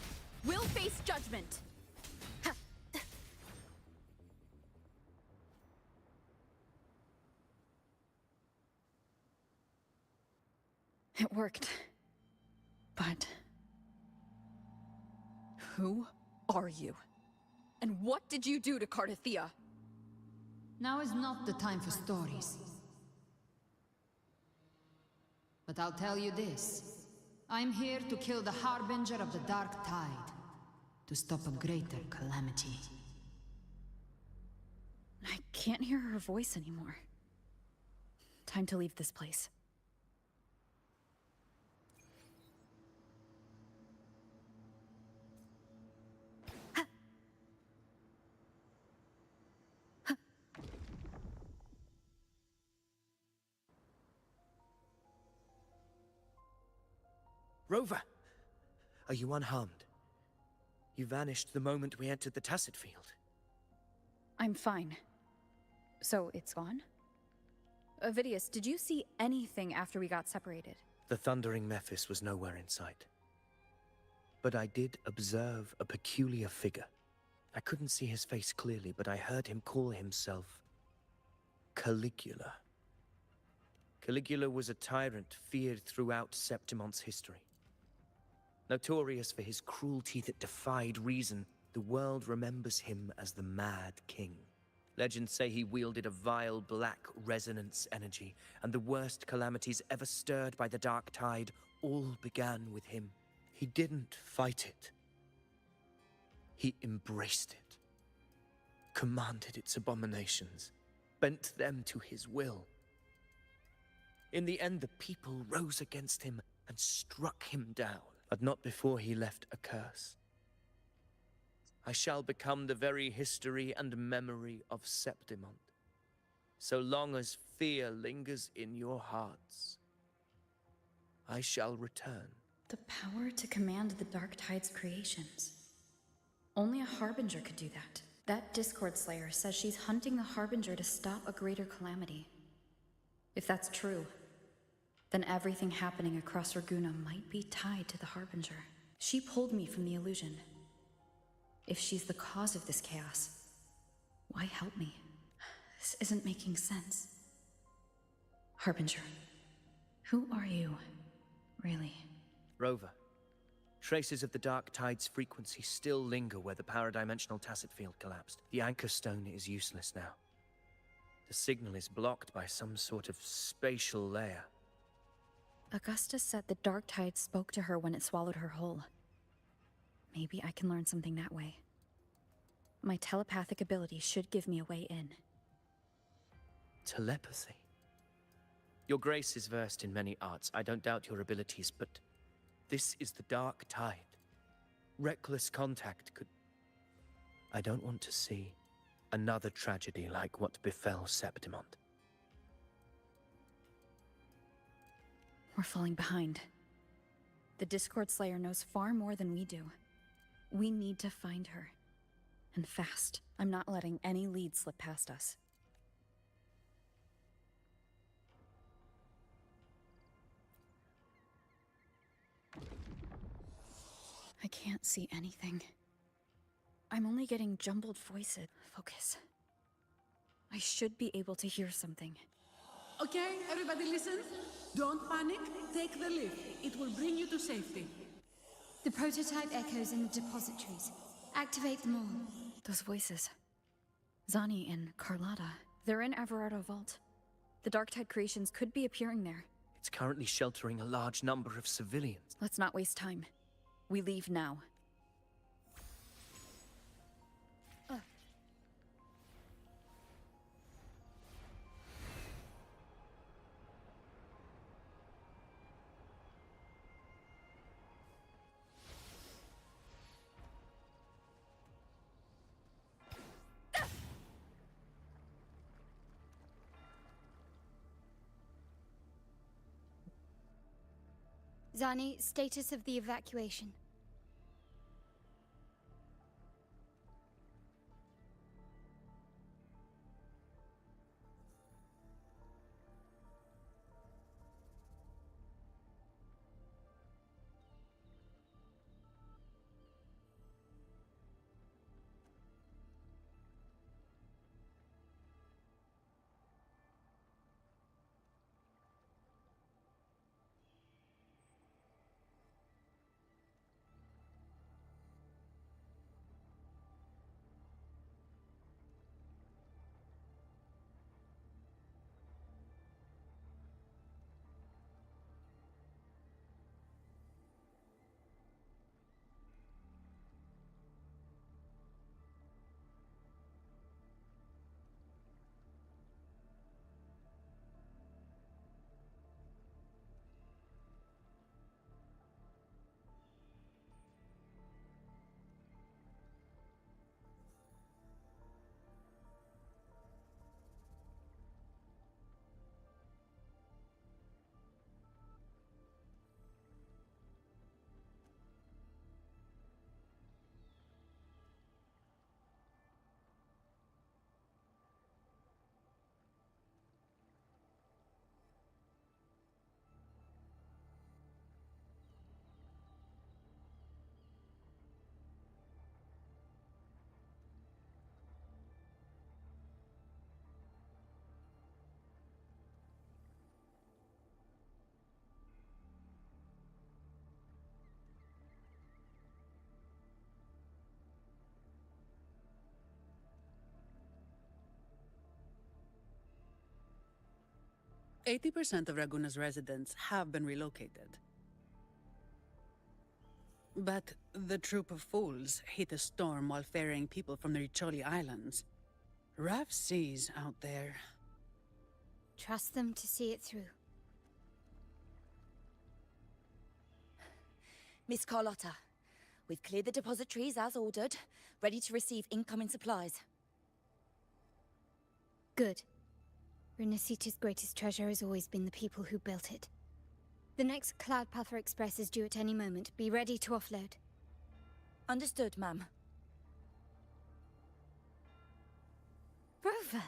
will face judgment. It worked. But... Who are you? And what did you do to Cardathia? Now is not the time for stories. But I'll tell you this. I'm here to kill the Harbinger of the Dark Tide. To stop a greater calamity. I can't hear her voice anymore. Time to leave this place. Rover! Are you unharmed? You vanished the moment we entered the Tacet Field. I'm fine. So it's gone? Avidius, did you see anything after we got separated? The thundering Mephis was nowhere in sight. But I did observe a peculiar figure. I couldn't see his face clearly, but I heard him call himself Caligula. Caligula was a tyrant feared throughout Septimon's history. Notorious for his cruelty that defied reason, the world remembers him as the Mad King. Legends say he wielded a vile black resonance energy, and the worst calamities ever stirred by the Dark Tide all began with him. He didn't fight it. He embraced it, commanded its abominations, bent them to his will. In the end, the people rose against him and struck him down, but not before he left a curse. I shall become the very history and memory of Septimont, so long as fear lingers in your hearts. I shall return. The power to command the Dark Tide's creations. Only a Harbinger could do that. That Discord Slayer says she's hunting the Harbinger to stop a greater calamity. If that's true, then everything happening across Raguena might be tied to the Harbinger. She pulled me from the illusion. If she's the cause of this chaos, why help me? This isn't making sense. Harbinger, who are you, really? Rover, traces of the Dark Tide's frequency still linger where the paradimensional Tacet Field collapsed. The Anchor Stone is useless now. The signal is blocked by some sort of spatial layer. Augusta said the Dark Tide spoke to her when it swallowed her whole. Maybe I can learn something that way. My telepathic ability should give me a way in. Telepathy? Your Grace is versed in many arts. I don't doubt your abilities, but this is the Dark Tide. Reckless contact could... I don't want to see another tragedy like what befell Septimont. We're falling behind. The Discord Slayer knows far more than we do. We need to find her. And fast. I'm not letting any lead slip past us. I can't see anything. I'm only getting jumbled voices. Focus. I should be able to hear something. Okay, everybody listen. Don't panic. Take the lift. It will bring you to safety. The prototype echoes in the depositories. Activate them all. Those voices. Zani and Carlotta. They're in Everardo Vault. The Dark Tide creations could be appearing there. It's currently sheltering a large number of civilians. Let's not waste time. We leave now. Zani, status of the evacuation. 80% of Raguna's residents have been relocated. But the troop of fools hit a storm while ferrying people from the Riccioli Islands. Rough seas out there. Trust them to see it through. Miss Carlotta, we've cleared the depositories as ordered, ready to receive incoming supplies. Good. Renacita's greatest treasure has always been the people who built it. The next Cloudpather Express is due at any moment. Be ready to offload. Understood, ma'am. Rover!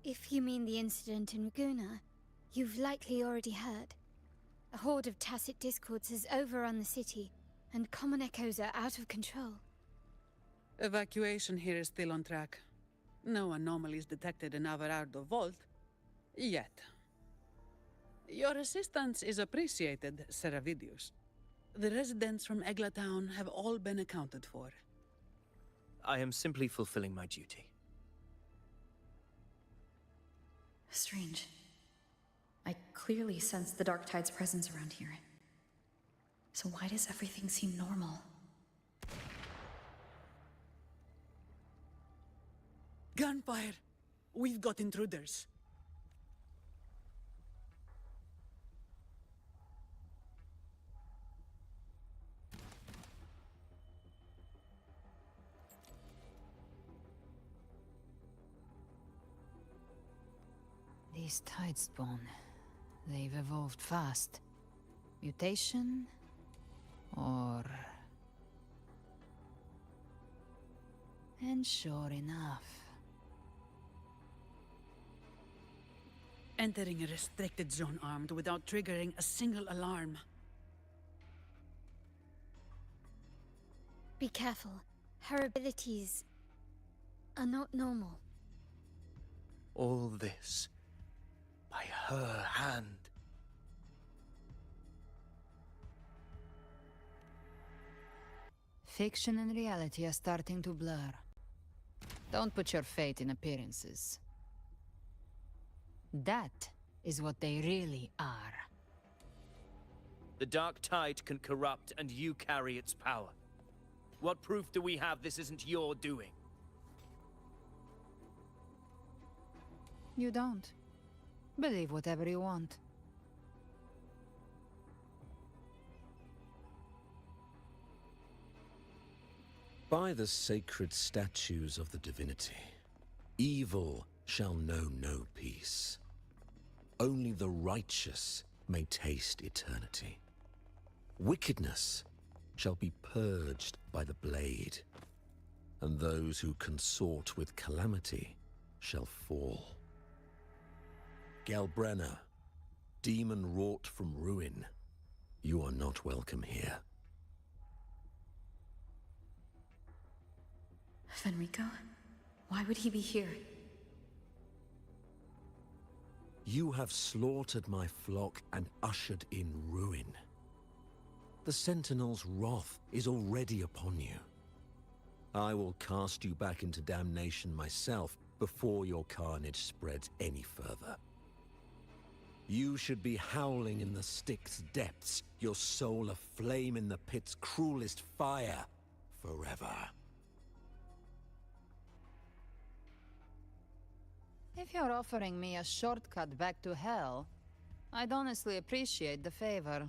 If you mean the incident in Raguna, you've likely already heard. A horde of Tacit Discords has overrun the city, and common echoes are out of control. Evacuation here is still on track. No anomalies detected in Averardo Vault. Yet. Your assistance is appreciated, Seravidius. The residents from Eglatown have all been accounted for. I am simply fulfilling my duty. Strange. I clearly sense the Dark Tide's presence around here. So why does everything seem normal? Gunfire! We've got intruders. These Tidespawn, they've evolved fast. Mutation? Or... And sure enough... Entering a restricted zone armed without triggering a single alarm. Be careful. Her abilities are not normal. All this by her hand. Fiction and reality are starting to blur. Don't put your faith in appearances. That is what they really are. The Dark Tide can corrupt, and you carry its power. What proof do we have this isn't your doing? You don't. Believe whatever you want. By the sacred statues of the divinity, evil shall know no peace. Only the righteous may taste eternity. Wickedness shall be purged by the blade, and those who consort with calamity shall fall. Galbrenna, demon wrought from ruin, you are not welcome here. Fenrico? Why would he be here? You have slaughtered my flock and ushered in ruin. The Sentinel's wrath is already upon you. I will cast you back into damnation myself before your carnage spreads any further. You should be howling in the Styx depths, your soul aflame in the pit's cruelest fire, forever. If you're offering me a shortcut back to hell, I'd honestly appreciate the favor.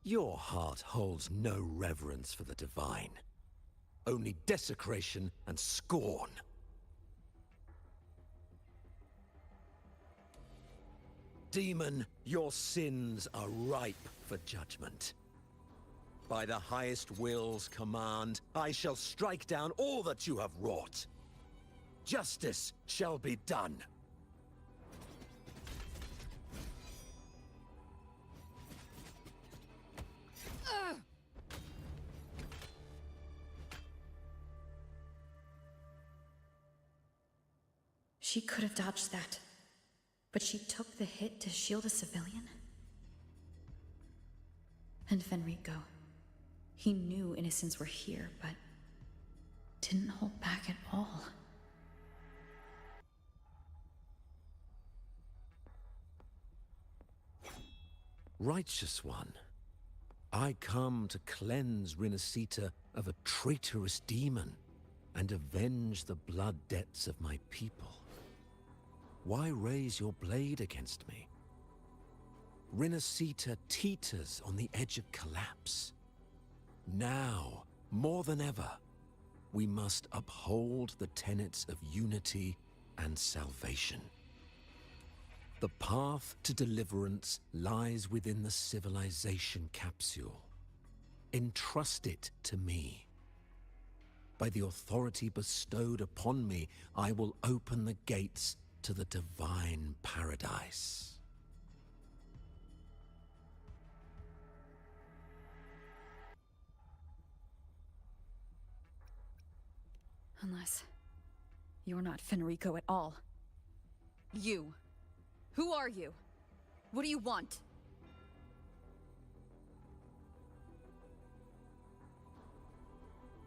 Your heart holds no reverence for the divine. Only desecration and scorn. Demon, your sins are ripe for judgment. By the highest will's command, I shall strike down all that you have wrought. Justice shall be done. She could have dodged that, but she took the hit to shield a civilian? And Fenrico. He knew innocents were here, but didn't hold back at all. Righteous One, I come to cleanse Rinascita of a traitorous demon and avenge the blood debts of my people. Why raise your blade against me? Rinascita teeters on the edge of collapse. Now, more than ever, we must uphold the tenets of unity and salvation. The path to deliverance lies within the civilization capsule. Entrust it to me. By the authority bestowed upon me, I will open the gates to the divine paradise. Unless you're not Fenrico at all. You. Who are you? What do you want?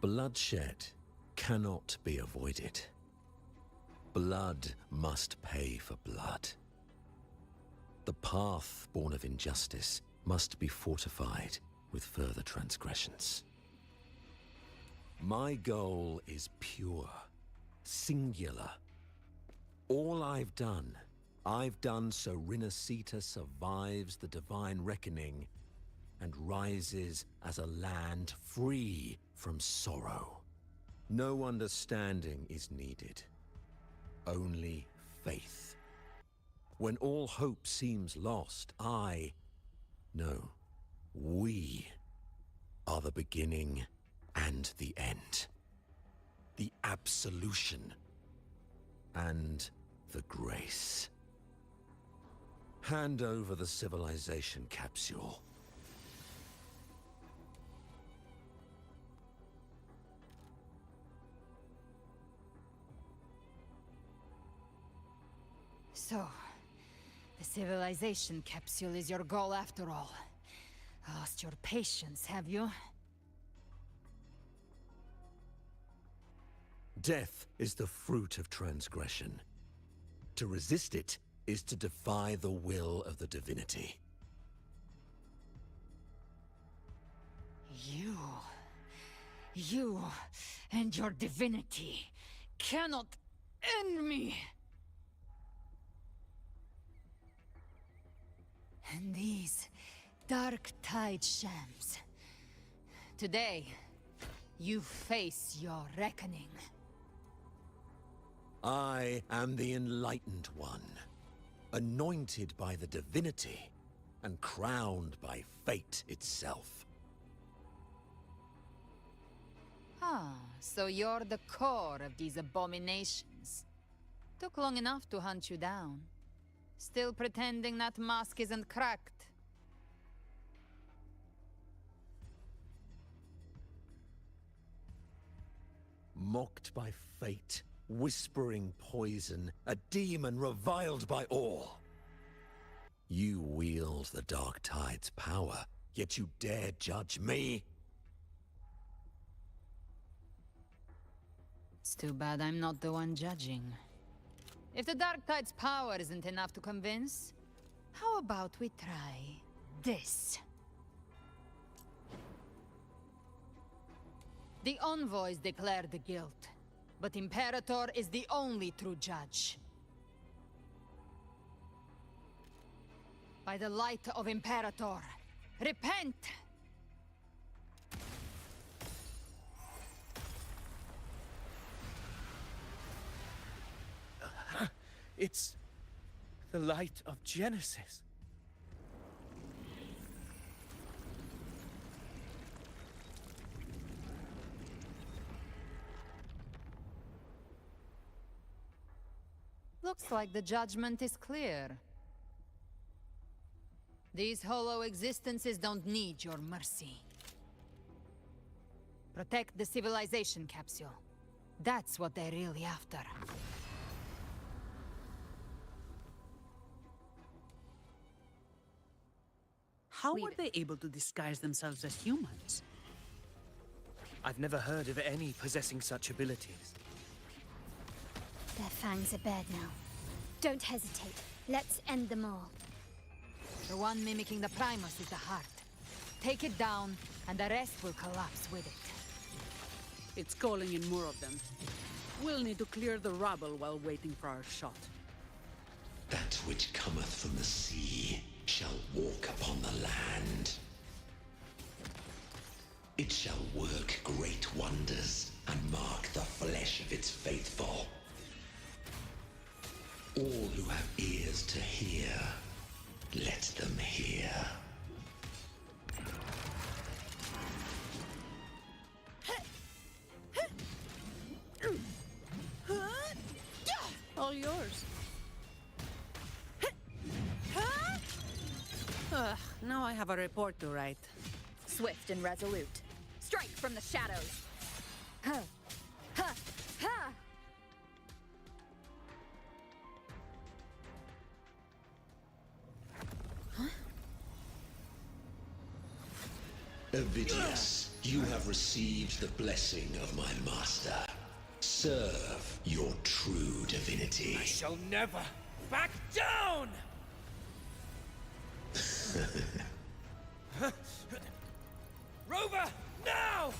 Bloodshed cannot be avoided. Blood must pay for blood. The path born of injustice must be fortified with further transgressions. My goal is pure, singular. All I've done so Rinascita survives the divine reckoning and rises as a land free from sorrow. No understanding is needed, only faith. When all hope seems lost, we are the beginning and the end. The absolution and the grace. Hand over the civilization capsule. So, the civilization capsule is your goal after all. Lost your patience, have you? Death is the fruit of transgression. To resist it is to defy the will of the divinity. You and your divinity cannot end me! And these dark tide shams. Today, you face your reckoning. I am the Enlightened One, anointed by the divinity and crowned by fate itself. Ah, so you're the core of these abominations. Took long enough to hunt you down. Still pretending that mask isn't cracked. Mocked by fate, whispering poison, a demon reviled by all. You wield the Dark Tide's power, yet you dare judge me? It's too bad I'm not the one judging. If the Dark Tide's power isn't enough to convince, how about we try this? The envoys declare the guilt, but Imperator is the only true judge. By the light of Imperator, repent! It's the light of Genesis. Looks like the judgment is clear. These hollow existences don't need your mercy. Protect the civilization capsule. That's what they're really after. How were they able to disguise themselves as humans? I've never heard of any possessing such abilities. Their fangs are bared now. Don't hesitate. Let's end them all. The one mimicking the Primus is the heart. Take it down, and the rest will collapse with it. It's calling in more of them. We'll need to clear the rubble while waiting for our shot. That which cometh from the sea shall walk upon the land. It shall work great wonders and mark the flesh of its faithful. All who have ears to hear, let them hear. All yours. Now I have a report to write. Swift and resolute. Strike from the shadows. Huh. Huh. Huh. Avidius, you have received the blessing of my master. Serve your true divinity. I shall never back down! Rover, now!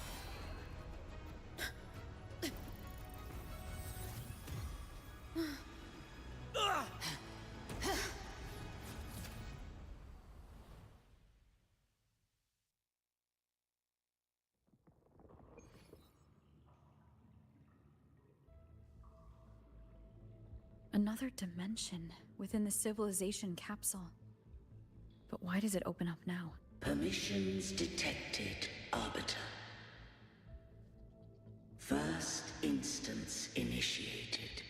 Another dimension within the civilization capsule. But why does it open up now? Permissions detected, Arbiter. First instance initiated.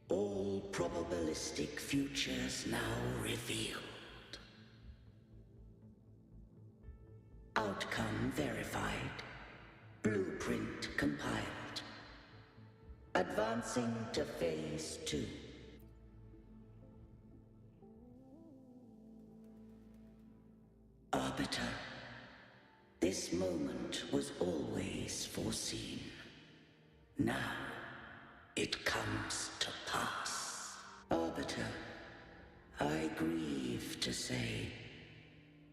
All probabilistic futures now revealed. Outcome verified. Blueprint compiled. Advancing to Phase 2. Arbiter, this moment was always foreseen. Now, it comes to pass. Arbiter, I grieve to say,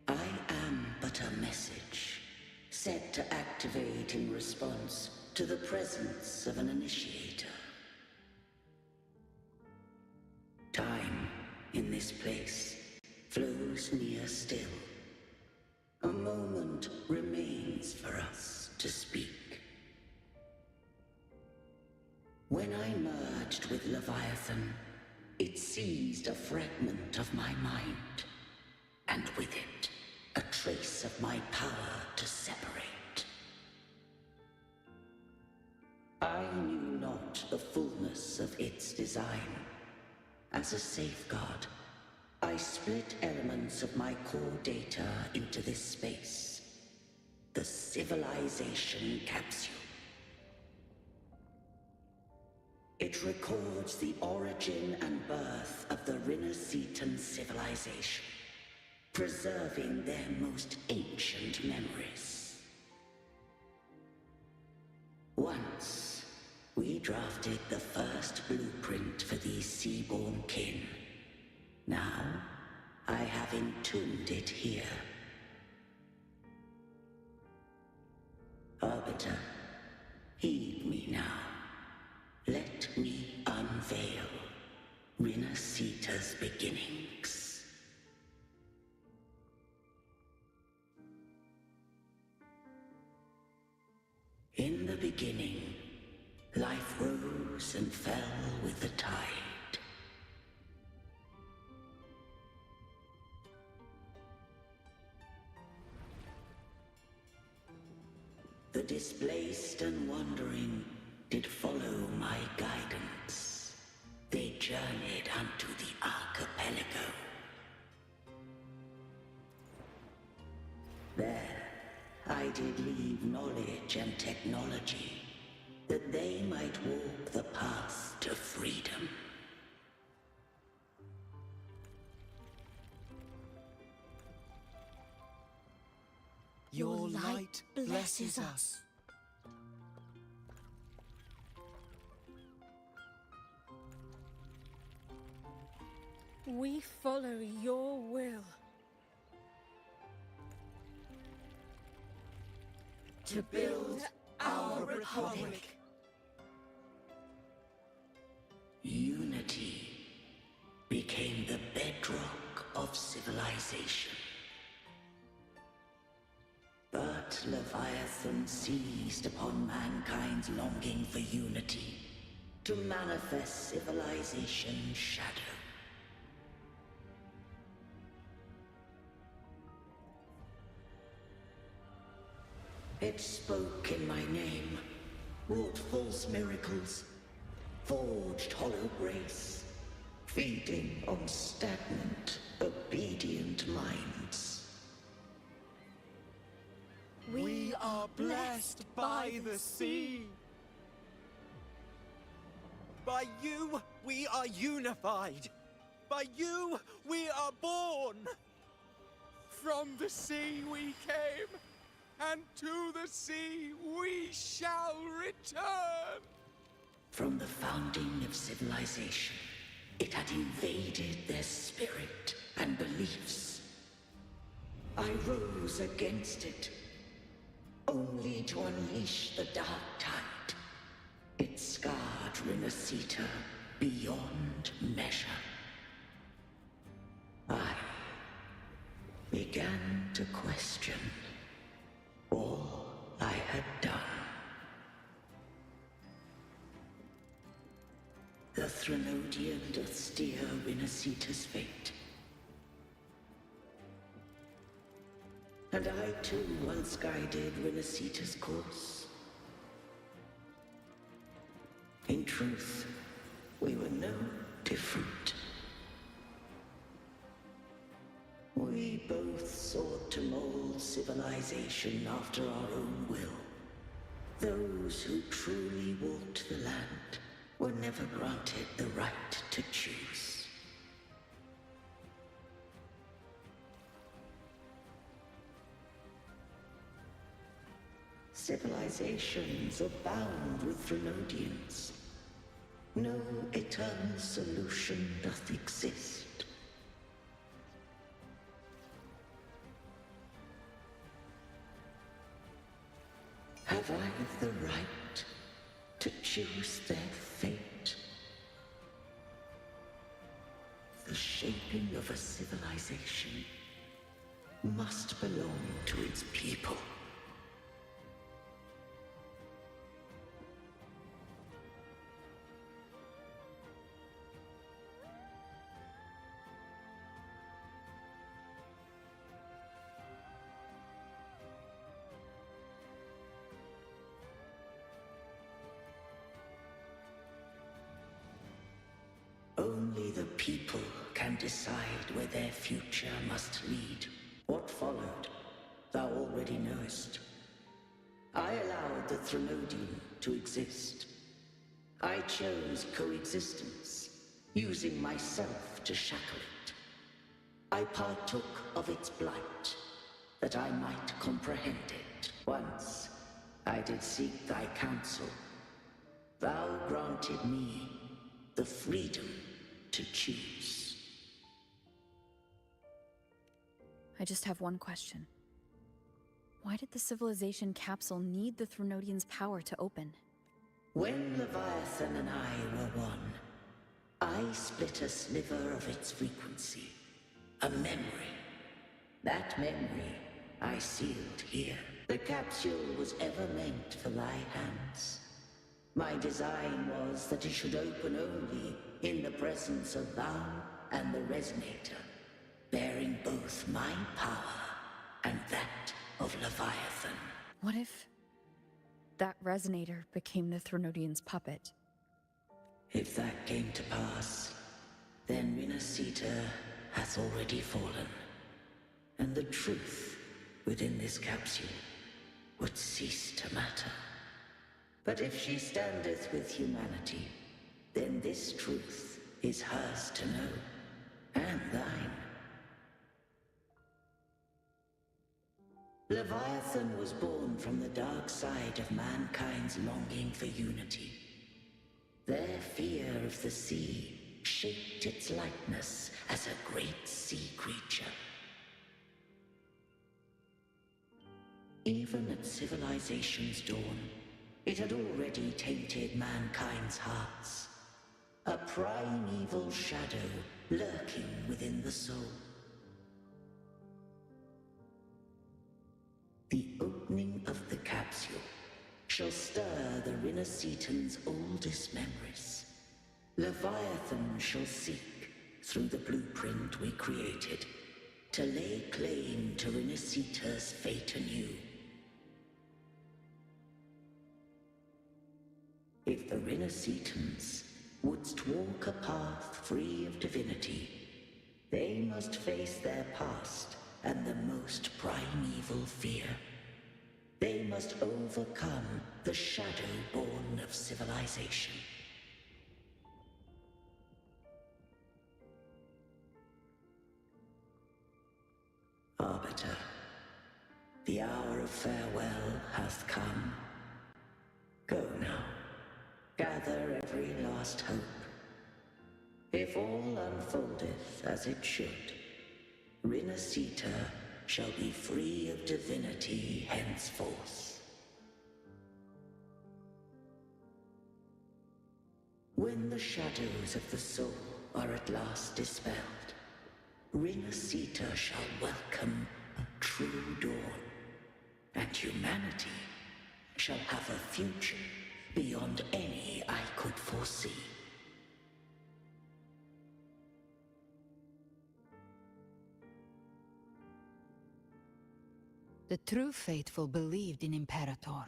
I am but a message, set to activate in response to the presence of an initiator. Time, in this place, flows near still. A moment remains for us to speak. When I merged with Leviathan, it seized a fragment of my mind, and with it, a trace of my power to separate. I knew not the fullness of its design. As a safeguard, I split elements of my core data into this space. The Civilization Capsule. It records the origin and birth of the Rinascitan civilization, preserving their most ancient memories. Once, we drafted the first blueprint for these seaborn kin. Now, I have entombed it here. Arbiter, heed me now. Let me unveil Rinascita's beginnings. In the beginning, life rose and fell with the tide. The displaced and wandering did follow my guidance. They journeyed unto the archipelago. There, I did leave knowledge and technology, that they might walk the path to freedom. Your light blesses us. We follow your will. To build our republic. Unity became the bedrock of civilization. But Leviathan seized upon mankind's longing for unity to manifest civilization's shadow. It spoke in my name, wrought false miracles, forged hollow grace, feeding on stagnant, obedient minds. We are blessed by the sea. By you, we are unified. By you, we are born. From the sea we came, and to the sea we shall return. From the founding of civilization, it had invaded their spirit and beliefs. I rose against it, only to unleash the dark tide. It scarred Renacita beyond measure. I began to question all I had done. The Threnodian doth steer Renacita's fate. And I too once guided Renacita's course. In truth, we were no different. We both sought to mold civilization after our own will. Those who truly walked the land were never granted the right to choose. Civilizations abound with Threnodians. No eternal solution doth exist. Have I the right to choose their fate? The shaping of a civilization must belong to its people. Only the people can decide where their future must lead. What followed, thou already knowest. I allowed the Threnodian to exist. I chose coexistence, using myself to shackle it. I partook of its blight, that I might comprehend it. Once, I did seek thy counsel. Thou granted me the freedom to choose. I just have one question. Why did the civilization capsule need the Threnodian's power to open? When Leviathan and I were one, I split a sliver of its frequency. A memory. That memory I sealed here. The capsule was ever meant for thy hands. My design was that it should open only in the presence of thou and the Resonator, bearing both my power and that of Leviathan. What if that Resonator became the Threnodian's puppet? If that came to pass, then Renacita hath already fallen, and the truth within this capsule would cease to matter. But if she standeth with humanity, then this truth is hers to know, and thine. Leviathan was born from the dark side of mankind's longing for unity. Their fear of the sea shaped its likeness as a great sea creature. Even at civilization's dawn, it had already tainted mankind's hearts. A primeval shadow lurking within the soul. The opening of the capsule shall stir the Rinascitan's oldest memories. Leviathan shall seek, through the blueprint we created, to lay claim to Rinascita's fate anew. If the Rinascitans wouldst walk a path free of divinity, they must face their past and the most primeval fear. They must overcome the shadow born of civilization. Arbiter, the hour of farewell hath come. Go now. Gather every last hope. If all unfoldeth as it should, Rinascita shall be free of divinity henceforth. When the shadows of the soul are at last dispelled, Rinascita shall welcome a true dawn, and humanity shall have a future beyond any I could foresee. The true faithful believed in Imperator.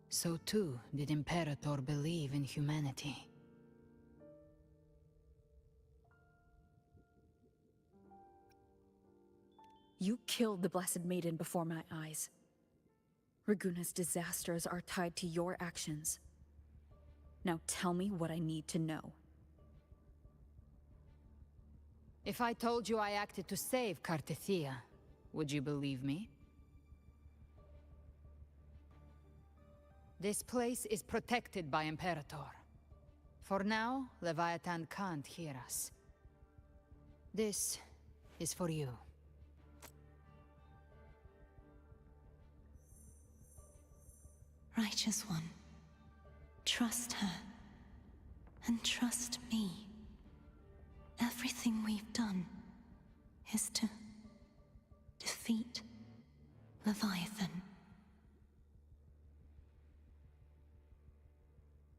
So too did Imperator believe in humanity. You killed the Blessed Maiden before my eyes. Raguna's disasters are tied to your actions. Now tell me what I need to know. If I told you I acted to save Cartethia, would you believe me? This place is protected by Imperator. For now, Leviathan can't hear us. This is for you. Righteous One, trust her, and trust me. Everything we've done is to defeat Leviathan.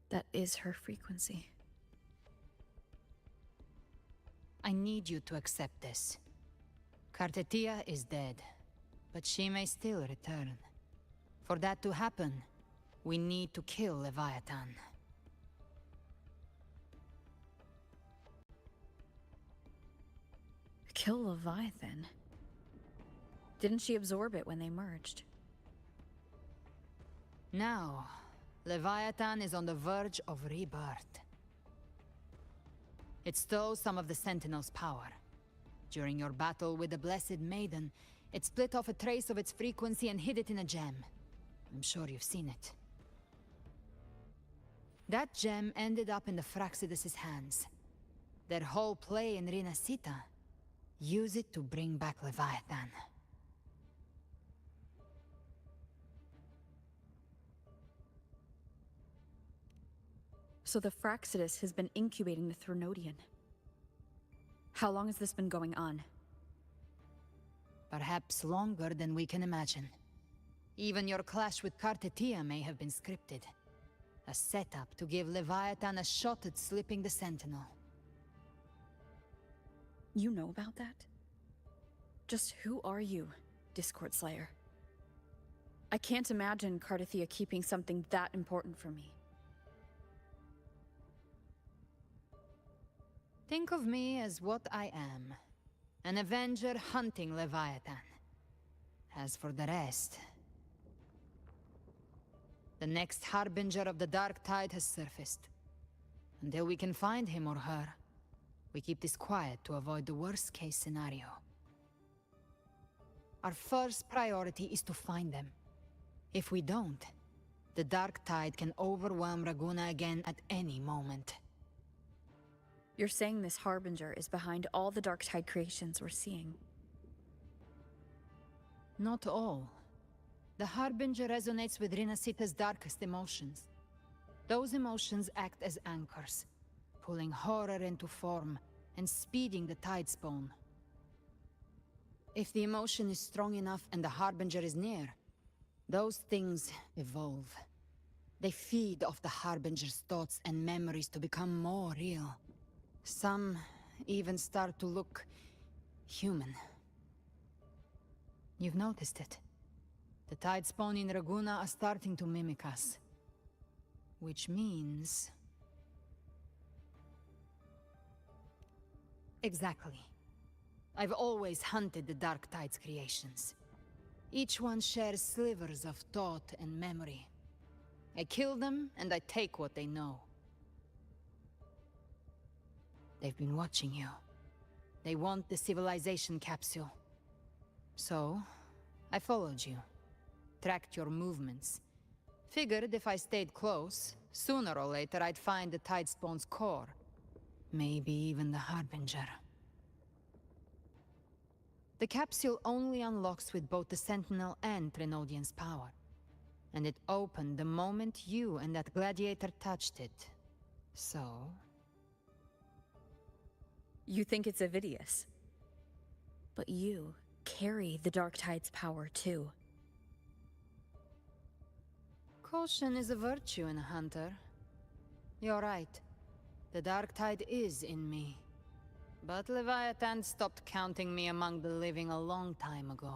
That is her frequency. I need you to accept this. Cartethia is dead, but she may still return. For that to happen, we need to kill Leviathan. Kill Leviathan? Didn't she absorb it when they merged? Now, Leviathan is on the verge of rebirth. It stole some of the Sentinel's power. During your battle with the Blessed Maiden, it split off a trace of its frequency and hid it in a gem. I'm sure you've seen it. That gem ended up in the Fraxidus' hands. Their whole play in Rinascita, use it to bring back Leviathan. So the Fraxidus has been incubating the Threnodian. How long has this been going on? Perhaps longer than we can imagine. Even your clash with Cartethia may have been scripted. A setup to give Leviathan a shot at slipping the Sentinel. You know about that? Just who are you, Discord Slayer? I can't imagine Cartethia keeping something that important from me. Think of me as what I am. An Avenger hunting Leviathan. As for the rest... The next Harbinger of the Dark Tide has surfaced. Until we can find him or her, we keep this quiet to avoid the worst-case scenario. Our first priority is to find them. If we don't, the Dark Tide can overwhelm Raguna again at any moment. You're saying this Harbinger is behind all the Darktide creations we're seeing? Not all. The Harbinger resonates with Rinasita's darkest emotions. Those emotions act as anchors, pulling horror into form and speeding the Tidespawn. If the emotion is strong enough and the Harbinger is near, those things evolve. They feed off the Harbinger's thoughts and memories to become more real. Some even start to look human. You've noticed it. The Tidespawn in Raguna are starting to mimic us. Which means... Exactly. I've always hunted the Darktide's creations. Each one shares slivers of thought and memory. I kill them, and I take what they know. They've been watching you. They want the civilization capsule. So, I followed you. Tracked your movements. Figured if I stayed close, sooner or later I'd find the Tidespawn's core. Maybe even the Harbinger. The capsule only unlocks with both the Sentinel and Trinodian's power. And it opened the moment you and that gladiator touched it. So... You think it's Avidius. But you carry the Darktide's power too. Caution is a virtue in a hunter. You're right. The Darktide is in me. But Leviathan stopped counting me among the living a long time ago.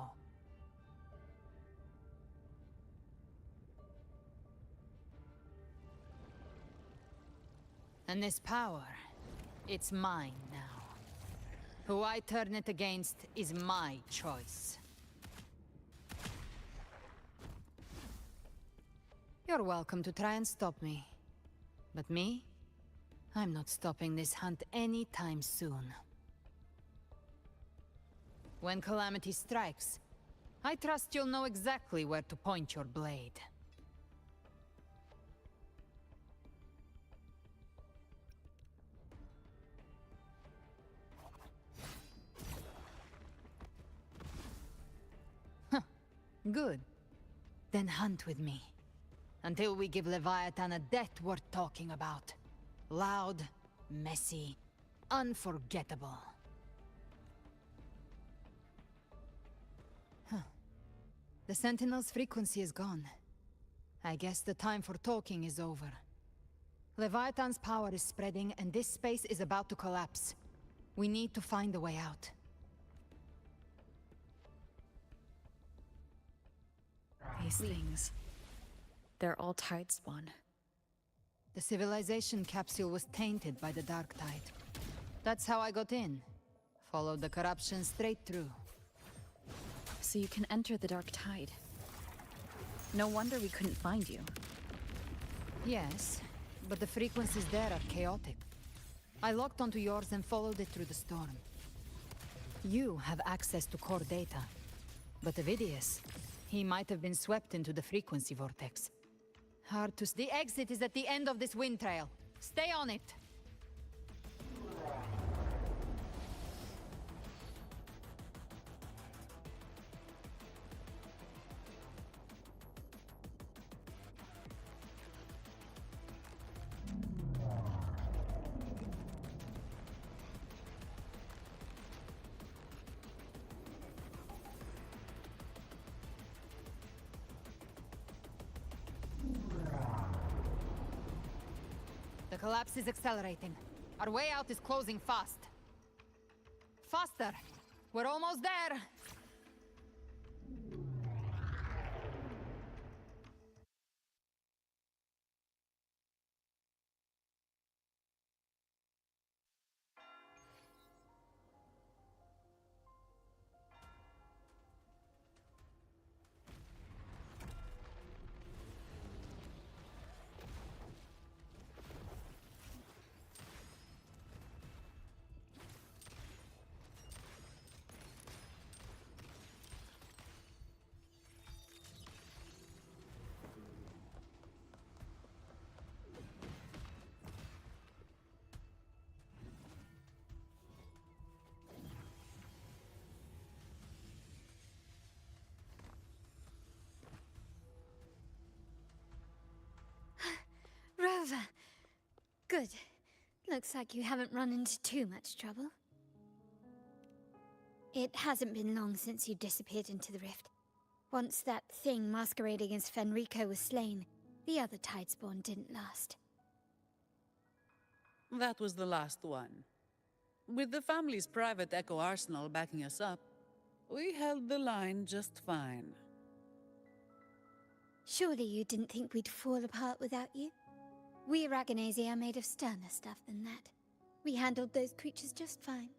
And this power, it's mine now. Who I turn it against is my choice. You're welcome to try and stop me. But me? I'm not stopping this hunt anytime soon. When Calamity strikes, I trust you'll know exactly where to point your blade. Huh. Good. Then hunt with me. Until we give Leviathan a death worth talking about. Loud, messy, unforgettable. Huh. The Sentinel's frequency is gone. I guess the time for talking is over. Leviathan's power is spreading, and this space is about to collapse. We need to find a way out. These things... They're all Tidespawn. The civilization capsule was tainted by the Darktide. That's how I got in. Followed the corruption straight through. So you can enter the Darktide. No wonder we couldn't find you. Yes, but the frequencies there are chaotic. I locked onto yours and followed it through the storm. You have access to core data. But Avidius, he might have been swept into the frequency vortex. Hard to... The exit is at the end of this wind trail. Stay on it! The collapse is accelerating. Our way out is closing fast. Faster! We're almost there! Good. Looks like you haven't run into too much trouble. It hasn't been long since you disappeared into the rift. Once that thing masquerading as Fenrico was slain, the other Tidespawn didn't last. That was the last one. With the family's private Echo Arsenal backing us up, we held the line just fine. Surely you didn't think we'd fall apart without you? We Raganazi are made of sterner stuff than that. We handled those creatures just fine.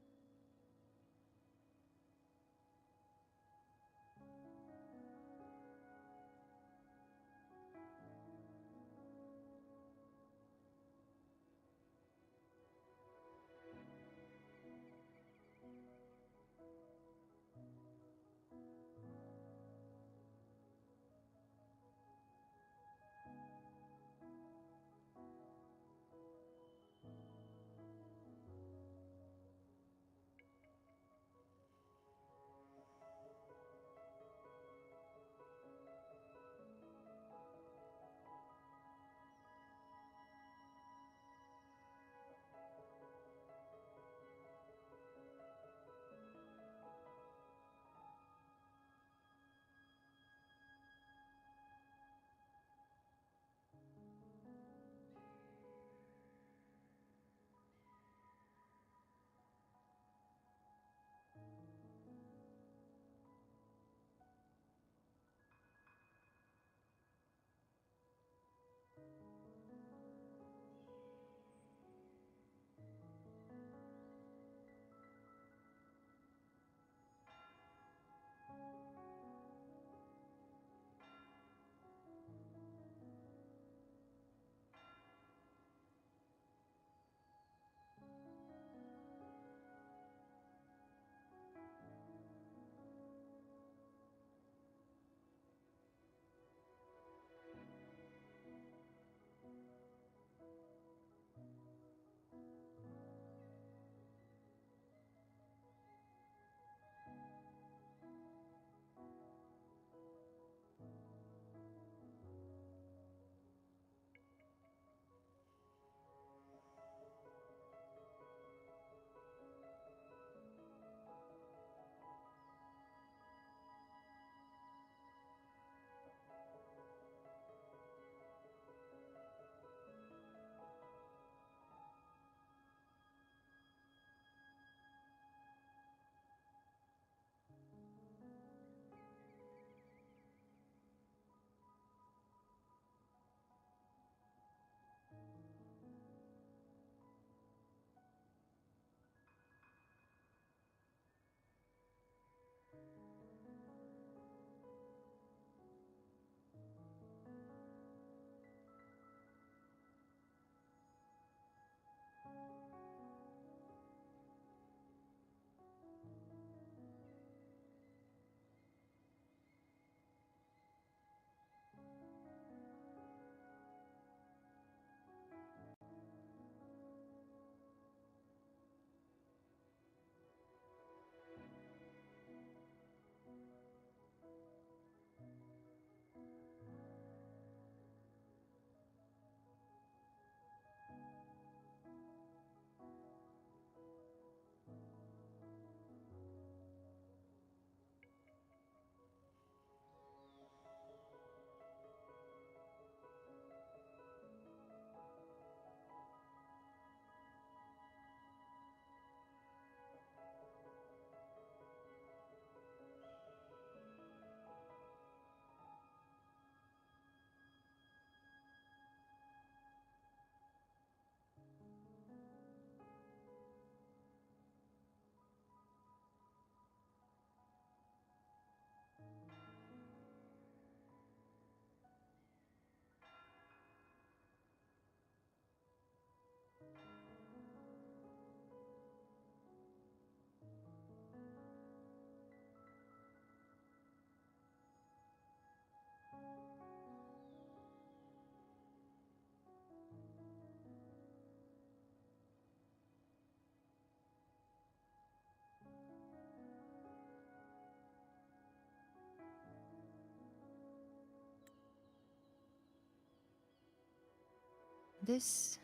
This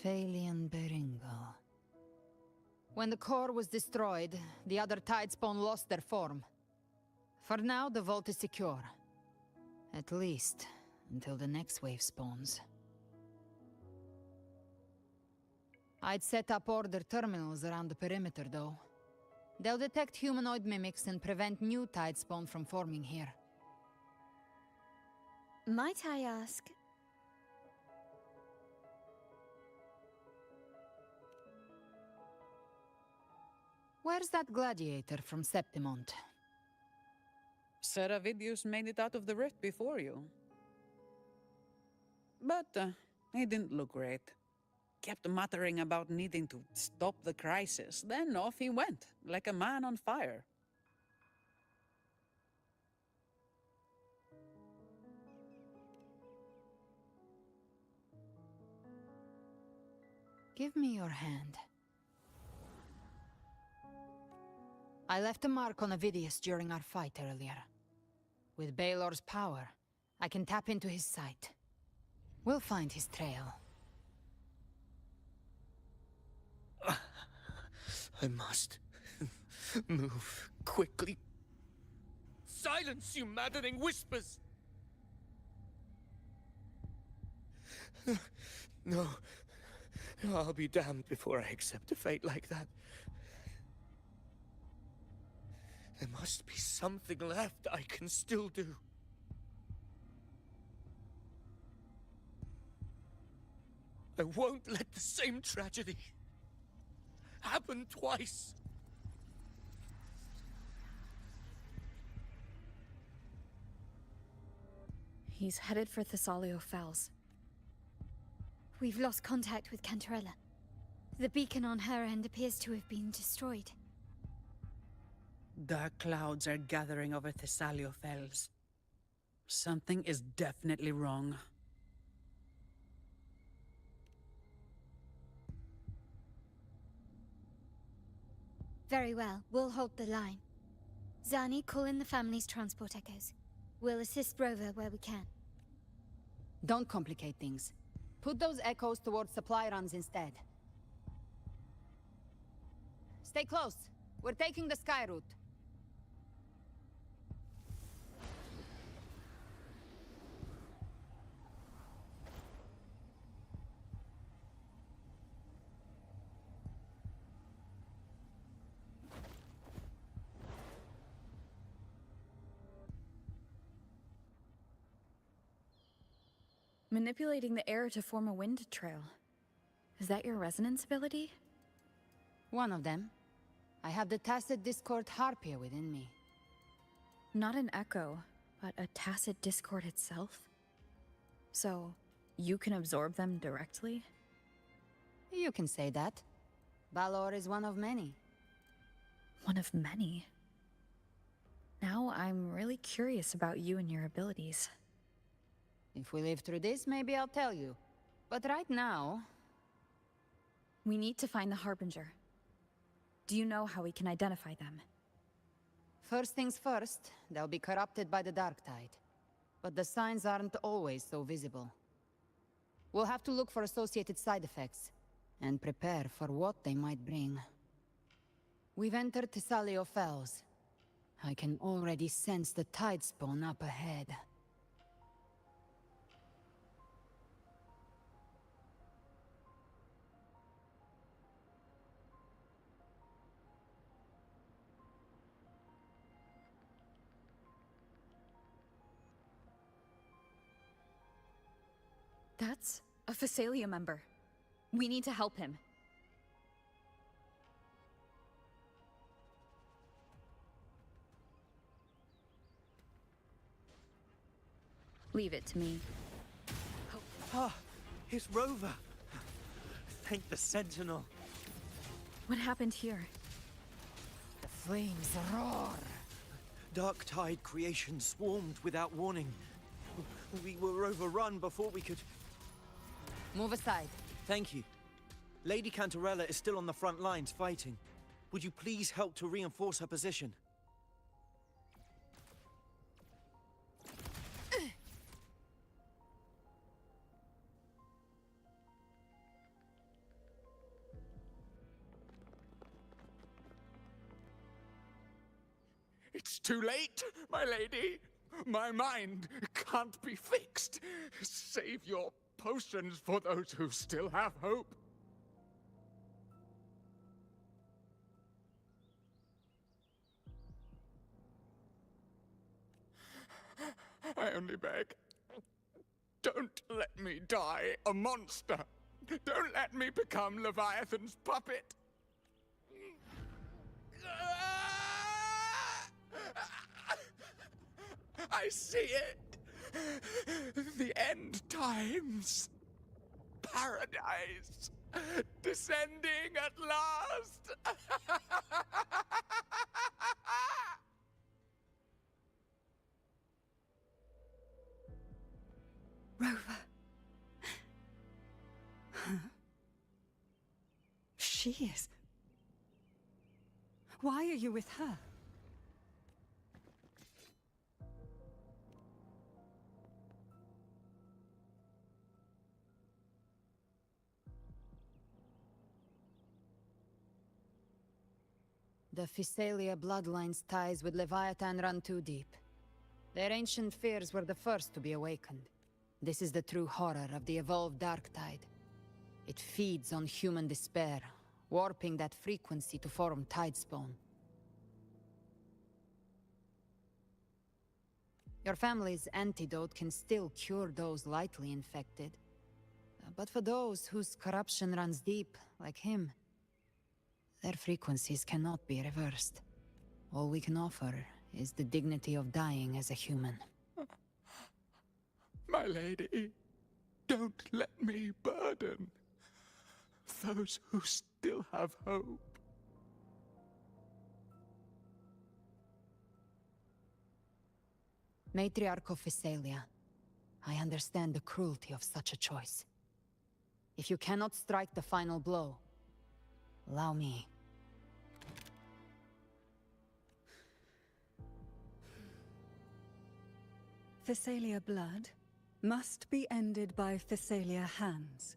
Thalian Beringal. When the core was destroyed, the other Tidespawn lost their form. For now, the vault is secure. At least, until the next wave spawns. I'd set up order terminals around the perimeter, though. They'll detect humanoid mimics and prevent new Tidespawn from forming here. Might I ask? Where's that gladiator from Septimont? Seravidius made it out of the rift before you. But he didn't look great. Kept muttering about needing to stop the crisis, then off he went, like a man on fire. Give me your hand. I left a mark on Avidius during our fight earlier. With Baelor's power, I can tap into his sight. We'll find his trail. I must move quickly. Silence, you maddening whispers! No, I'll be damned before I accept a fate like that. There must be something left I can still do. I won't let the same tragedy happen twice. He's headed for Thessalio Fells. We've lost contact with Cantarella. The beacon on her end appears to have been destroyed. Dark clouds are gathering over Thessalio Fells. Something is definitely wrong. Very well, we'll hold the line. Zani, call in the family's transport echoes. We'll assist Rover where we can. Don't complicate things. Put those echoes towards supply runs instead. Stay close. We're taking the sky route. Manipulating the air to form a wind trail. Is that your resonance ability? One of them. I have the Tacit Discord Harpia within me. Not an echo, but a Tacit Discord itself? So, you can absorb them directly? You can say that. Balor is one of many. One of many? Now I'm really curious about you and your abilities. If we live through this, maybe I'll tell you. But right now... We need to find the Harbinger. Do you know how we can identify them? First things first, they'll be corrupted by the Dark Tide. But the signs aren't always so visible. We'll have to look for associated side effects, and prepare for what they might bring. We've entered Thessalio Fells. I can already sense the Tidespawn up ahead. That's a Phasalia member. We need to help him. Leave it to me. Ah, it's Rover. Thank the Sentinel. What happened here? The flames roar. Dark Tide creation swarmed without warning. We were overrun before we could... Move aside. Thank you. Lady Cantarella is still on the front lines fighting. Would you please help to reinforce her position? It's too late, my lady. My mind can't be fixed. Save your potions for those who still have hope. I only beg. Don't let me die a monster. Don't let me become Leviathan's puppet. I see it. The end times. Paradise. Descending at last. Rover. Huh? She is. Why are you with her? The Physalia bloodline's ties with Leviathan run too deep. Their ancient fears were the first to be awakened. This is the true horror of the evolved Darktide. It feeds on human despair, warping that frequency to form Tidespawn. Your family's antidote can still cure those lightly infected. But for those whose corruption runs deep, like him, their frequencies cannot be reversed. All we can offer is the dignity of dying as a human. My lady, don't let me burden those who still have hope. Matriarch of Physalia, I understand the cruelty of such a choice. If you cannot strike the final blow, allow me. Physalia blood must be ended by Physalia hands.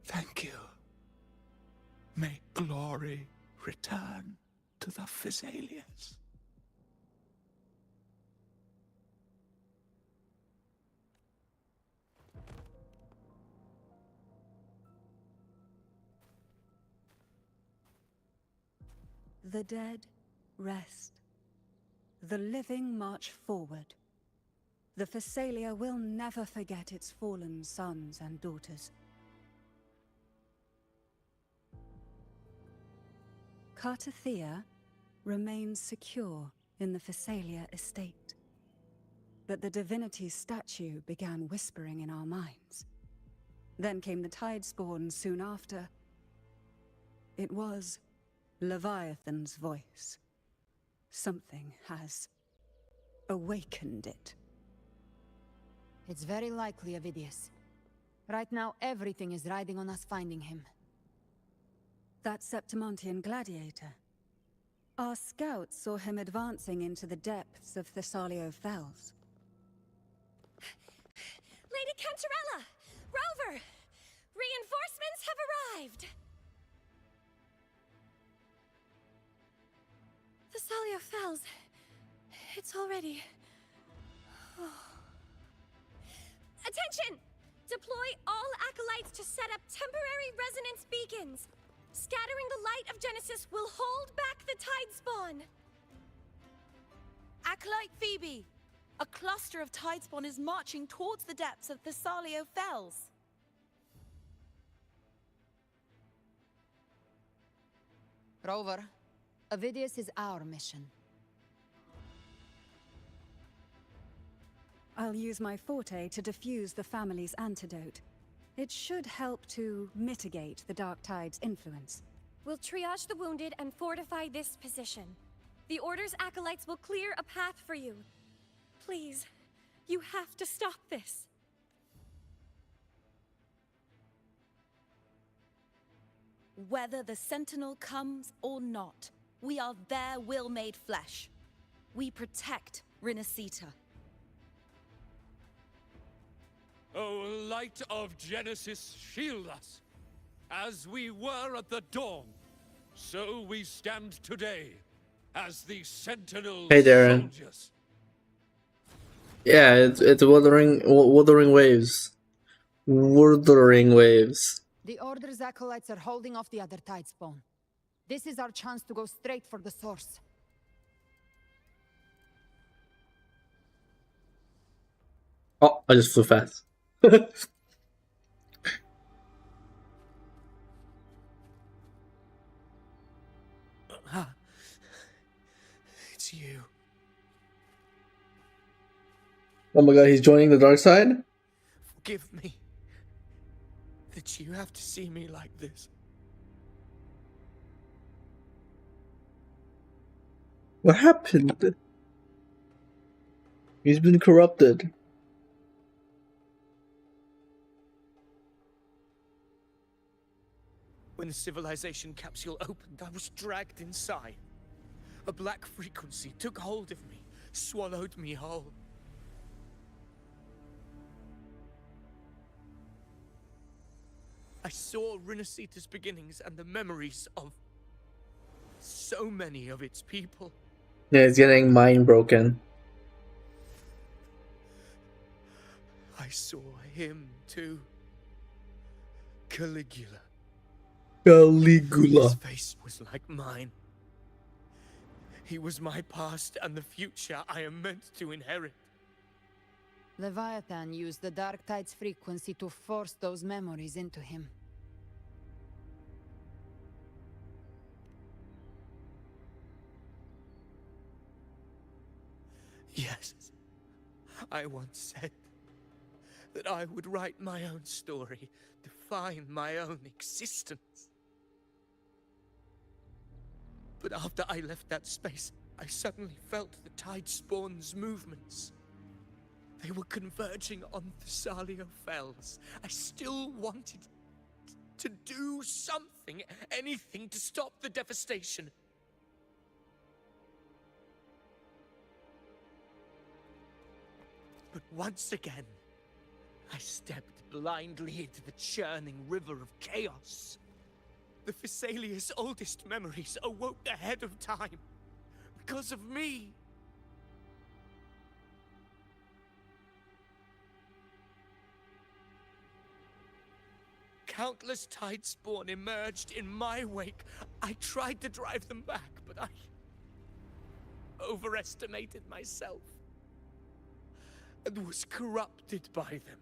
Thank you. May glory return to the Physalias. The dead rest. The living march forward. The Physalia will never forget its fallen sons and daughters. Cartathea remains secure in the Physalia estate. But the divinity's statue began whispering in our minds. Then came the Tidespawn soon after. It was Leviathan's voice. Something has awakened it. It's very likely, Avidius. Right now, everything is riding on us finding him. That Septimontian gladiator. Our scouts saw him advancing into the depths of Thessalio Fells. Lady Cantarella! Rover! Reinforcements have arrived! Thessalio Fells. It's already... Oh. Attention! Deploy all acolytes to set up temporary resonance beacons. Scattering the light of Genesis will hold back the Tidespawn. Acolyte Phoebe! A cluster of Tidespawn is marching towards the depths of Thessalio Fells. Rover, Avidius is our mission. I'll use my forte to defuse the family's antidote. It should help to mitigate the Dark Tide's influence. We'll triage the wounded and fortify this position. The Order's acolytes will clear a path for you. Please, you have to stop this. Whether the Sentinel comes or not, we are their will made flesh. We protect Rinascita. O light of Genesis, shield us. As we were at the dawn, so we stand today as the Sentinel Hey, Darren. soldiers. Yeah, it's wuthering waves. Wuthering waves. The Order's acolytes are holding off the other Tidespawn. This is our chance to go straight for the source. Oh, I just flew fast. It's you. Oh my god, he's joining the dark side? Forgive me that you have to see me like this. What happened? He's been corrupted. When the civilization capsule opened, I was dragged inside. A black frequency took hold of me, swallowed me whole. I saw Rinascita's beginnings and the memories of so many of its people. Yeah, he's getting mind broken. I saw him too. Caligula. Caligula. His face was like mine. He was my past and the future I am meant to inherit. Leviathan used the Dark Tide's frequency to force those memories into him. Yes, I once said that I would write my own story, define my own existence. But after I left that space, I suddenly felt the Tidespawn's movements. They were converging on Thessalia Fells. I still wanted to do something, anything to stop the devastation. But once again, I stepped blindly into the churning river of chaos. The Thessalia's oldest memories awoke ahead of time. Because of me. Countless Tidespawn emerged in my wake. I tried to drive them back, but I overestimated myself and was corrupted by them.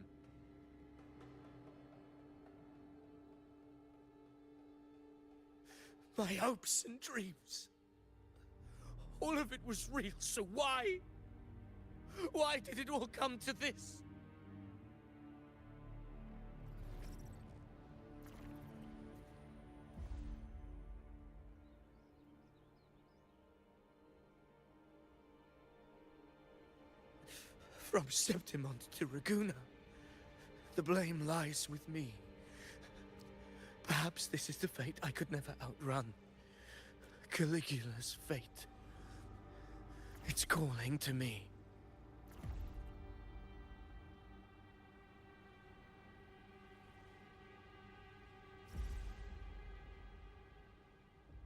My hopes and dreams. All of it was real, so why? Why did it all come to this? From Septimont to Raguena, the blame lies with me. Perhaps this is the fate I could never outrun. Caligula's fate. It's calling to me.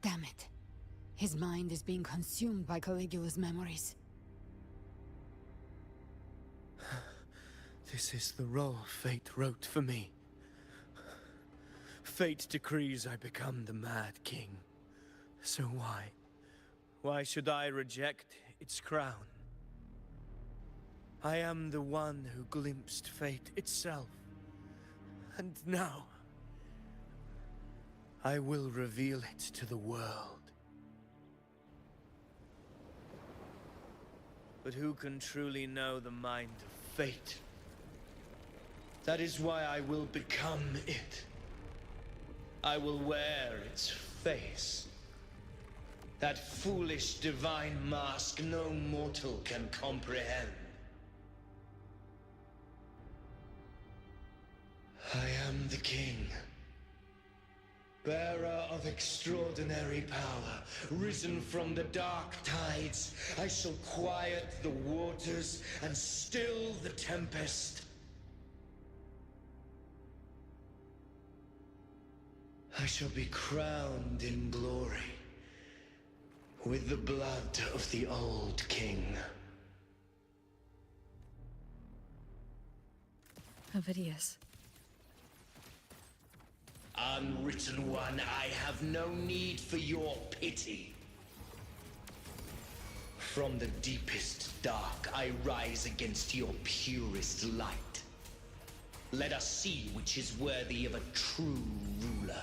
Damn it. His mind is being consumed by Caligula's memories. This is the role fate wrote for me. Fate decrees I become the Mad King. So why? Why should I reject its crown? I am the one who glimpsed fate itself. And now, I will reveal it to the world. But who can truly know the mind of fate? That is why I will become it. I will wear its face. That foolish divine mask no mortal can comprehend. I am the king. Bearer of extraordinary power, risen from the dark tides, I shall quiet the waters and still the tempest. I shall be crowned in glory with the blood of the old king. Ovidius. Unwritten One, I have no need for your pity. From the deepest dark, I rise against your purest light. Let us see which is worthy of a true ruler.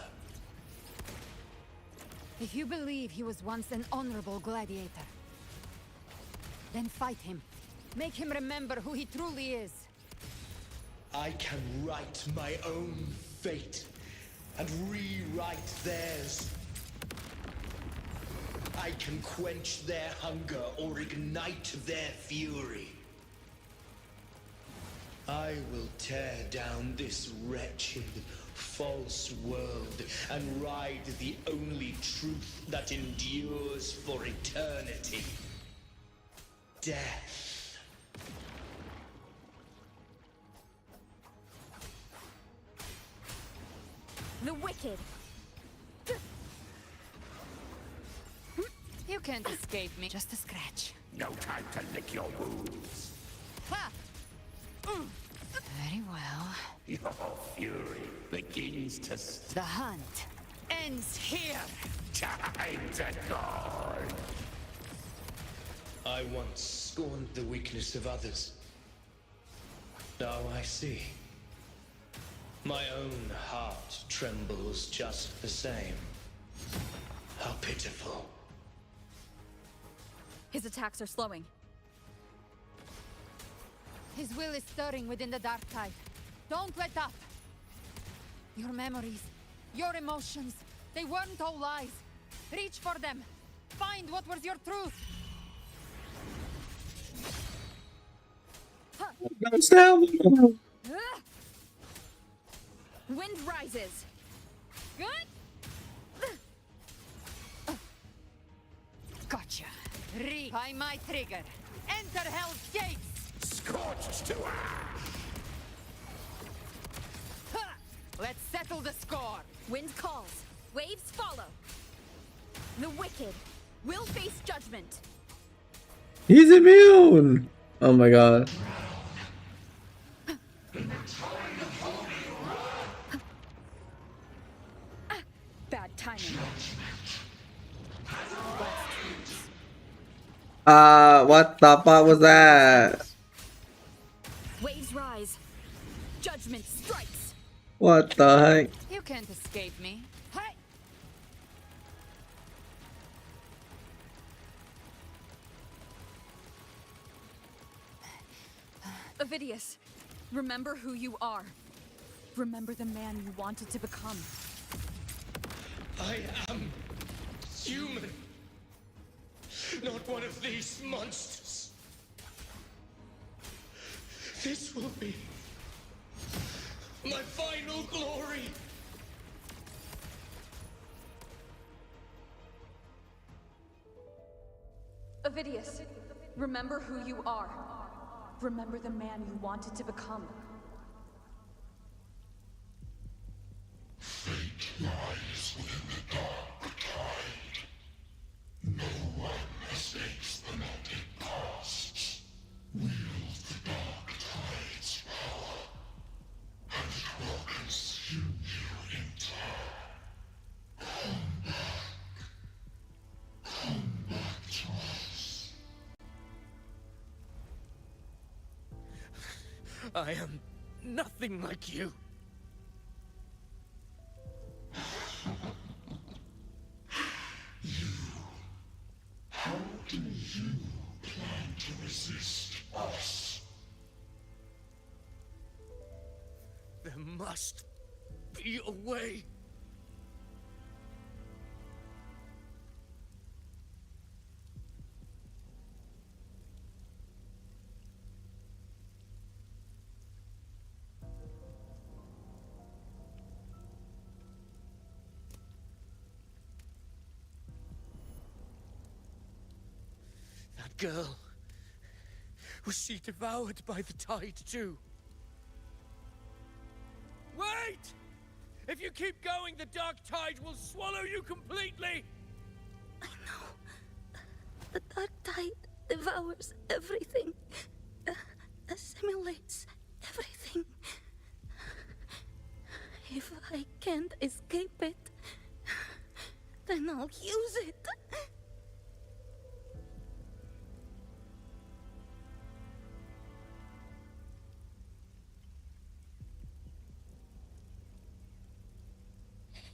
If you believe he was once an honorable gladiator, then fight him. Make him remember who he truly is. I can write my own fate and rewrite theirs. I can quench their hunger or ignite their fury. I will tear down this wretched, false world and ride the only truth that endures for eternity. Death. The wicked! You can't escape me. Just a scratch. No time to lick your wounds. Ha! Very well. Your fury begins to... The hunt ends here! Time to go! I once scorned the weakness of others. Now I see. My own heart trembles just the same. How pitiful. His attacks are slowing. His will is stirring within the dark tide. Don't let up! Your memories, your emotions, they weren't all lies. Reach for them. Find what was your truth. Wind rises. Good? Gotcha. By my trigger. Enter Hell's Gates! Scorched to ash! Ha! Let's settle the score. Wind calls. Waves follow. The wicked will face judgment. He's immune! Oh my god. Bad timing. What the fuck was that? Waves rise. Judgment strikes. What the heck? You can't escape me. Hey! Ovidius, remember who you are. Remember the man you wanted to become. I am human. Not one of these monsters. This will be my final glory. Ovidius, remember who you are. Remember the man you wanted to become. Fate lies within the dark tide. No one escapes the net it casts. Wield the dark tide's power, and it will consume you in turn. Come back to us. I am nothing like you. How do you plan to resist us? There must be a way. girl. Was she devoured by the tide too? Wait! If you keep going, the dark tide will swallow you completely! The dark tide devours everything, assimilates everything. If I can't escape it, then I'll use it.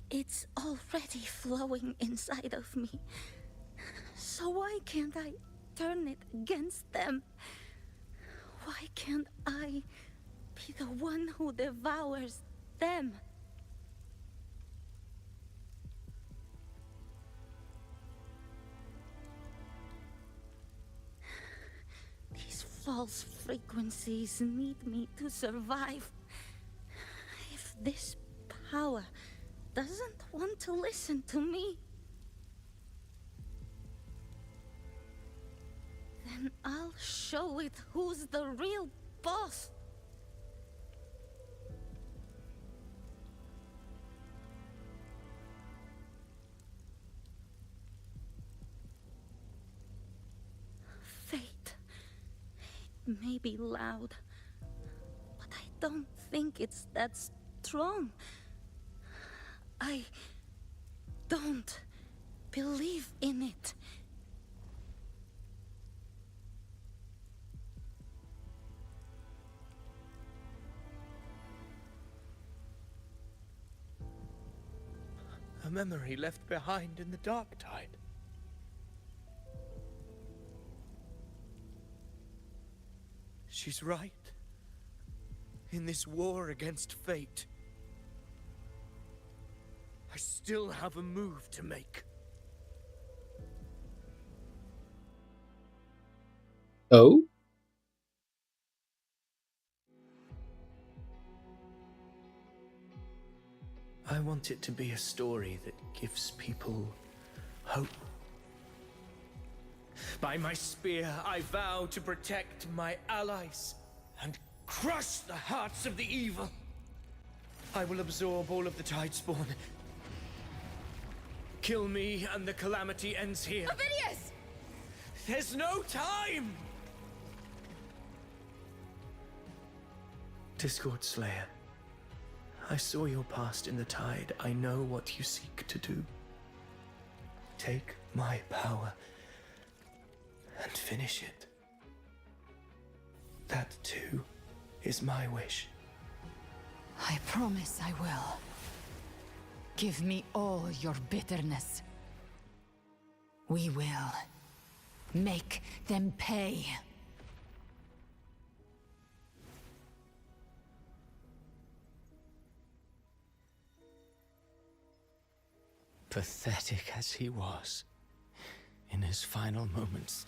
It's already flowing inside of me. So why can't I turn it against them? Why can't I be the one who devours them? These false frequencies need me to survive. If this power doesn't want to listen to me, then I'll show it who's the real boss. Fate. It may be loud, but I don't think it's that strong. I don't believe in it. A memory left behind in the dark tide. She's right. In this war against fate, I still have a move to make. Oh? I want it to be a story that gives people hope. By my spear, I vow to protect my allies and crush the hearts of the evil. I will absorb all of the Tidespawn. Kill me and the calamity ends here. Avidius! There's no time! Discord Slayer, I saw your past in the tide. I know what you seek to do. Take my power and finish it. That too is my wish. I promise I will. Give me all your bitterness. We will make them pay. Pathetic as he was, in his final moments,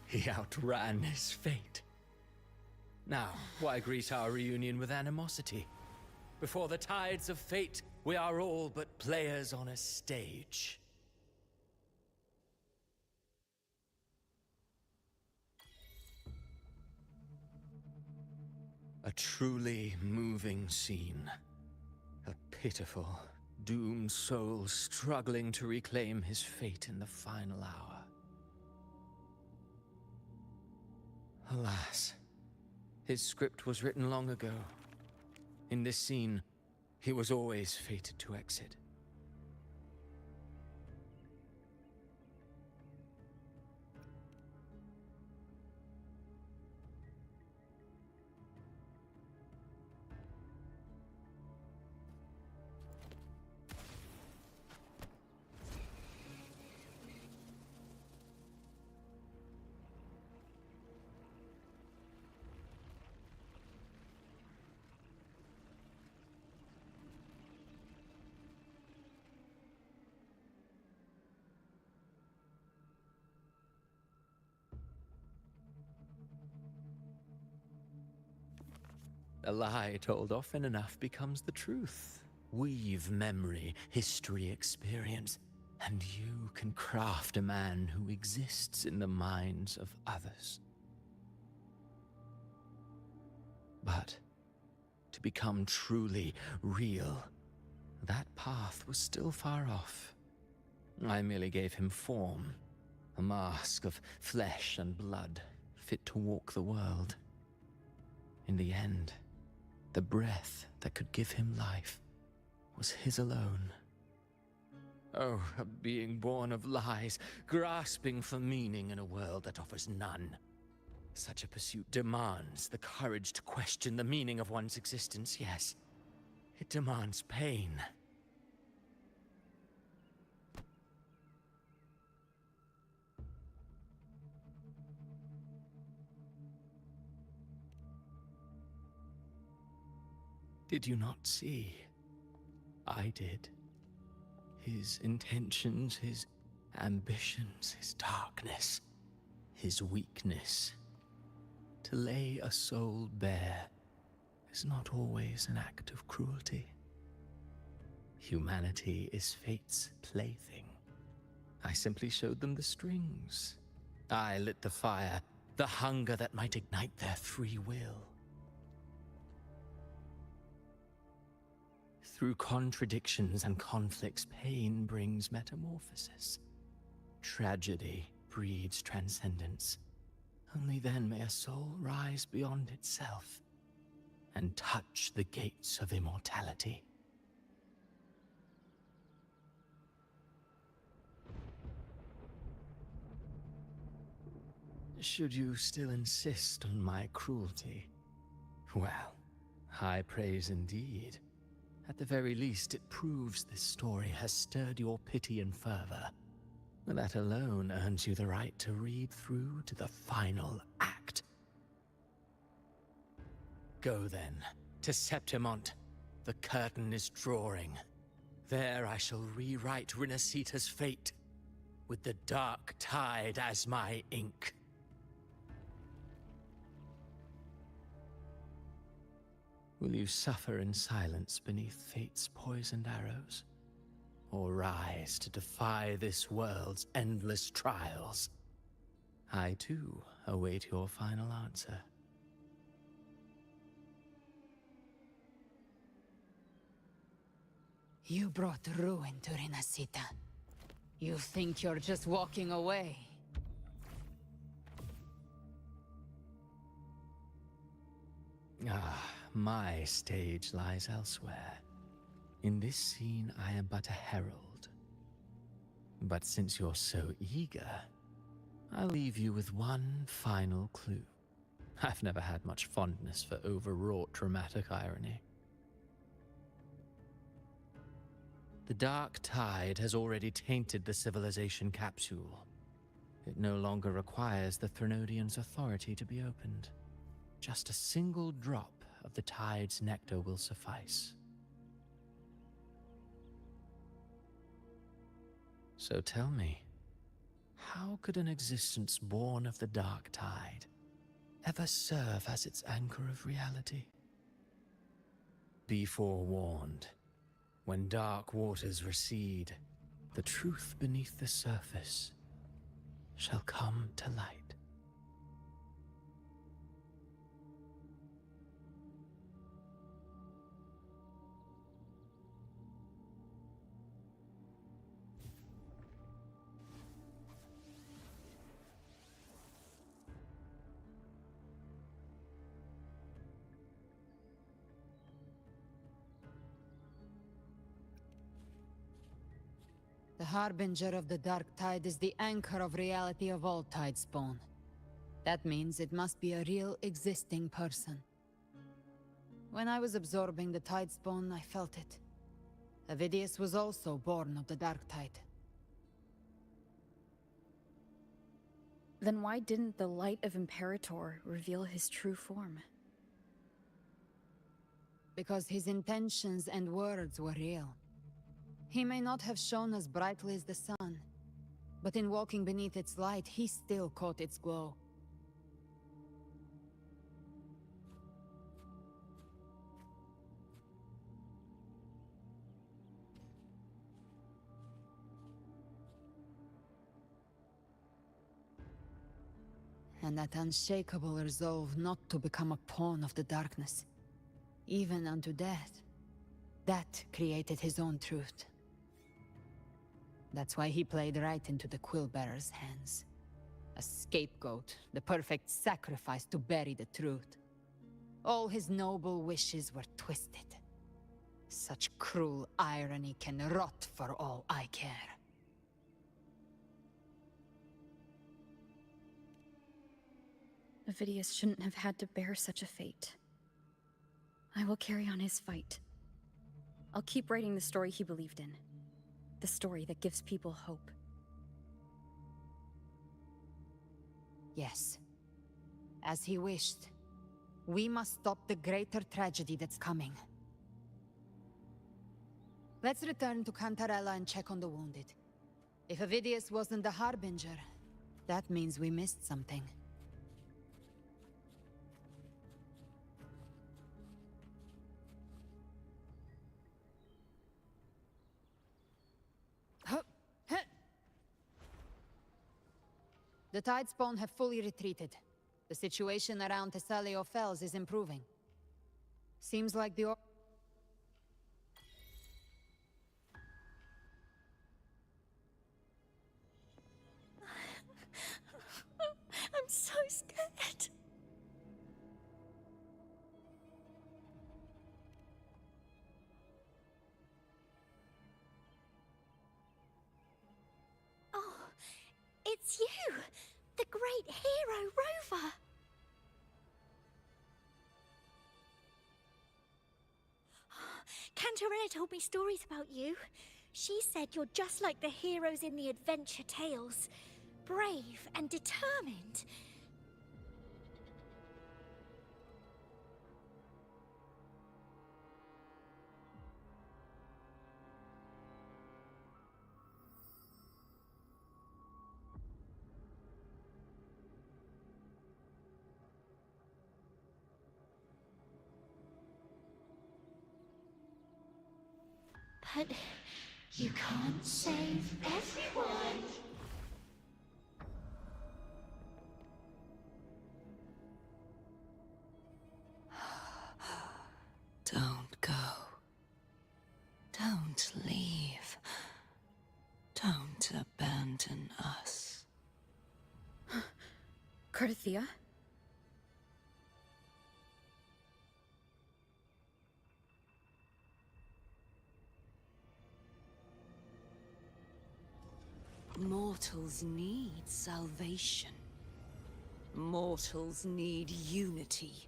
he outran his fate. Now, why greet our reunion with animosity? Before the tides of fate, we are all but players on a stage. A truly moving scene. A pitiful, doomed soul struggling to reclaim his fate in the final hour. Alas, his script was written long ago. In this scene, he was always fated to exit. A lie told often enough becomes the truth. Weave memory, history, experience. And you can craft a man who exists in the minds of others. But to become truly real, that path was still far off. I merely gave him form, a mask of flesh and blood, fit to walk the world. In the end, the breath that could give him life was his alone. Oh, a being born of lies, grasping for meaning in a world that offers none. Such a pursuit demands the courage to question the meaning of one's existence, yes. It demands pain. Did you not see? I did. His intentions, his ambitions, his darkness, his weakness. To lay a soul bare is not always an act of cruelty. Humanity is fate's plaything. I simply showed them the strings. I lit the fire, the hunger that might ignite their free will. Through contradictions and conflicts, pain brings metamorphosis. Tragedy breeds transcendence. Only then may a soul rise beyond itself and touch the gates of immortality. Should you still insist on my cruelty? Well, high praise indeed. At the very least, it proves this story has stirred your pity and fervor. That alone earns you the right to read through to the final act. Go then, to Septimont. The curtain is drawing. There I shall rewrite Rinasita's fate, with the dark tide as my ink. Will you suffer in silence beneath fate's poisoned arrows? Or rise to defy this world's endless trials? I too await your final answer. You brought ruin to Renacita. You think you're just walking away? Ah, my stage lies elsewhere. In this scene, I am but a herald. But since you're so eager, I'll leave you with one final clue. I've never had much fondness for overwrought dramatic irony. The dark tide has already tainted the civilization capsule. It no longer requires the Threnodians' authority to be opened. Just a single drop of the tide's nectar will suffice. So tell me, how could an existence born of the dark tide ever serve as its anchor of reality? Be forewarned. When dark waters recede, the truth beneath the surface shall come to light. The Harbinger of the Dark Tide is the anchor of reality of all Tidespawn. That means it must be a real existing person. When I was absorbing the Tidespawn, I felt it. Avidius was also born of the Dark Tide. Then why didn't the light of Imperator reveal his true form? Because his intentions and words were real. He may not have shone as brightly as the sun, but in walking beneath its light, he still caught its glow. and that unshakable resolve not to become a pawn of the darkness, even unto death. That created his own truth. That's why he played right into the Quillbearer's hands. A scapegoat, the perfect sacrifice to bury the truth. All his noble wishes were twisted. Such cruel irony can rot for all I care. Avidius shouldn't have had to bear such a fate. I will carry on his fight. I'll keep writing the story he believed in. The story that gives people hope. Yes. As he wished. We must stop the greater tragedy that's coming. Let's return to Cantarella and check on the wounded. If Avidius wasn't the Harbinger, that means we missed something. The Tidespawn have fully retreated. The situation around Thessalio Fells is improving. Seems like the I'm so scared. Oh, it's you! The great hero, Rover! Cantarella told me stories about you. She said you're just like the heroes in the adventure tales. Brave and determined. But you can't save everyone. Don't go. Don't leave. Don't abandon us. Carthea? Mortals need salvation. Mortals need unity.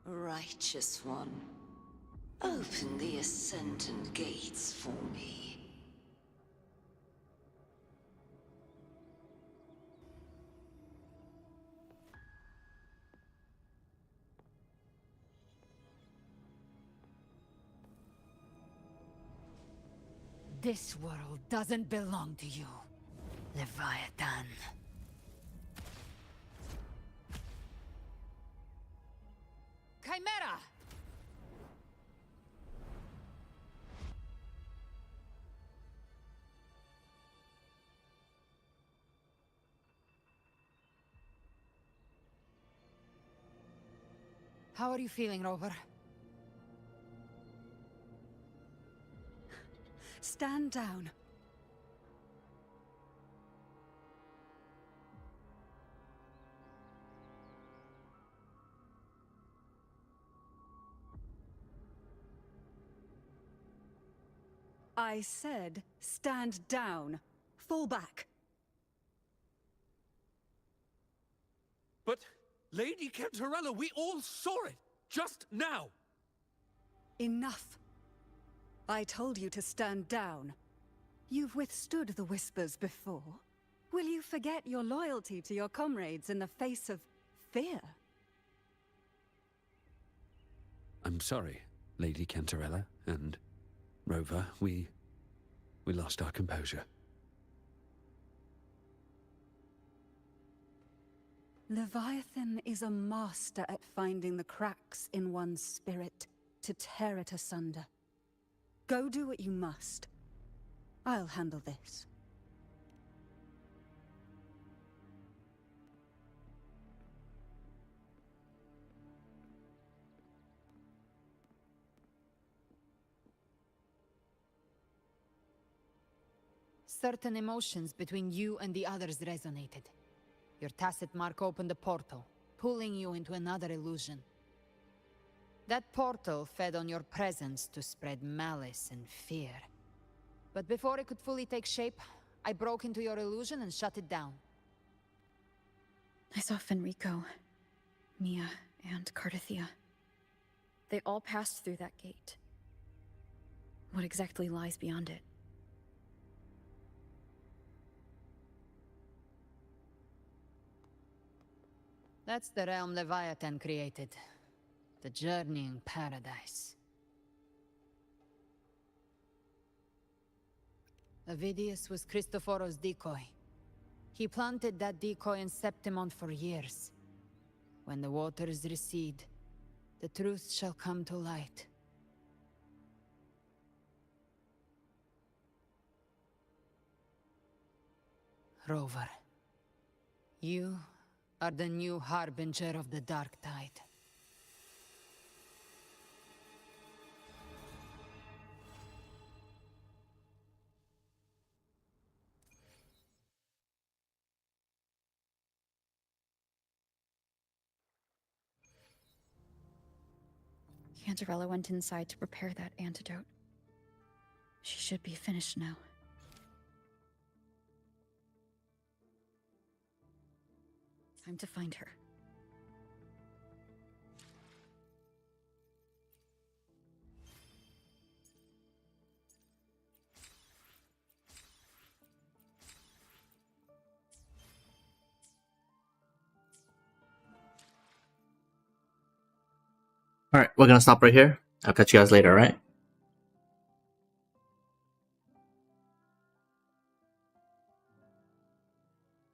Righteous One, open the Ascendant Gates for me. This world doesn't belong to you, Leviathan. Chimera! How are you feeling, Rover? Stand down. I said, stand down. Fall back. But, Lady Cantarella, we all saw it! Just now! Enough. I told you to stand down. You've withstood the whispers before. Will you forget your loyalty to your comrades in the face of fear? I'm sorry, Lady Cantarella, and Rover, we lost our composure. Leviathan is a master at finding the cracks in one's spirit to tear it asunder. Go do what you must. I'll handle this. Certain emotions between you and the others resonated. Your tacit mark opened a portal, pulling you into another illusion. That portal fed on your presence to spread malice and fear. But before it could fully take shape, I broke into your illusion and shut it down. I saw Fenrico, Mia, and Cardathia. They all passed through that gate. What exactly lies beyond it? That's the realm Leviathan created. The journeying paradise. Avidius was Christophoros' decoy. He planted that decoy in Septimont for years. When the waters recede, the truth shall come to light. Rover, you are the new harbinger of the Dark Tide. Cantarella went inside to prepare that antidote. She should be finished now. Time to find her. Alright, we're gonna stop right here. I'll catch you guys later, alright?